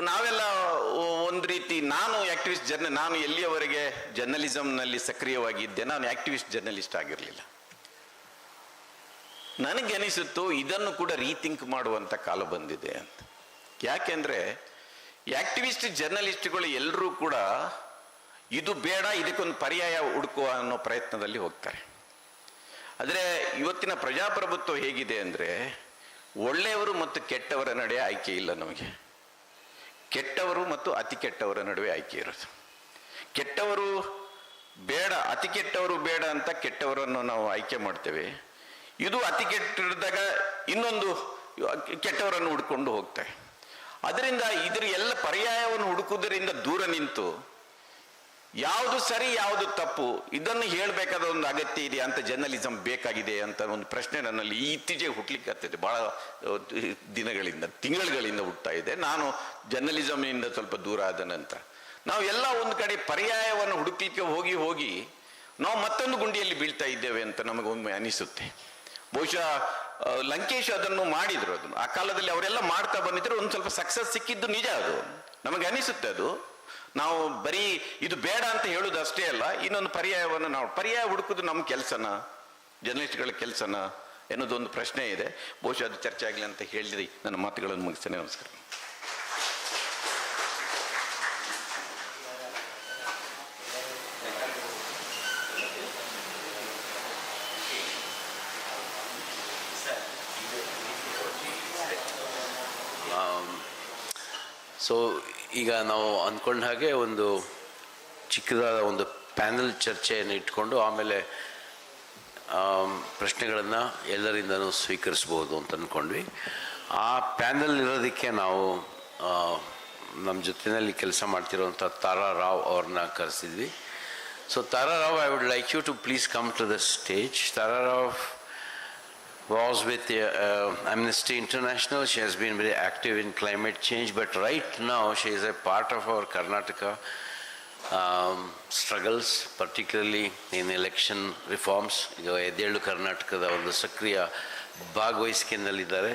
Speaker 3: ನಾವೆಲ್ಲ ಒಂದು ರೀತಿ ನಾನು ನಾನು ಎಲ್ಲಿಯವರೆಗೆ ಜರ್ನಲಿಸಮ್ನಲ್ಲಿ ಸಕ್ರಿಯವಾಗಿದ್ದೆ, ನಾನು ಆಕ್ಟಿವಿಸ್ಟ್ ಜರ್ನಲಿಸ್ಟ್ ಆಗಿರಲಿಲ್ಲ. ನನಗೆ ಅನಿಸುತ್ತು ಇದನ್ನು ಕೂಡ ರೀಥಿಂಕ್ ಮಾಡುವಂಥ ಕಾಲ ಬಂದಿದೆ ಅಂತ. ಯಾಕೆಂದ್ರೆ ಆಕ್ಟಿವಿಸ್ಟ್ ಜರ್ನಲಿಸ್ಟ್ಗಳು ಎಲ್ಲರೂ ಕೂಡ ಇದು ಬೇಡ, ಇದಕ್ಕೊಂದು ಪರ್ಯಾಯ ಹುಡುಕುವ ಅನ್ನೋ ಪ್ರಯತ್ನದಲ್ಲಿ ಹೋಗ್ತಾರೆ. ಆದರೆ ಇವತ್ತಿನ ಪ್ರಜಾಪ್ರಭುತ್ವ ಹೇಗಿದೆ ಅಂದರೆ ಒಳ್ಳೆಯವರು ಮತ್ತು ಕೆಟ್ಟವರ ನಡುವೆ ಆಯ್ಕೆ ಇಲ್ಲ ನಮಗೆ. ಕೆಟ್ಟವರು ಮತ್ತು ಅತಿ ಕೆಟ್ಟವರ ನಡುವೆ ಆಯ್ಕೆ ಇರೋದು. ಕೆಟ್ಟವರು ಬೇಡ, ಅತಿ ಕೆಟ್ಟವರು ಬೇಡ ಅಂತ ಕೆಟ್ಟವರನ್ನು ನಾವು ಆಯ್ಕೆ ಮಾಡ್ತೇವೆ. ಇದು ಅತಿ ಕೆಟ್ಟಿರಿದಾಗ ಇನ್ನೊಂದು ಕೆಟ್ಟವರನ್ನು ಹುಡ್ಕೊಂಡು ಹೋಗ್ತೇವೆ. ಅದರಿಂದ ಇದರ ಎಲ್ಲ ಪರ್ಯಾಯವನ್ನು ಹುಡುಕುವುದರಿಂದ ದೂರ ನಿಂತು ಯಾವುದು ಸರಿ ಯಾವುದು ತಪ್ಪು ಇದನ್ನು ಹೇಳಬೇಕಾದ ಒಂದು ಅಗತ್ಯ ಇದೆ ಅಂತ, ಜರ್ನಲಿಸಮ್ ಬೇಕಾಗಿದೆ ಅಂತ ಒಂದು ಪ್ರಶ್ನೆ ನನ್ನಲ್ಲಿ ಇತ್ತೀಚೆಗೆ ಹುಟ್ಲಿಕ್ಕೆ ಆಗ್ತದೆ. ಬಹಳ ದಿನಗಳಿಂದ ತಿಂಗಳುಗಳಿಂದ ಹುಟ್ಟುತ್ತಾ ಇದೆ. ನಾನು ಜರ್ನಲಿಸಮ್ನಿಂದ ಸ್ವಲ್ಪ ದೂರ ಆದ ನಂತರ ನಾವು ಎಲ್ಲ ಒಂದು ಕಡೆ ಪರ್ಯಾಯವನ್ನು ಹುಡುಕಲಿಕ್ಕೆ ಹೋಗಿ ಹೋಗಿ ನಾವು ಮತ್ತೊಂದು ಗುಂಡಿಯಲ್ಲಿ ಬೀಳ್ತಾ ಇದ್ದೇವೆ ಅಂತ ನಮಗೊಮ್ಮೆ ಅನಿಸುತ್ತೆ. ಬಹುಶಃ ಲಂಕೇಶ್ ಅದನ್ನು ಮಾಡಿದ್ರು, ಅದನ್ನು ಆ ಕಾಲದಲ್ಲಿ ಅವರೆಲ್ಲ ಮಾಡ್ತಾ ಬಂದಿದ್ರು. ಒಂದು ಸ್ವಲ್ಪ ಸಕ್ಸಸ್ ಸಿಕ್ಕಿದ್ದು ನಿಜ, ಅದು ನಮಗೆ ಅನಿಸುತ್ತೆ. ಅದು ನಾವು ಬರೀ ಇದು ಬೇಡ ಅಂತ ಹೇಳುದು ಅಷ್ಟೇ ಅಲ್ಲ, ಇನ್ನೊಂದು ಪರ್ಯಾಯವನ್ನು ನಾವು ಪರ್ಯಾಯ ಹುಡುಕುದು ನಮ್ಮ ಕೆಲಸನ, ಜರ್ನಲಿಸ್ಟ್ಗಳ ಕೆಲಸನ ಎನ್ನುವುದೊಂದು ಪ್ರಶ್ನೆ ಇದೆ. ಬಹುಶಃ ಅದು ಚರ್ಚೆ ಆಗಲಿ ಅಂತ ಹೇಳಿದ್ರಿ ನನ್ನ ಮಾತುಗಳನ್ನು ಮುಗಿಸ್ತೇನೆ. ನಮಸ್ಕಾರ.
Speaker 1: ಸೊ ಈಗ ನಾವು ಅಂದ್ಕೊಂಡ ಹಾಗೆ ಒಂದು ಚಿಕ್ಕದಾದ ಒಂದು ಪ್ಯಾನಲ್ ಚರ್ಚೆಯನ್ನು ಇಟ್ಕೊಂಡು ಆಮೇಲೆ ಪ್ರಶ್ನೆಗಳನ್ನು ಎಲ್ಲರಿಂದನೂ ಸ್ವೀಕರಿಸ್ಬೋದು ಅಂತ ಅಂದ್ಕೊಂಡ್ವಿ. ಆ ಪ್ಯಾನಲ್ ಇರೋದಕ್ಕೆ ನಾವು ನಮ್ಮ ಜೊತೆಯಲ್ಲಿ ಕೆಲಸ ಮಾಡ್ತಿರೋಂಥ ತಾರಾ ರಾವ್ ಅವ್ರನ್ನ ಕರೆಸಿದ್ವಿ. So Tara Rao, I would like you to please come to the stage. Tara Rao was with Amnesty International. She has been very active in climate change, but right now she is a part of our Karnataka struggles, particularly in election reforms. ಈಗ ಎದ್ದೇಳು ಕರ್ನಾಟಕದ ಒಂದು ಸಕ್ರಿಯ ಭಾಗವಹಿಸಿಕೆಯಲ್ಲಿದ್ದಾರೆ.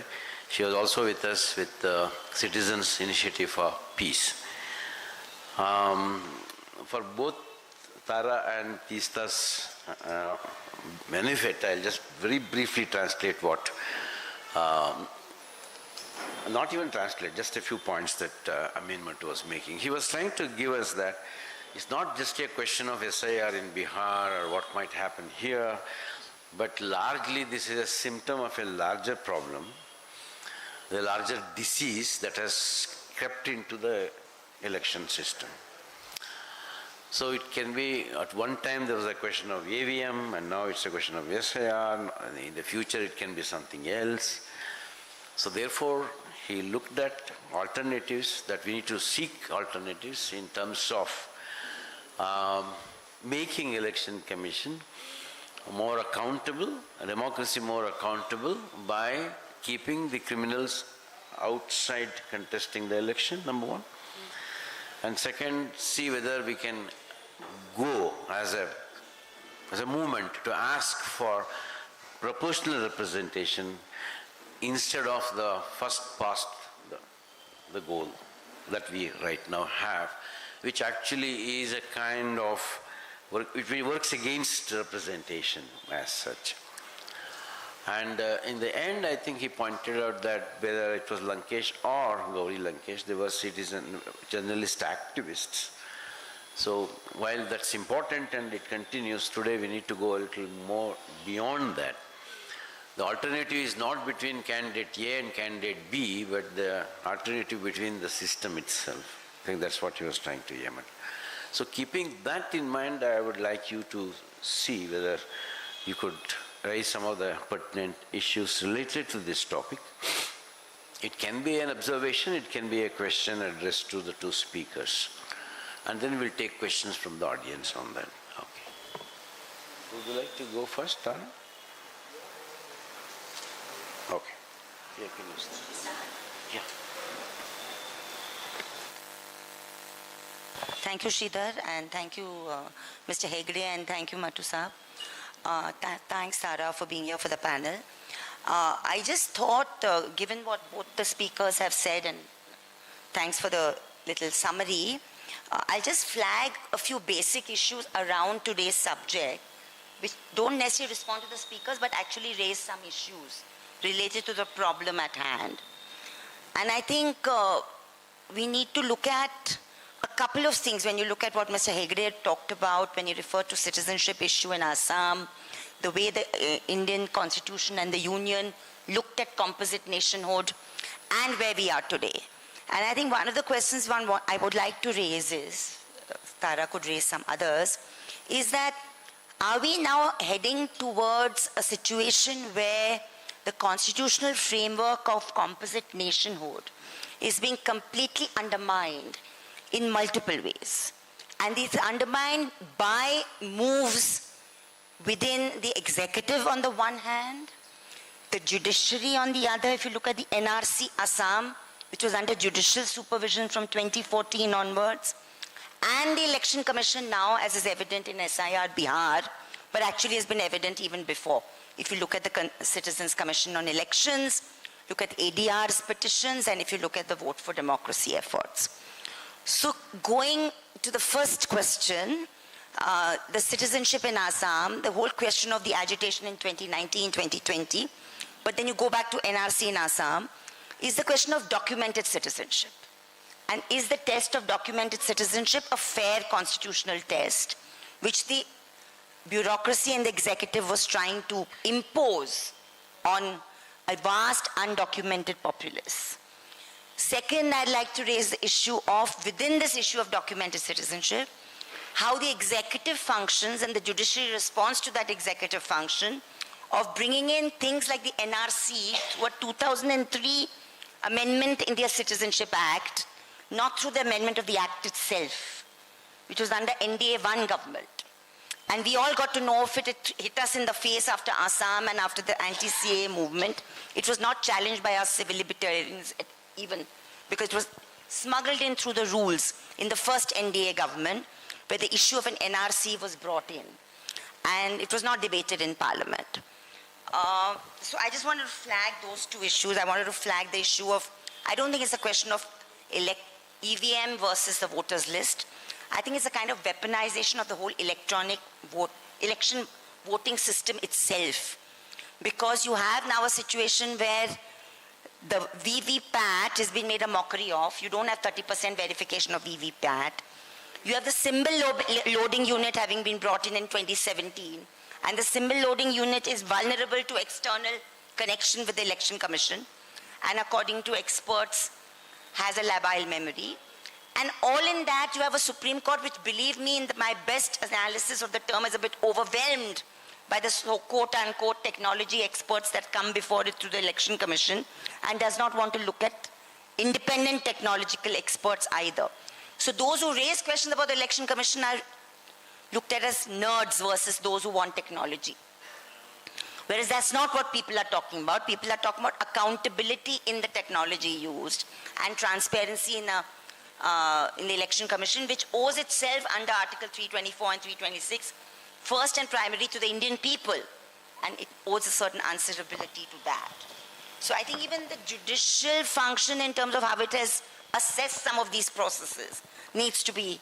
Speaker 1: She was also with us with Citizenship for Peace. For both Tara and Tista's benefit, I'll just very briefly translate what, not even translate, just a few points that Amendment was making. He was trying to give us that it's not just a question of SIR in Bihar or what might happen here, but largely this is a symptom of a larger problem, the larger disease that has crept into the election system. So it can be, at one time there was a question of AVM, and now it's a question of SIR, and in the future it can be something else. So therefore, he looked at alternatives, that we need to seek alternatives in terms of making election commission more accountable, democracy more accountable, by keeping the criminals outside contesting the election, number one. And second, see whether we can go as a movement to ask for proportional representation instead of the first past the goal that we right now have, which actually is a kind of work, it works against representation as such. And in the end, I think he pointed out that whether it was Lankesh or Gauri Lankesh, they were journalist activists. So while that's important and it continues, today we need to go a little more beyond that. The alternative is not between candidate A and candidate B, but the alternative between the system itself. I think that's what he was trying to aim at. So keeping that in mind, I would like you to see whether you could raise some of the pertinent issues related to this topic. It can be an observation, it can be a question addressed to the two speakers. And then we'll take questions from the audience on that. Okay. Would you like to go first, Tara? Okay. Yeah, can you start? Yeah.
Speaker 4: Thank you, Sridhar, and thank you, Mr. Hegde, and thank you, Matu Saab. Thanks, Tara, for being here for the panel. I just thought, given what both the speakers have said, and thanks for the little summary, I'll just flag a few basic issues around today's subject, which don't necessarily respond to the speakers, but actually raise some issues related to the problem at hand. And I think we need to look at a couple of things when you look at what Mr. Hegde talked about when he referred to citizenship issue in Assam, the way the Indian Constitution and the Union looked at composite nationhood, and where we are today. And I think one of the questions I would like to raise is, Tara could raise some others, is that are we now heading towards a situation where the constitutional framework of composite nationhood is being completely undermined in multiple ways? And it's undermined by moves within the executive on the one hand, the judiciary on the other. If you look at the NRC Assam, which was under judicial supervision from 2014 onwards, and the Election Commission now, as is evident in SIR Bihar, but actually has been evident even before. If you look at the Citizens Commission on Elections, look at ADR's petitions, and if you look at the Vote for Democracy efforts. So going to the first question, the citizenship in Assam, the whole question of the agitation in 2019, 2020, but then you go back to NRC in Assam, is the question of documented citizenship. And is the test of documented citizenship a fair constitutional test, which the bureaucracy and the executive was trying to impose on a vast undocumented populace? Second, I'd like to raise the issue of, within this issue of documented citizenship, how the executive functions and the judiciary response to that executive function of bringing in things like the NRC through a 2003 amendment in the Citizenship Act, not through the amendment of the Act itself, which was under NDA-1 government. And we all got to know if it hit us in the face after Assam and after the anti-CAA movement. It was not challenged by us civil libertarians even, because it was smuggled in through the rules in the first NDA government, where the issue of an NRC was brought in. And it was not debated in Parliament. So I just wanted to flag those two issues. I wanted to flag the issue of, I don't think it's a question of EVM versus the voters list. I think it's a kind of weaponization of the whole electronic election voting system itself. Because you have now a situation where the VVPAT has been made a mockery of. You don't have 30% verification of VVPAT. You have the symbol loading unit having been brought in 2017. And the symbol loading unit is vulnerable to external connection with the Election Commission. And according to experts, has a labile memory. And all in that, you have a Supreme Court which, believe me, in my best analysis of the term, is a bit overwhelmed by the quote-unquote technology experts that come before it through the Election Commission, and does not want to look at independent technological experts either. So those who raise questions about the Election Commission are looked at as nerds versus those who want technology. Whereas that's not what people are talking about. People are talking about accountability in the technology used and transparency in the Election Commission, which owes itself under Article 324 and 326, first and primary to the Indian people. And it owes a certain answerability to that. So I think even the judicial function in terms of how it has assessed some of these processes needs to be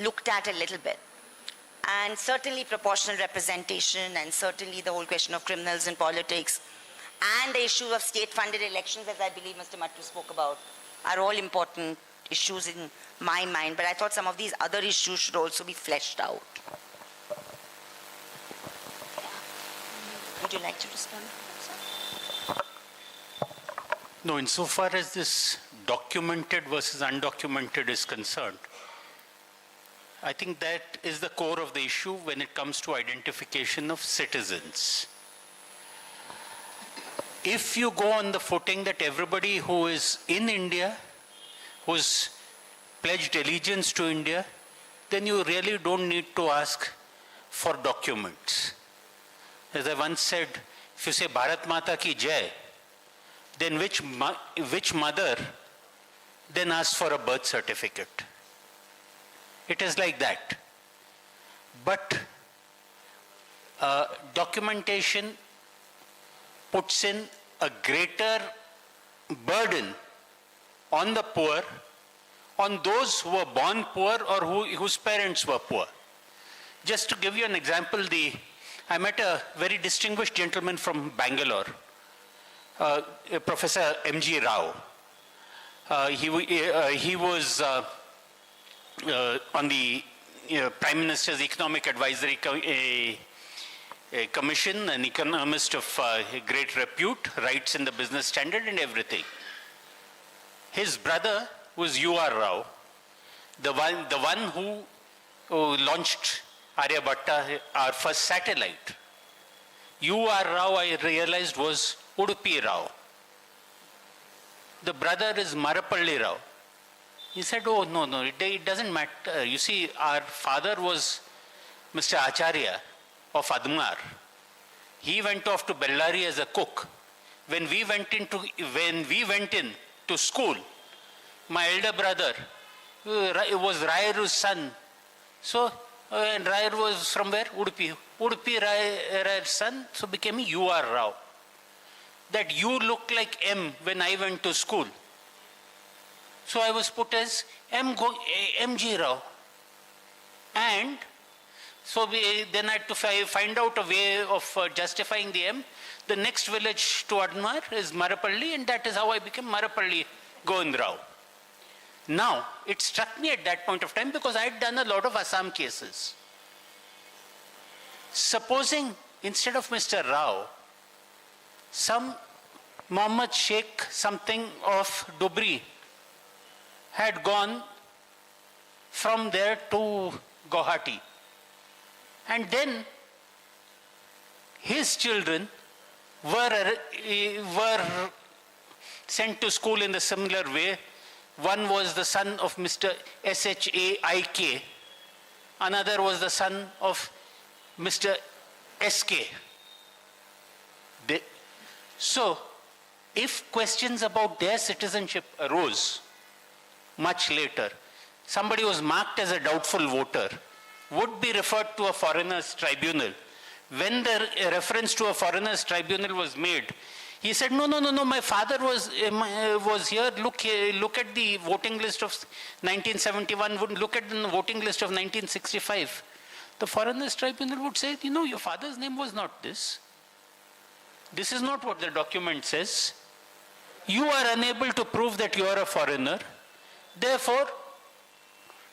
Speaker 4: looked at a little bit. And certainly proportional representation, and certainly the whole question of criminals in politics and the issue of state-funded elections, as I believe Mr. Mattu spoke about, are all important issues in my mind. But I thought some of these other issues should also be fleshed out. Would you like to respond?
Speaker 2: No, insofar as this documented versus undocumented is concerned, I think that is the core of the issue when it comes to identification of citizens. If you go on the footing that everybody who is in India, who's pledged allegiance to India, then you really don't need to ask for documents. As I once said, if you say Bharat Mata ki Jai, then which mother then asks for a birth certificate? It is like that. But documentation puts in a greater burden on the poor, on those who were born poor or whose parents were poor. Just to give you an example, I met a very distinguished gentleman from Bangalore, Professor M.G. Rao. He was on the Prime Minister's Economic Advisory Commission, an economist of great repute, writes in the Business Standard and everything. His brother was U.R. Rao, the one who launched Aryabhatta, our first satellite. U.R. Rao, I realized, was Udupi Rao. The brother is Marapalli Rao. He said, oh, no, it doesn't matter. You see, our father was Mr. Acharya of Admar. He went off to Bellary as a cook. When we went in to school, my elder brother was Rayaru's son. So, and Rayar was from where? Udupi. Udupi Rayar's son, so became U.R. Rao. That you look like M when I went to school. So I was put as M.G. Rao. And so then I had to find out a way of justifying the M. The next village to Admar is Marapalli, and that is how I became Marapalli Govind Rao. Now, it struck me at that point of time because I had done a lot of Assam cases. Supposing instead of Mr. Rao, some Mohammed Sheikh something of Dubri had gone from there to Guwahati. And then his children were sent to school in a similar way. One was the son of Mr. S.H.A.I.K. Another was the son of Mr. S.K. So, if questions about their citizenship arose much later, somebody was marked as a doubtful voter, would be referred to a foreigners tribunal. When the reference to a foreigners tribunal was made, he said, no, my father was here. Look at the voting list of 1971, look at the voting list of 1965. The foreigners tribunal would say, your father's name was not this. This is not what the document says. You are unable to prove that you are a foreigner. Therefore,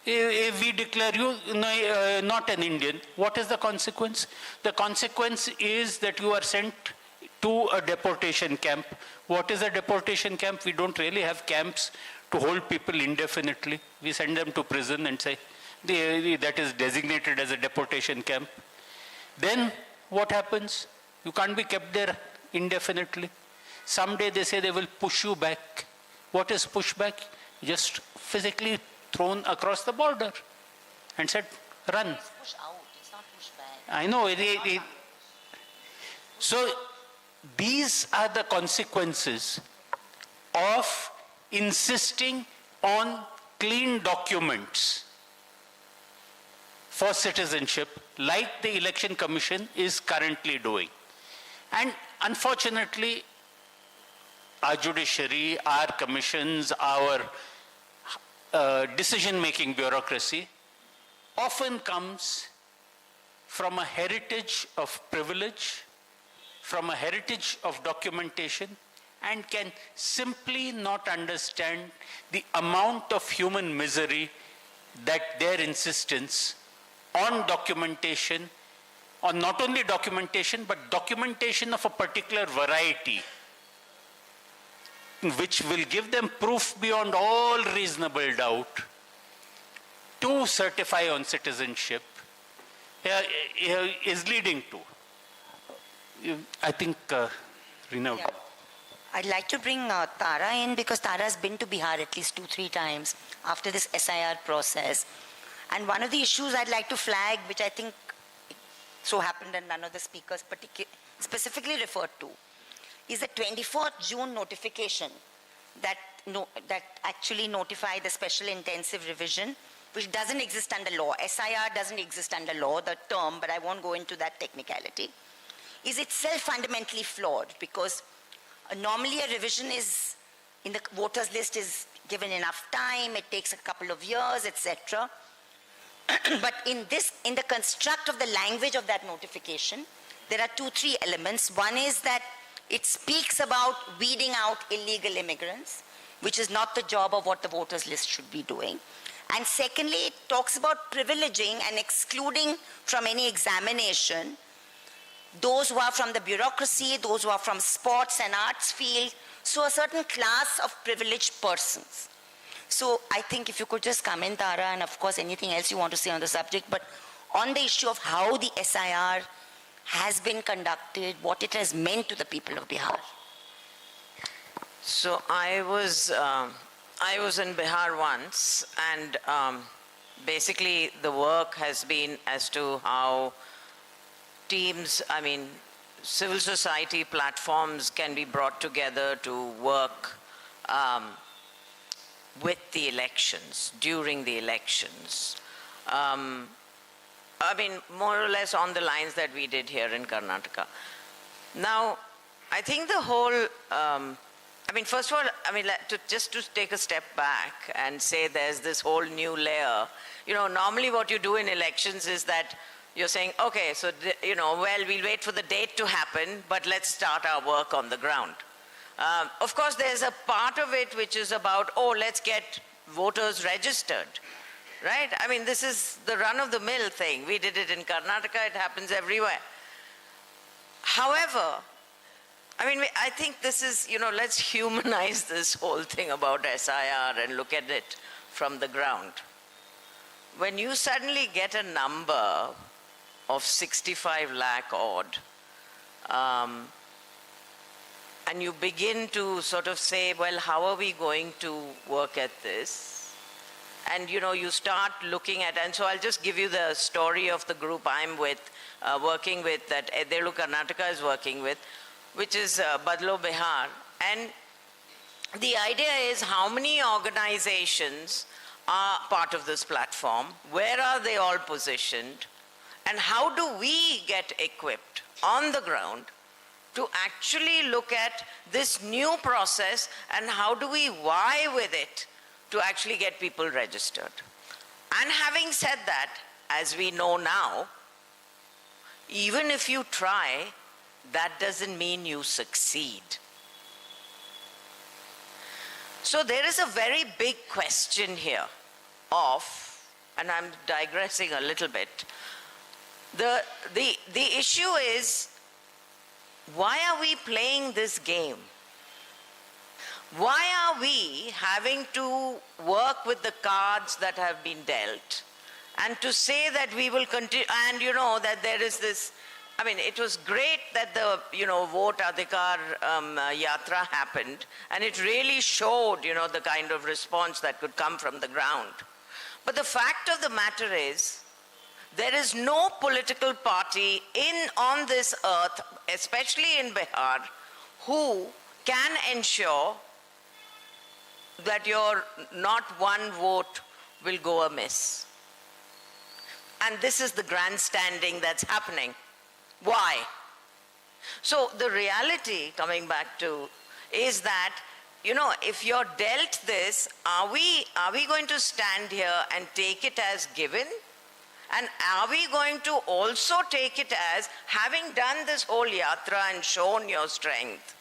Speaker 2: if we declare you not an Indian, what is the consequence? The consequence is that you are sent to a deportation camp. What is a deportation camp? We don't really have camps to hold people indefinitely. We send them to prison and say, that is designated as a deportation camp. Then what happens? You can't be kept there indefinitely. Someday they say they will push you back. What is pushback? Just physically thrown across the border and said, run.
Speaker 4: It's push out, it's not push back.
Speaker 2: I know. So these are the consequences of insisting on clean documents for citizenship, like the Election Commission is currently doing. And unfortunately, our judiciary, our commissions, our decision-making bureaucracy often comes from a heritage of privilege from a heritage of documentation and can simply not understand the amount of human misery that their insistence on documentation, on not only documentation, but documentation of a particular variety, which will give them proof beyond all reasonable doubt to certify on citizenship, is leading to. I think, Reena.
Speaker 4: Yeah. I'd like to bring Tara in because Tara has been to Bihar at least 2-3 times after this SIR process. And one of the issues I'd like to flag, which I think so happened and none of the speakers specifically referred to, is the 24th June notification that actually notified the special intensive revision, which doesn't exist under law. SIR doesn't exist under law, the term, but I won't go into that technicality, is itself fundamentally flawed because normally a revision is in the voters list is given enough time, it takes a couple of years, etc. But in the construct of the language of that notification, there are 2-3 elements. One is that it speaks about weeding out illegal immigrants, which is not the job of what the voters list should be doing. And secondly, it talks about privileging and excluding from any examination those who are from the bureaucracy, those who are from sports and arts field, so a certain class of privileged persons. So I think if you could just come in, Tara, and of course anything else you want to say on the subject, but on the issue of how the SIR has been conducted, what it has meant to the people of Bihar.
Speaker 5: So I was in Bihar once, and basically the work has been as to how teams, civil society platforms can be brought together to work with the elections, during the elections. More or less on the lines that we did here in Karnataka. Now, I think the whole, first of all, just to take a step back and say there's this whole new layer. Normally what you do in elections is that you're saying, okay, so, we'll wait for the date to happen, but let's start our work on the ground. Of course, there's a part of it which is about, let's get voters registered, right? This is the run-of-the-mill thing. We did it in Karnataka, it happens everywhere. However, I think this is, let's humanize this whole thing about SIR and look at it from the ground. When you suddenly get a number of 65 lakh odd, and you begin to sort of say, well, how are we going to work at this? And you start looking at, and so I'll just give you the story of the group I'm with, working with, that Electoral Karnataka is working with, which is Badlo Bihar. And the idea is how many organizations are part of this platform, where are they all positioned, and how do we get equipped on the ground to actually look at this new process and how do we vie with it to actually get people registered. And having said that, as we know now, even if you try, that doesn't mean you succeed. So there is a very big question here of, and I'm digressing a little bit, the issue is, why are we playing this game? Why are we having to work with the cards that have been dealt and to say that we will continue, and that there is this, it was great that the, vote Adhikar Yatra happened, and it really showed, the kind of response that could come from the ground. But the fact of the matter is, there is no political party on this earth, especially in Bihar, who can ensure that your not one vote will go amiss. And this is the grandstanding that's happening. Why? So the reality, coming back to, is that, if you're dealt this, are we going to stand here and take it as given And are we going to also take it as, having done this whole yatra and shown your strength,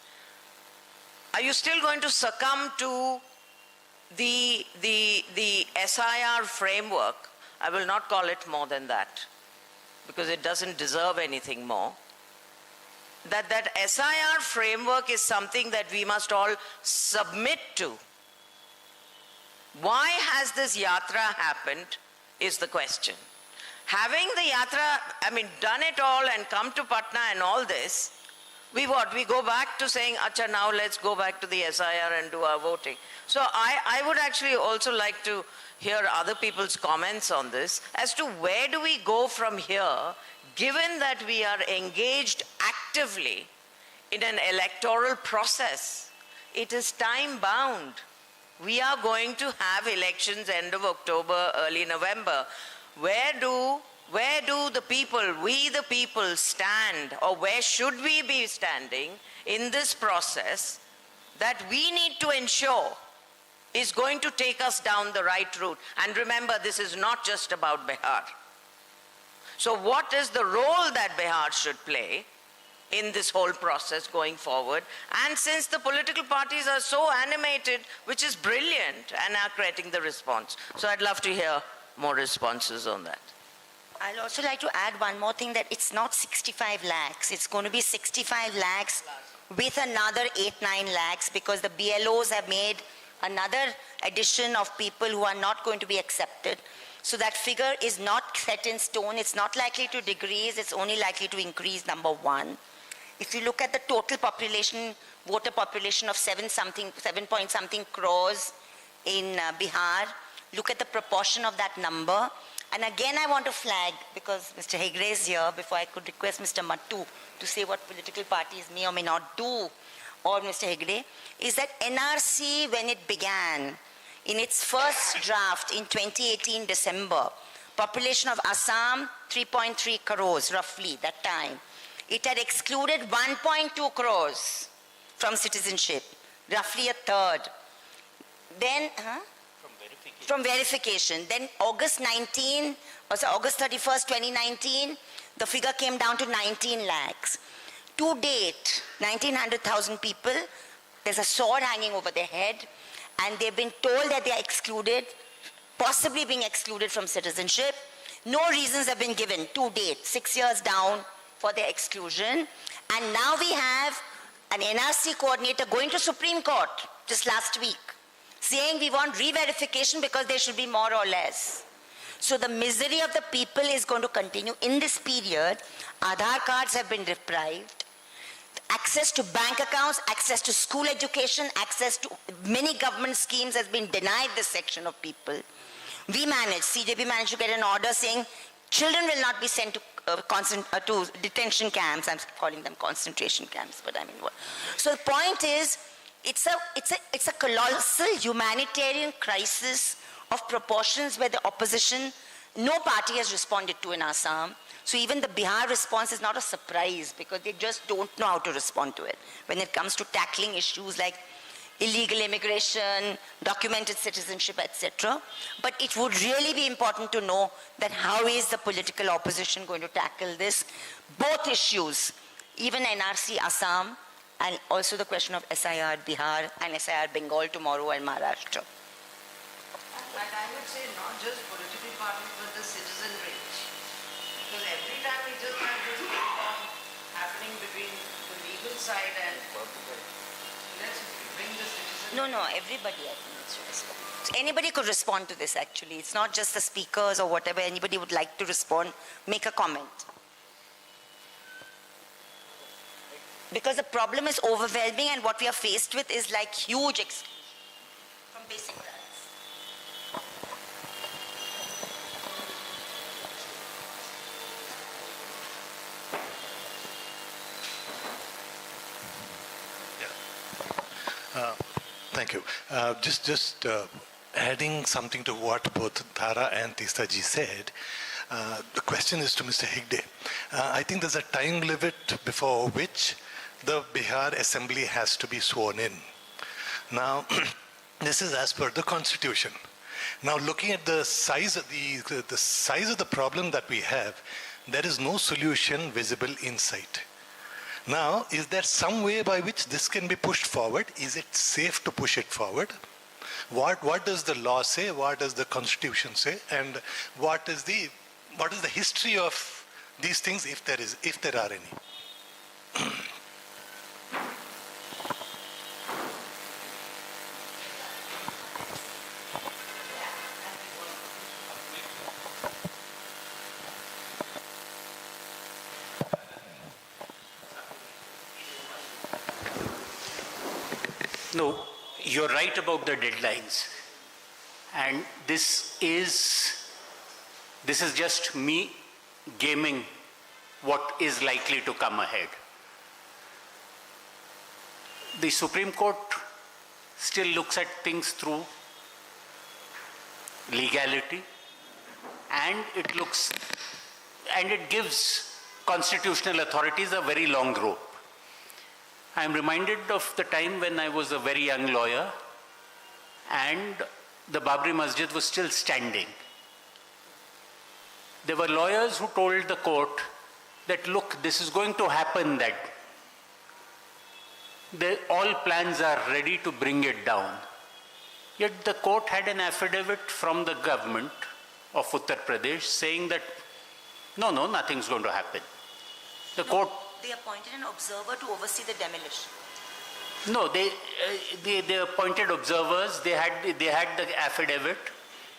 Speaker 5: are you still going to succumb to the SIR framework? I will not call it more than that, because it doesn't deserve anything more. That SIR framework is something that we must all submit to. Why has this yatra happened is the question. Having the yatra, done it all and come to Patna and all this, we go back to saying, acha, now let's go back to the SIR and do our voting. So I would actually also like to hear other people's comments on this as to where do we go from here, given that we are engaged actively in an electoral process. It is time bound. We are going to have elections end of October, early November. Where do the people, we the people, stand, or where should we be standing in this process that we need to ensure is going to take us down the right route? And remember, this is not just about Bihar. So what is the role that Bihar should play in this whole process going forward? And since the political parties are so animated, which is brilliant, and are creating the response. So I'd love to hear more responses on that.
Speaker 4: I'll also like to add one more thing, that it's not 65 lakhs. It's going to be 65 lakhs with another 8-9 lakhs, because the BLOs have made another addition of people who are not going to be accepted. So that figure is not set in stone. It's not likely to decrease. It's only likely to increase, number one. If you look at the total population, voter population of 7 point something crores in Bihar, look at the proportion of that number. And again, I want to flag, because Mr. Hegde is here, before I could request Mr. Mattu to say what political parties may or may not do, or Mr. Hegde, is that NRC, when it began, in its first draft in 2018 December, population of Assam, 3.3 crores roughly that time. It had excluded 1.2 crores from citizenship, roughly a third. Then, from verification. Then August 31st, 2019, the figure came down to 19 lakhs. To date, 19,000 people, there's a sword hanging over their head, and they've been told that they are excluded, possibly being excluded from citizenship. No reasons have been given to date, 6 years down for their exclusion. And now we have an NRC coordinator going to Supreme Court just last week, saying we want re-verification because there should be more or less. So the misery of the people is going to continue. In this period, Aadhaar cards have been deprived. Access to bank accounts, access to school education, access to many government schemes has been denied this section of people. CJP managed to get an order saying children will not be sent to detention camps. I'm calling them concentration camps, but I mean what? So the point is, it's a colossal humanitarian crisis of proportions where the opposition, no party has responded to in Assam. So even the Bihar response is not a surprise, because they just don't know how to respond to it when it comes to tackling issues like illegal immigration, documented citizenship, etc. But it would really be important to know that how is the political opposition going to tackle this, both issues, even NRC Assam, and also the question of SIR Bihar and SIR Bengal tomorrow and Maharashtra.
Speaker 5: And I would say not just political parties, but the citizenry. Because every time we just have this ping-pong happening between the legal side and let's bring the citizenry.
Speaker 4: No, everybody I think needs to respond. So anybody could respond to this actually. It's not just the speakers or whatever. Anybody would like to respond, make a comment. Because the problem is overwhelming, and what we are faced with is like huge exclusion from basic rights.
Speaker 6: Thank you. Just adding something to what both Dhara and Tistaji said, the question is to Mr. Hegde. I think there's a time limit before which the Bihar Assembly has to be sworn in. Now, this is as per the Constitution. Now, looking at the size of the size of the problem that we have, there is no solution visible in sight. Now, is there some way by which this can be pushed forward? Is it safe to push it forward? What does the law say? What does the Constitution say? And what is the history of these things, if there are any?
Speaker 2: No, you're right about the deadlines. And this is just me gaming what is likely to come ahead. The Supreme Court still looks at things through legality, and it gives constitutional authorities a very long rope. I am reminded of the time when I was a very young lawyer and the Babri Masjid was still standing. There were lawyers who told the court that, look, this is going to happen, that all plans are ready to bring it down. Yet the court had an affidavit from the government of Uttar Pradesh saying that, no, nothing's going to happen. The court...
Speaker 4: They appointed an observer to oversee the demolition.
Speaker 2: No, they appointed observers. They had the affidavit,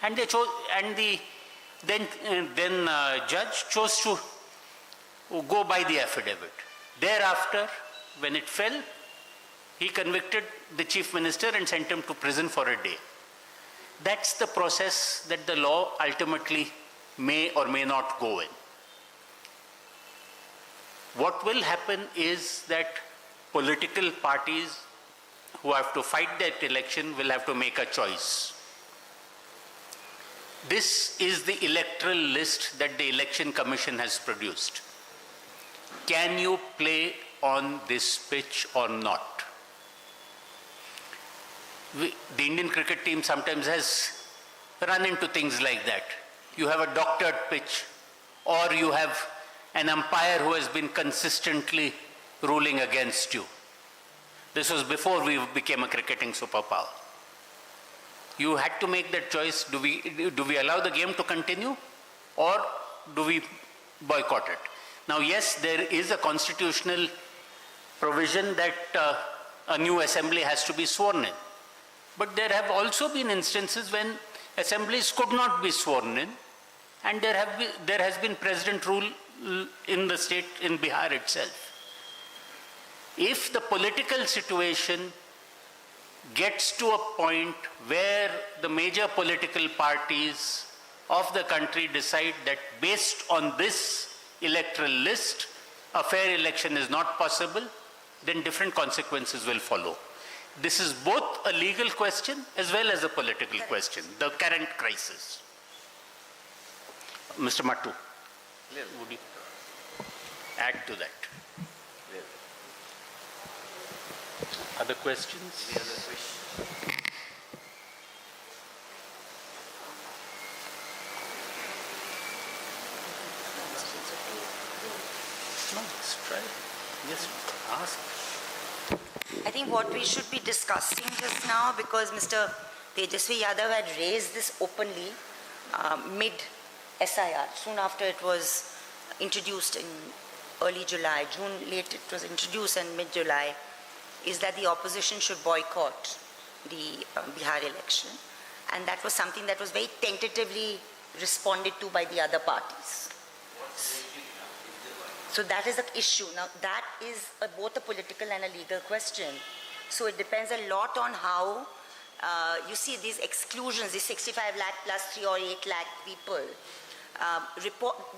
Speaker 2: and they chose, and the then judge chose to go by the affidavit. Thereafter, when it fell, he convicted the chief minister and sent him to prison for a day. That's the process that the law ultimately may or may not go in. What will happen is that political parties who have to fight that election will have to make a choice. This is the electoral list that the Election Commission has produced. Can you play on this pitch or not? The Indian cricket team sometimes has run into things like that. You have a doctored pitch, or you have an umpire who has been consistently ruling against you. This was before we became a cricketing superpower. You had to make that choice. Do we allow the game to continue, or do we boycott it? Now, yes, there is a constitutional provision that a new assembly has to be sworn in. But there have also been instances when assemblies could not be sworn in, and there has been president rule in the state, in Bihar itself. If the political situation gets to a point where the major political parties of the country decide that based on this electoral list, a fair election is not possible, then different consequences will follow. This is both a legal question as well as a political question, the current crisis. Mr. Mattu, would you add to that? Other questions?
Speaker 1: Any other questions?
Speaker 2: No, let's try. Yes, ask.
Speaker 4: I think what we should be discussing just now, because Mr. Tejasvi Yadav had raised this openly mid-SIR, soon after it was introduced in early July, June late it was introduced, and mid-July, is that the opposition should boycott the Bihar election. And that was something that was very tentatively responded to by the other parties. So that is the issue. Now that is both a political and a legal question. So it depends a lot on how you see these exclusions, these 65 lakh plus 3 or 8 lakh people.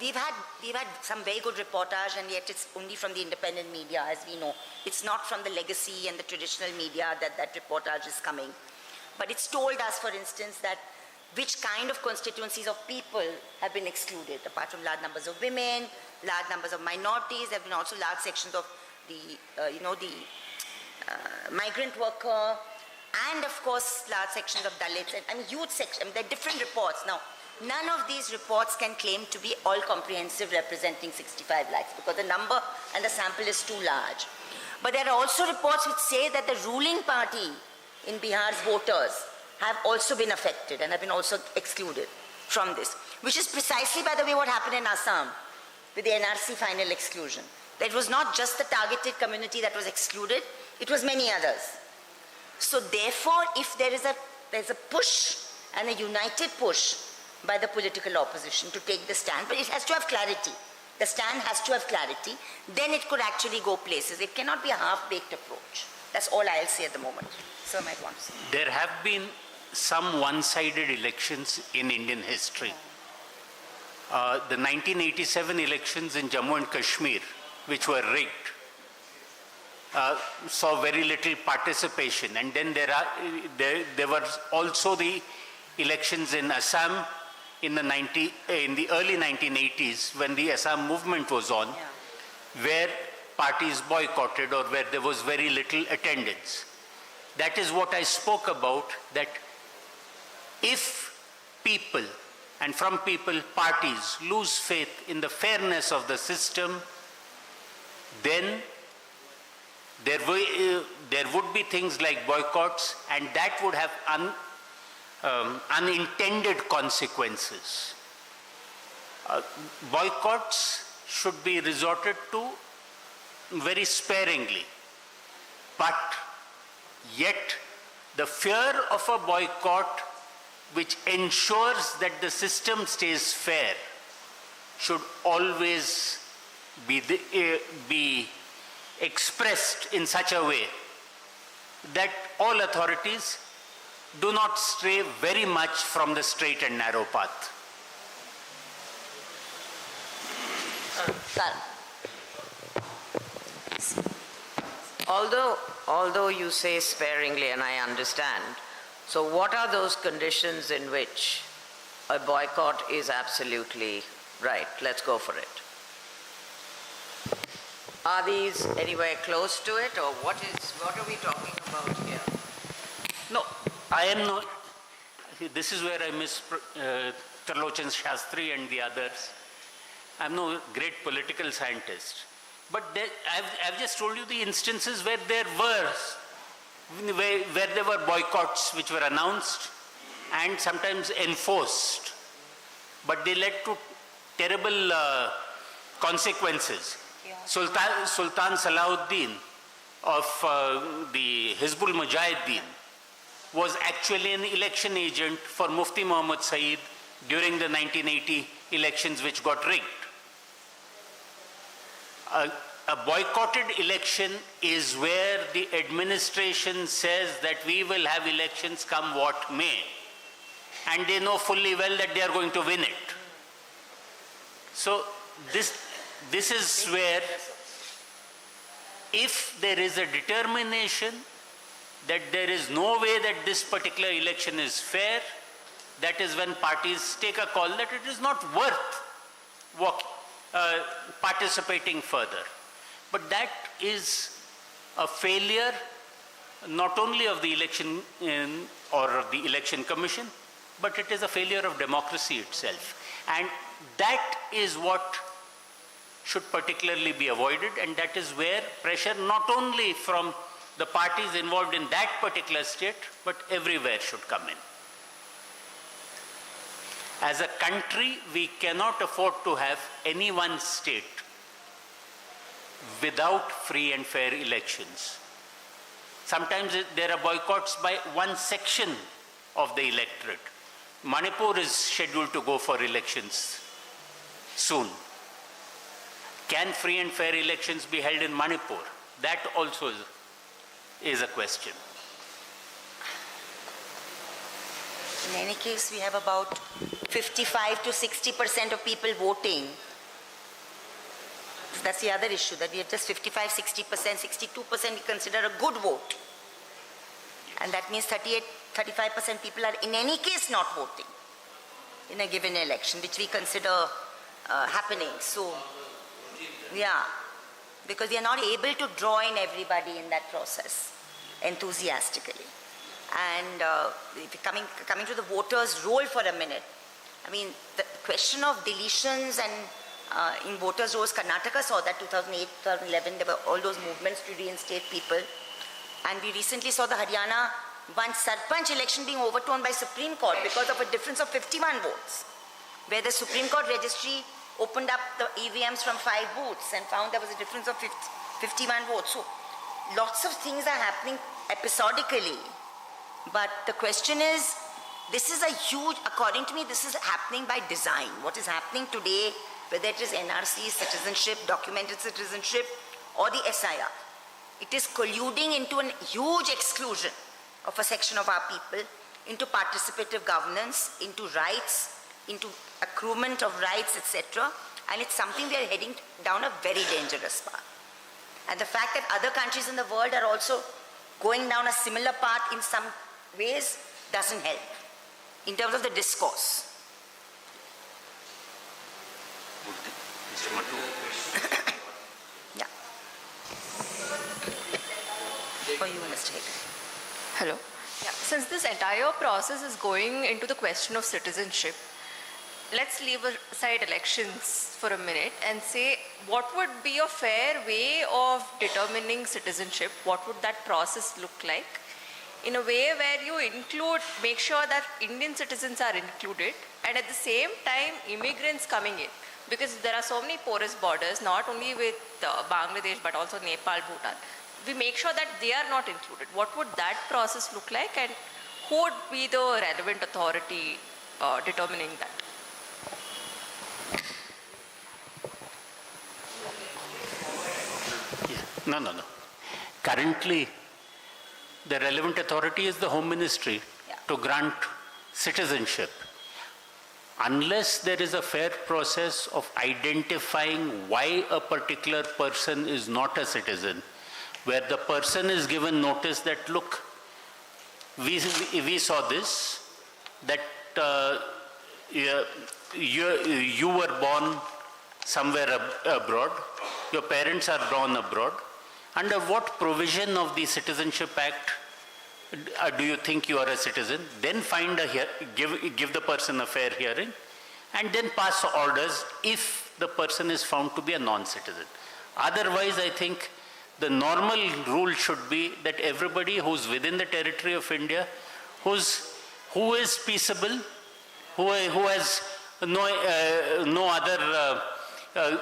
Speaker 4: We've had some very good reportage, and yet it's only from the independent media, as we know. It's not from the legacy and the traditional media that reportage is coming. But it's told us, for instance, that which kind of constituencies of people have been excluded. Apart from large numbers of women, large numbers of minorities, there have been also large sections of the, migrant worker, and of course large sections of Dalits, and youth section. There are different reports. Now, none of these reports can claim to be all comprehensive representing 65 lakhs because the number and the sample is too large. But there are also reports which say that the ruling party in Bihar's voters have also been affected and have been also excluded from this, which is precisely, by the way, what happened in Assam with the NRC final exclusion. That was not just the targeted community that was excluded, it was many others. So therefore, if there's a push and a united push by the political opposition to take the stand, but it has to have clarity. The stand has to have clarity, then it could actually go places. It cannot be a half-baked approach. That's all I'll say at the moment. Sir might want to say.
Speaker 2: There have been some one-sided elections in Indian history. The 1987 elections in Jammu and Kashmir, which were rigged, saw very little participation. And then there were also the elections in Assam in the early 1980s when the Assam movement was on, where parties boycotted or where there was very little attendance. That is what I spoke about, that if people, and from people, parties lose faith in the fairness of the system, then there would be things like boycotts, and that would have unintended consequences. Boycotts should be resorted to very sparingly, but yet the fear of a boycott which ensures that the system stays fair should always be expressed in such a way that all authorities do not stray very much from the straight and narrow path.
Speaker 5: Although you say sparingly, and I understand, so what are those conditions in which a boycott is absolutely right? Let's go for it. Are these anywhere close to it, or what are we talking about here?
Speaker 2: No, I am not. This is where I miss Trilochan Shastri and the others. I'm no great political scientist. But I've just told you the instances where there were boycotts which were announced and sometimes enforced. But they led to terrible consequences. Sultan Salahuddin of the Hizbul Mujahideen was actually an election agent for Mufti Muhammad Saeed during the 1980 elections which got rigged. A boycotted election is where the administration says that we will have elections come what may, and they know fully well that they are going to win it. So this is where, if there is a determination that there is no way that this particular election is fair, that is when parties take a call that it is not worth participating further. But that is a failure not only of the election or of the election commission, but it is a failure of democracy itself. And that is what should particularly be avoided, and that is where pressure not only from the parties involved in that particular state, but everywhere should come in. As a country, we cannot afford to have any one state without free and fair elections. Sometimes there are boycotts by one section of the electorate. Manipur is scheduled to go for elections soon. Can free and fair elections be held in Manipur? That also is a question.
Speaker 4: In any case, we have about 55 to 60% of people voting. That's the other issue, that we have just 55, 60%, 62% we consider a good vote. And that means 38, 35% people are in any case not voting in a given election, which we consider happening. So, yeah, because we are not able to draw in everybody in that process enthusiastically. And coming to the voters' role for a minute, I mean, the question of deletions and in voters' rolls, Karnataka saw that 2008, 2011, there were all those movements to reinstate people. And we recently saw the Haryana one Sarpanch election being overturned by Supreme Court because of a difference of 51 votes, where the Supreme Court registry opened up the EVMs from 5 booths and found there was a difference of 51 votes. So lots of things are happening episodically. But the question is, this is a huge, according to me, this is happening by design. What is happening today, whether it is NRC, citizenship, documented citizenship, or the SIR, it is colluding into a huge exclusion of a section of our people, into participative governance, into rights, into accruement of rights, etc. And it's something we are heading down a very dangerous path. And the fact that other countries in the world are also going down a similar path in some ways doesn't help in terms of the discourse. Yeah. For you, Mr. Hegde.
Speaker 7: Hello. Yeah. Since this entire process is going into the question of citizenship, let's leave aside elections for a minute and say, what would be a fair way of determining citizenship? What would that process look like? In a way where you make sure that Indian citizens are included, and at the same time, immigrants coming in. Because there are so many porous borders, not only with Bangladesh, but also Nepal, Bhutan. We make sure that they are not included. What would that process look like, and who would be the relevant authority determining that?
Speaker 2: Yeah. No. Currently, the relevant authority is the Home Ministry to grant citizenship. Unless there is a fair process of identifying why a particular person is not a citizen, where the person is given notice that, look, we saw this, that you were born somewhere abroad, your parents are born abroad. Under what provision of the Citizenship Act do you think you are a citizen? Then give the person a fair hearing, and then pass orders if the person is found to be a non-citizen. Otherwise, I think the normal rule should be that everybody who's within the territory of India, who is peaceable, who has no other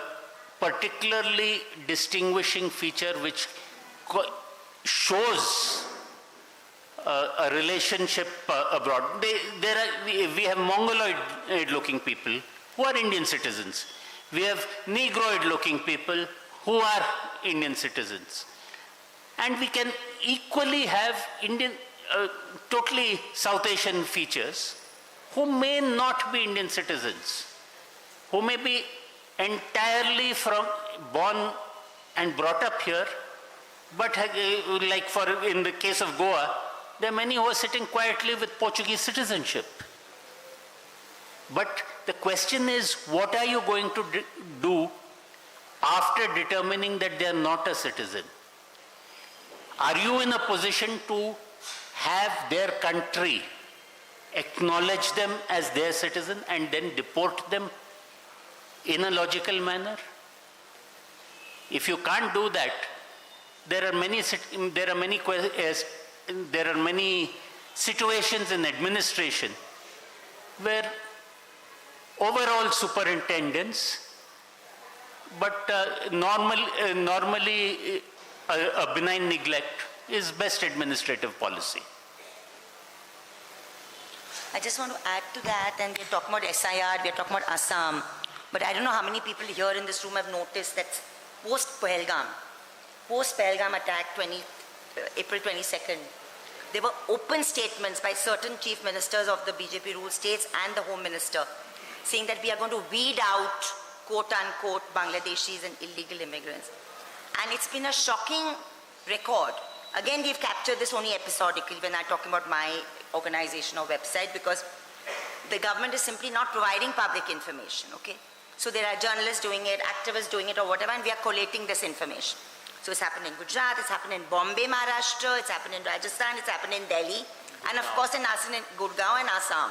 Speaker 2: particularly distinguishing feature which shows a relationship abroad. We have Mongoloid-looking people who are Indian citizens. We have Negroid-looking people who are Indian citizens. And we can equally have Indian, totally South Asian features who may not be Indian citizens, who may be entirely born and brought up here, but like in the case of Goa, there are many who are sitting quietly with Portuguese citizenship. But the question is, what are you going to do after determining that they are not a citizen? Are you in a position to have their country acknowledge them as their citizen and then deport them in a logical manner? If you can't do that, there are many situations in administration where overall superintendence, but normally a benign neglect is best administrative policy.
Speaker 4: I just want to add to that, and we're talking about SIR, we're talking about Assam, but I don't know how many people here in this room have noticed that post-Pahalgam attack, April 22nd, there were open statements by certain chief ministers of the BJP ruled states and the Home Minister saying that we are going to weed out, quote-unquote, Bangladeshis and illegal immigrants. And it's been a shocking record. Again, we've captured this only episodically when I'm talking about my organization or website, because the government is simply not providing public information, okay? So there are journalists doing it, activists doing it or whatever, and we are collating this information. So it's happened in Gujarat, it's happened in Bombay, Maharashtra, it's happened in Rajasthan, it's happened in Delhi. And of course, in Gurgaon and Assam.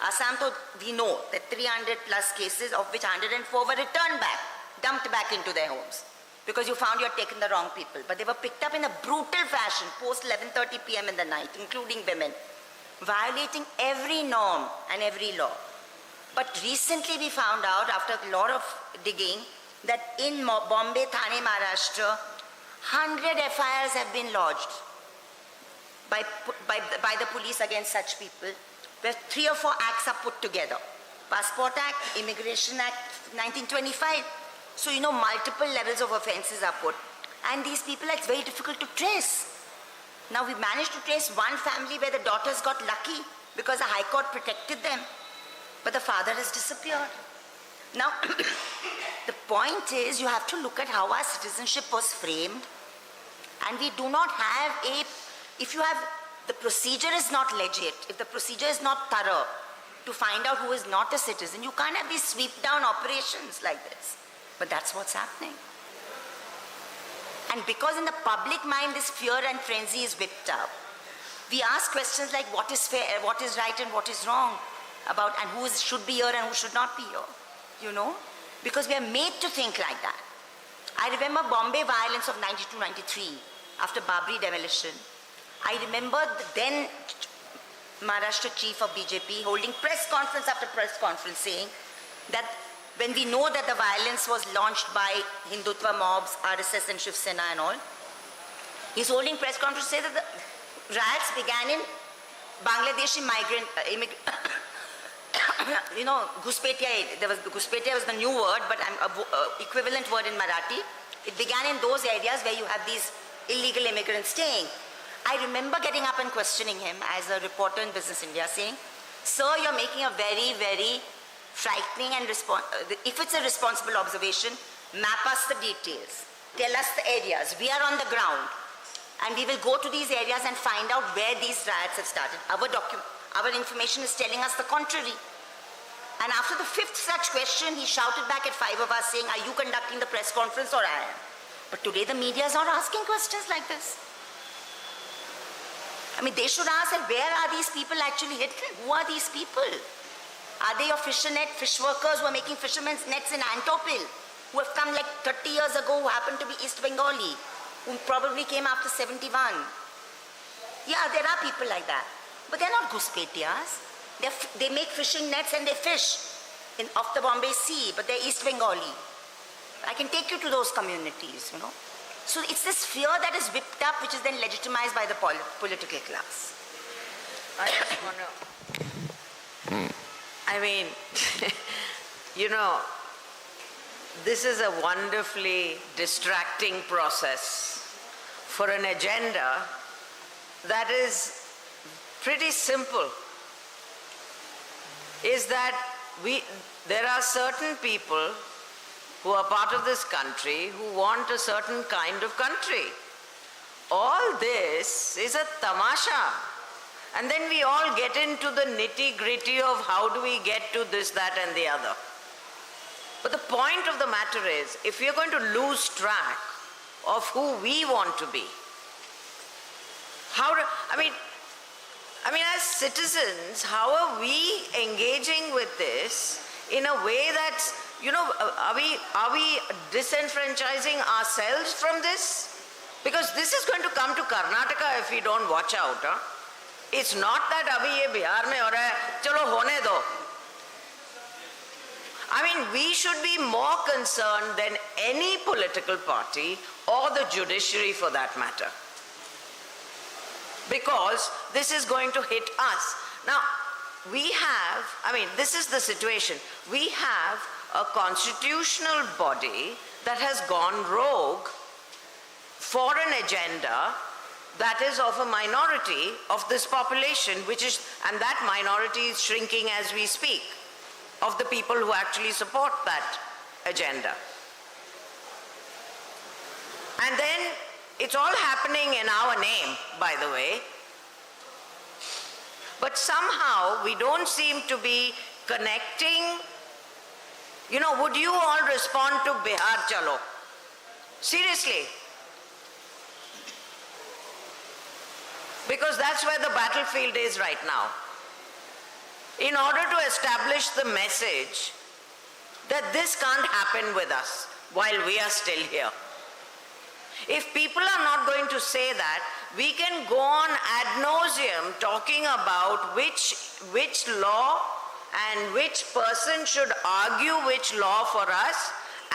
Speaker 4: Assam, we know that 300 plus cases, of which 104 were returned back, dumped back into their homes. Because you found you had taken the wrong people. But they were picked up in a brutal fashion, post 11:30 p.m. in the night, including women, violating every norm and every law. But recently we found out, after a lot of digging, that in Bombay, Thane, Maharashtra, 100 FIRs have been lodged by the police against such people, where 3 or 4 acts are put together. Passport Act, Immigration Act, 1925. So, multiple levels of offenses are put. And these people, it's very difficult to trace. Now, we managed to trace one family where the daughters got lucky because the High Court protected them. But the father has disappeared. Now, the point is, you have to look at how our citizenship was framed. And we do not have the procedure is not legit, if the procedure is not thorough to find out who is not a citizen, you can't have these sweep down operations like this. But that's what's happening. And because in the public mind this fear and frenzy is whipped up, we ask questions like what is fair, what is right and what is wrong about, and who should be here and who should not be here, because we are made to think like that. I remember Bombay violence of 92-93 after Babri demolition. I remember the then Maharashtra chief of BJP holding press conference after press conference saying that when we know that the violence was launched by Hindutva mobs, RSS and Shiv Sena and all, he's holding press conference to say that the riots began in Bangladeshi migrant, Ghuspetia, Ghuspetia was the new word, but equivalent word in Marathi. It began in those areas where you have these illegal immigrants staying. I remember getting up and questioning him as a reporter in Business India, saying, sir, you're making a very, very frightening and if it's a responsible observation, map us the details. Tell us the areas. We are on the ground. And we will go to these areas and find out where these riots have started. Our information is telling us the contrary. And after the 5th such question, he shouted back at 5 of us saying, are you conducting the press conference or I am? But today the media is not asking questions like this. I mean, they should ask, where are these people actually hidden? Who are these people? Are they your fish workers who are making fishermen's nets in Antopil, who have come like 30 years ago, who happen to be East Bengali, who probably came after 71? Yeah, there are people like that. But they're not Ghuspetyas. They make fishing nets and they fish off the Bombay Sea, but they're East Bengali. I can take you to those communities, So it's this fear that is whipped up, which is then legitimized by the political class.
Speaker 5: I just want to, this is a wonderfully distracting process for an agenda that is pretty simple. Is that there are certain people who are part of this country who want a certain kind of country. All this is a tamasha. And then we all get into the nitty-gritty of how do we get to this, that and the other. But the point of the matter is, if we are going to lose track of who we want to be, as citizens, how are we engaging with this in a way that's, are we disenfranchising ourselves from this? Because this is going to come to Karnataka if we don't watch out. It's not that abhi ye Bihar mein ho raha hai, chalo hone do. We should be more concerned than any political party or the judiciary for that matter. Because this is going to hit us. Now, this is the situation. We have a constitutional body that has gone rogue for an agenda that is of a minority of this population, and that minority is shrinking as we speak, of the people who actually support that agenda. And then it's all happening in our name, by the way. But somehow we don't seem to be connecting. Would you all respond to Bihar Chalo? Seriously. because that's where the battlefield is right now. In order to establish the message that this can't happen with us while we are still here. If people are not going to say that, we can go on ad nauseum talking about which law and which person should argue which law for us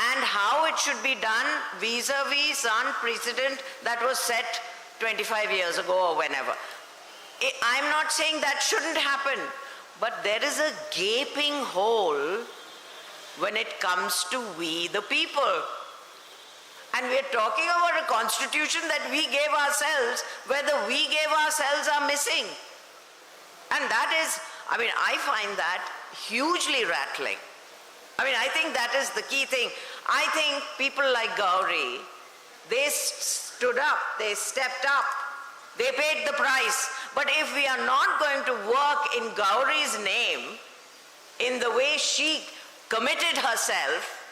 Speaker 5: and how it should be done vis-a-vis some precedent that was set 25 years ago or whenever. I'm not saying that shouldn't happen, but there is a gaping hole when it comes to we the people. And we're talking about a constitution that we gave ourselves, where the we gave ourselves are missing. And that is, I find that hugely rattling. I think that is the key thing. I think people like Gauri, they stood up, they stepped up, they paid the price. But if we are not going to work in Gauri's name, in the way she committed herself,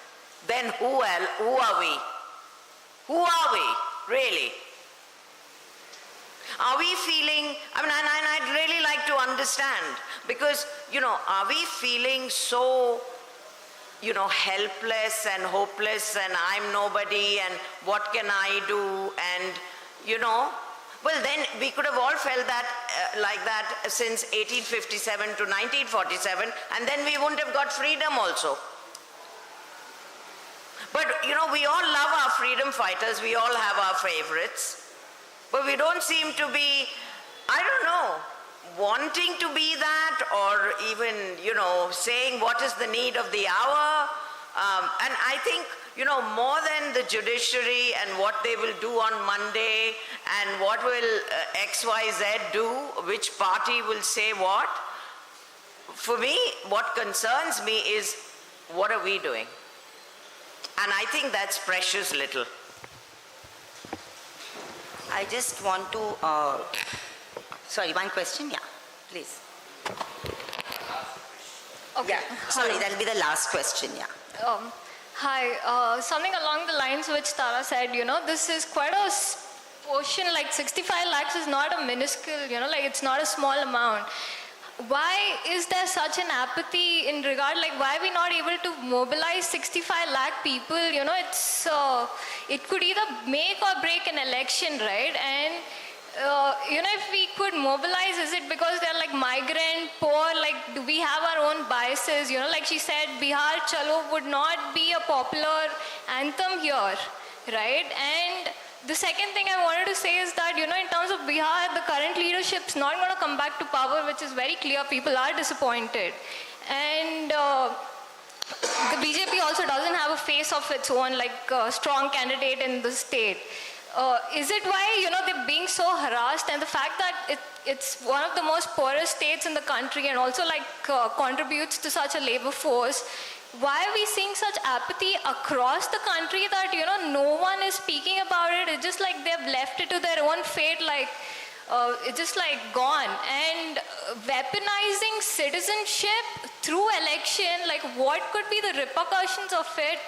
Speaker 5: then who are we? Who are we, really? Are we feeling, and I'd really like to understand, because, are we feeling so, helpless and hopeless and I'm nobody and what can I do and, well then we could have all felt that like that since 1857 to 1947, and then we wouldn't have got freedom also. But, we all love our freedom fighters, we all have our favorites, but we don't seem to be, wanting to be that, or even, saying what is the need of the hour. And I think, more than the judiciary and what they will do on Monday and what will XYZ do, which party will say what, for me, what concerns me is, what are we doing? And I think that's precious little.
Speaker 4: I just want to, sorry, one question? Yeah, please.
Speaker 7: Okay.
Speaker 4: Yeah, sorry, that'll be the last question, yeah.
Speaker 7: Hi, something along the lines which Tara said, this is quite a portion, like 65 lakhs is not a minuscule, it's not a small amount. Why is there such an apathy in regard, why are we not able to mobilize 65 lakh people? It could either make or break an election, right? And, if we could mobilize, is it because they're migrant, poor, do we have our own biases? Like she said, Bihar Chalo would not be a popular anthem here, right? And the second thing I wanted to say is that, in terms of Bihar, the current leadership's not going to come back to power, which is very clear. People are disappointed. And the BJP also doesn't have a face of its own, a strong candidate in the state. Is it why, they're being so harassed, and the fact that it's one of the most poorest states in the country and also contributes to such a labor force, why are we seeing such apathy across the country that, no one is speaking about it? It's just they've left it to their own fate, it's just gone. And weaponizing citizenship through election, what could be the repercussions of it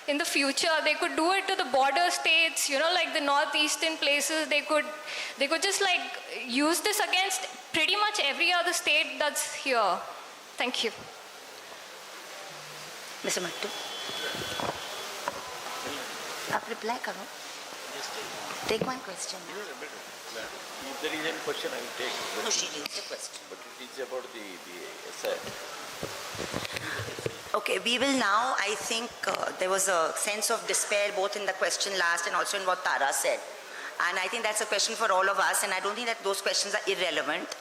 Speaker 7: in the future? They could do it to the border states, the northeastern places. They could just use this against pretty much every other state that's here. Thank you.
Speaker 4: Mr. Mattu, आप reply करो. Take one question.
Speaker 3: If there is any question, I will take.
Speaker 4: No, she raised the question.
Speaker 3: But it is about the essay.
Speaker 4: Okay, we will now, I think there was a sense of despair both in the question last and also in what Tara said. And I think that's a question for all of us, and I don't think that those questions are irrelevant.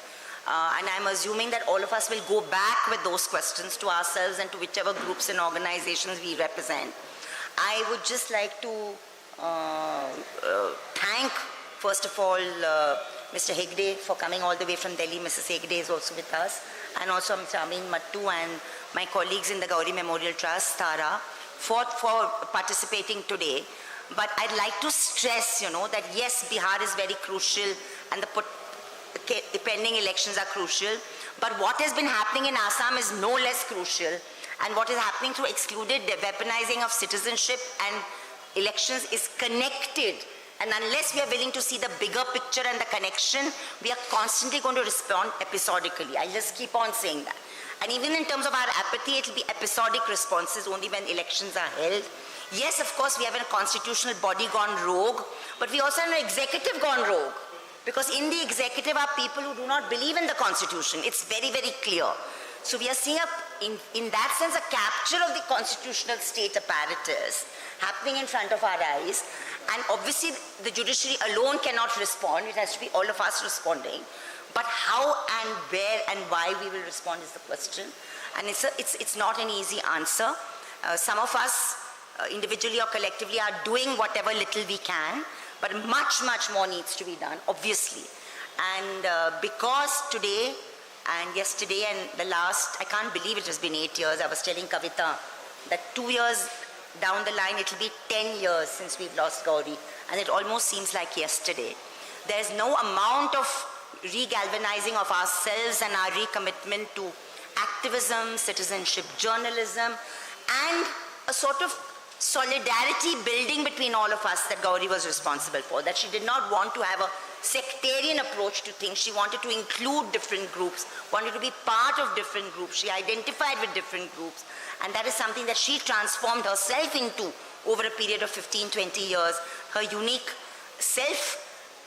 Speaker 4: And I'm assuming that all of us will go back with those questions to ourselves and to whichever groups and organizations we represent. I would just like to thank, first of all, Mr. Hegde for coming all the way from Delhi. Mrs. Hegde is also with us. And also Mr. Amin Mattu and my colleagues in the Gauri Memorial Trust, Tara, for participating today. But I'd like to stress, that yes, Bihar is very crucial and the pending elections are crucial. But what has been happening in Assam is no less crucial. And what is happening through excluded weaponizing of citizenship and elections is connected And unless we are willing to see the bigger picture and the connection, we are constantly going to respond episodically. I just keep on saying that. And even in terms of our apathy, it will be episodic responses only when elections are held. Yes, of course, we have a constitutional body gone rogue, but we also have an executive gone rogue. Because in the executive are people who do not believe in the constitution. It's very, very clear. So we are seeing, in that sense, a capture of the constitutional state apparatus happening in front of our eyes. And obviously, the judiciary alone cannot respond. It has to be all of us responding. But how and where and why we will respond is the question. And it's not an easy answer. Some of us, individually or collectively, are doing whatever little we can. But much, much more needs to be done, obviously. And because today and yesterday and the last, I can't believe it has been 8 years. I was telling Kavita that 2 years down the line, it will be 10 years since we've lost Gauri. And it almost seems like yesterday. There's no amount of regalvanizing of ourselves and our recommitment to activism, citizenship, journalism, and a sort of solidarity building between all of us that Gauri was responsible for, that she did not want to have a sectarian approach to things. She wanted to include different groups, wanted to be part of different groups. She identified with different groups. And that is something that she transformed herself into over a period of 15, 20 years. Her unique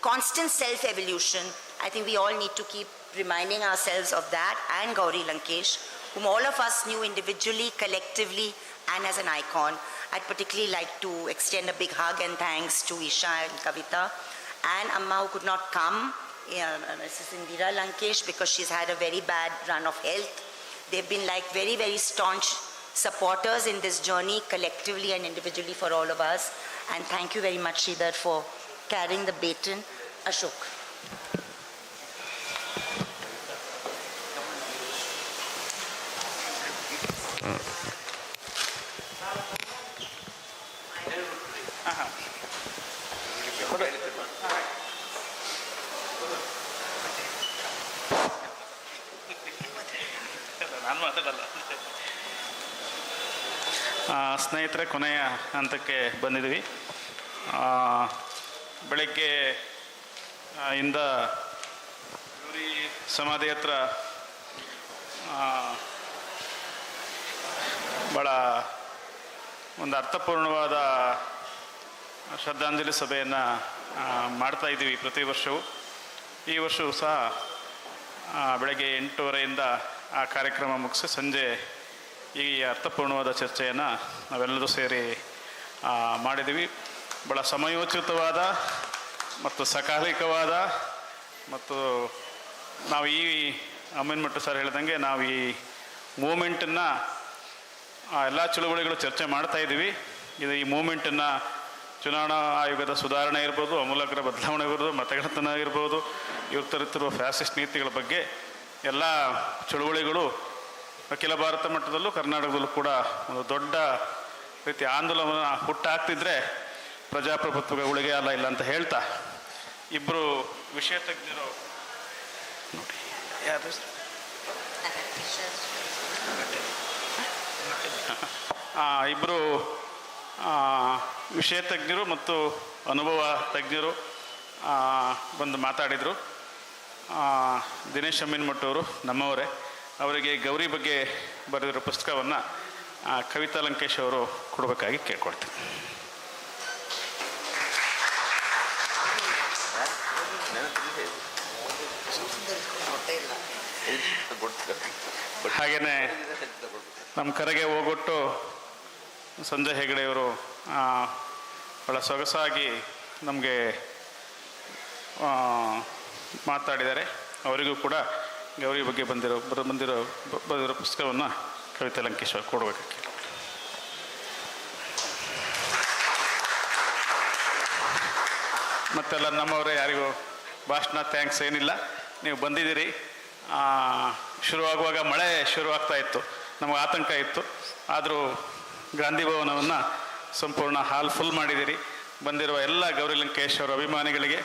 Speaker 4: constant self-evolution. I think we all need to keep reminding ourselves of that, and Gauri Lankesh, whom all of us knew individually, collectively, and as an icon. I'd particularly like to extend a big hug and thanks to Isha and Kavita and Amma, who could not come, Mrs. Indira Lankesh, because she's had a very bad run of health. They've been like very, very staunch supporters in this journey, collectively and individually for all of us. And thank you very much, Sridhar, for carrying the baton. Ashok.
Speaker 8: ಸ್ನೇಹಿತರೆ, ಕೊನೆಯ ಹಂತಕ್ಕೆ ಬಂದಿದ್ವಿ. ಬೆಳಗ್ಗೆ ಇಂದ ಗೌರಿ ಸಮಾಧಿ ಹತ್ರ ಭಾಳ ಒಂದು ಅರ್ಥಪೂರ್ಣವಾದ ಶ್ರದ್ಧಾಂಜಲಿ ಸಭೆಯನ್ನು ಮಾಡ್ತಾ ಇದ್ದೀವಿ ಪ್ರತಿ ವರ್ಷವೂ. ಈ ವರ್ಷವೂ ಸಹ ಬೆಳಗ್ಗೆ 8:30ಯಿಂದ ಆ ಕಾರ್ಯಕ್ರಮ ಮುಗಿಸಿ ಸಂಜೆ ಈ ಅರ್ಥಪೂರ್ಣವಾದ ಚರ್ಚೆಯನ್ನು ನಾವೆಲ್ಲರೂ ಸೇರಿ ಮಾಡಿದ್ದೀವಿ. ಭಾಳ ಸಮಯೋಚಿತವಾದ ಮತ್ತು ಸಕಾಲಿಕವಾದ ಮತ್ತು ನಾವು ಈ ಅಮ್ಮನಮಠ ಸರ್ ಹೇಳ್ದಂಗೆ ನಾವು ಈ ಮೂಮೆಂಟನ್ನು ಎಲ್ಲ ಚಳುವಳಿಗಳು ಚರ್ಚೆ ಮಾಡ್ತಾಯಿದ್ದೀವಿ. ಈ ಮೂಮೆಂಟನ್ನು ಚುನಾವಣಾ ಆಯೋಗದ ಸುಧಾರಣೆ ಇರ್ಬೋದು, ಅಮೂಲಾಗ್ರ ಬದಲಾವಣೆ ಇರ್ಬೋದು, ಮತಗಣತನ ಇರ್ಬೋದು, ಇವ್ರು ತರುತ್ತಿರುವ ಫ್ಯಾಸಿಸ್ಟ್ ನೀತಿಗಳ ಬಗ್ಗೆ ಎಲ್ಲ ಚಳುವಳಿಗಳು ಅಖಿಲ ಭಾರತ ಮಟ್ಟದಲ್ಲೂ ಕರ್ನಾಟಕದಲ್ಲೂ ಕೂಡ ಒಂದು ದೊಡ್ಡ ರೀತಿಯ ಆಂದೋಲನ ಹುಟ್ಟಾಗ್ತಿದ್ರೆ ಪ್ರಜಾಪ್ರಭುತ್ವ ಉಳಿಗೆ ಅಲ್ಲ ಇಲ್ಲ ಅಂತ ಹೇಳ್ತಾ, ಇಬ್ಬರು ವಿಷಯ ತಜ್ಞರು ನೋಡಿ, ಯಾರು ಇಬ್ಬರು ವಿಷಯ ತಜ್ಞರು ಮತ್ತು ಅನುಭವ ತಜ್ಞರು ಬಂದು ಮಾತಾಡಿದರು. ದಿನೇಶ್ ಅಮ್ಮನಮಠ ಅವರು ನಮ್ಮವರೇ. ಅವರಿಗೆ ಗೌರಿ ಬಗ್ಗೆ ಬರೆದಿರೋ ಪುಸ್ತಕವನ್ನು ಕವಿತಾ ಲಂಕೇಶ್ ಅವರು ಕೊಡಬೇಕಾಗಿ ಕೇಳ್ಕೊಳ್ತೀನಿ. ಹಾಗೆಯೇ ನಮ್ಮ ಕರೆಗೆ ಹೋಗೊಟ್ಟು ಸಂಜಯ್ ಹೆಗಡೆಯವರು ಭಾಳ ಸೊಗಸಾಗಿ ನಮಗೆ ಮಾತಾಡಿದ್ದಾರೆ. ಅವರಿಗೂ ಕೂಡ ಗೌರಿ ಬಗ್ಗೆ ಬರೆದಿರೋ ಪುಸ್ತಕವನ್ನು ಕವಿತಾ ಲಂಕೇಶ್ ಅವರು ಕೊಡಬೇಕಾಗಿ. ಮತ್ತೆಲ್ಲ ನಮ್ಮವರೇ, ಯಾರಿಗೂ ಭಾಷಣ ಥ್ಯಾಂಕ್ಸ್ ಏನಿಲ್ಲ. ನೀವು ಬಂದಿದ್ದೀರಿ. ಶುರುವಾಗುವಾಗ ಮಳೆ ಶುರುವಾಗ್ತಾ ಇತ್ತು, ನಮಗೆ ಆತಂಕ ಇತ್ತು. ಆದರೂ ಗಾಂಧಿ ಭವನವನ್ನು ಸಂಪೂರ್ಣ ಹಾಲ್ ಫುಲ್ ಮಾಡಿದ್ದೀರಿ. ಬಂದಿರುವ ಎಲ್ಲ ಗೌರಿ ಲಂಕೇಶ್ ಅವರ ಅಭಿಮಾನಿಗಳಿಗೆ,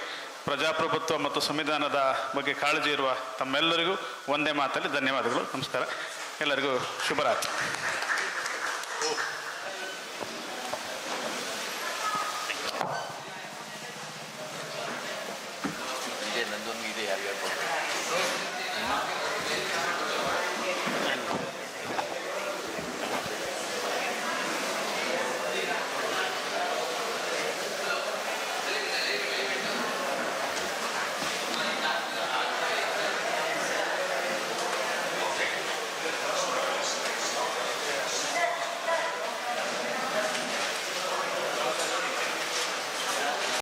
Speaker 8: ಪ್ರಜಾಪ್ರಭುತ್ವ ಮತ್ತು ಸಂವಿಧಾನದ ಬಗ್ಗೆ ಕಾಳಜಿ ಇರುವ ತಮ್ಮೆಲ್ಲರಿಗೂ ಒಂದೇ ಮಾತಲ್ಲಿ ಧನ್ಯವಾದಗಳು. ನಮಸ್ಕಾರ. ಎಲ್ಲರಿಗೂ ಶುಭರಾತ್ರಿ.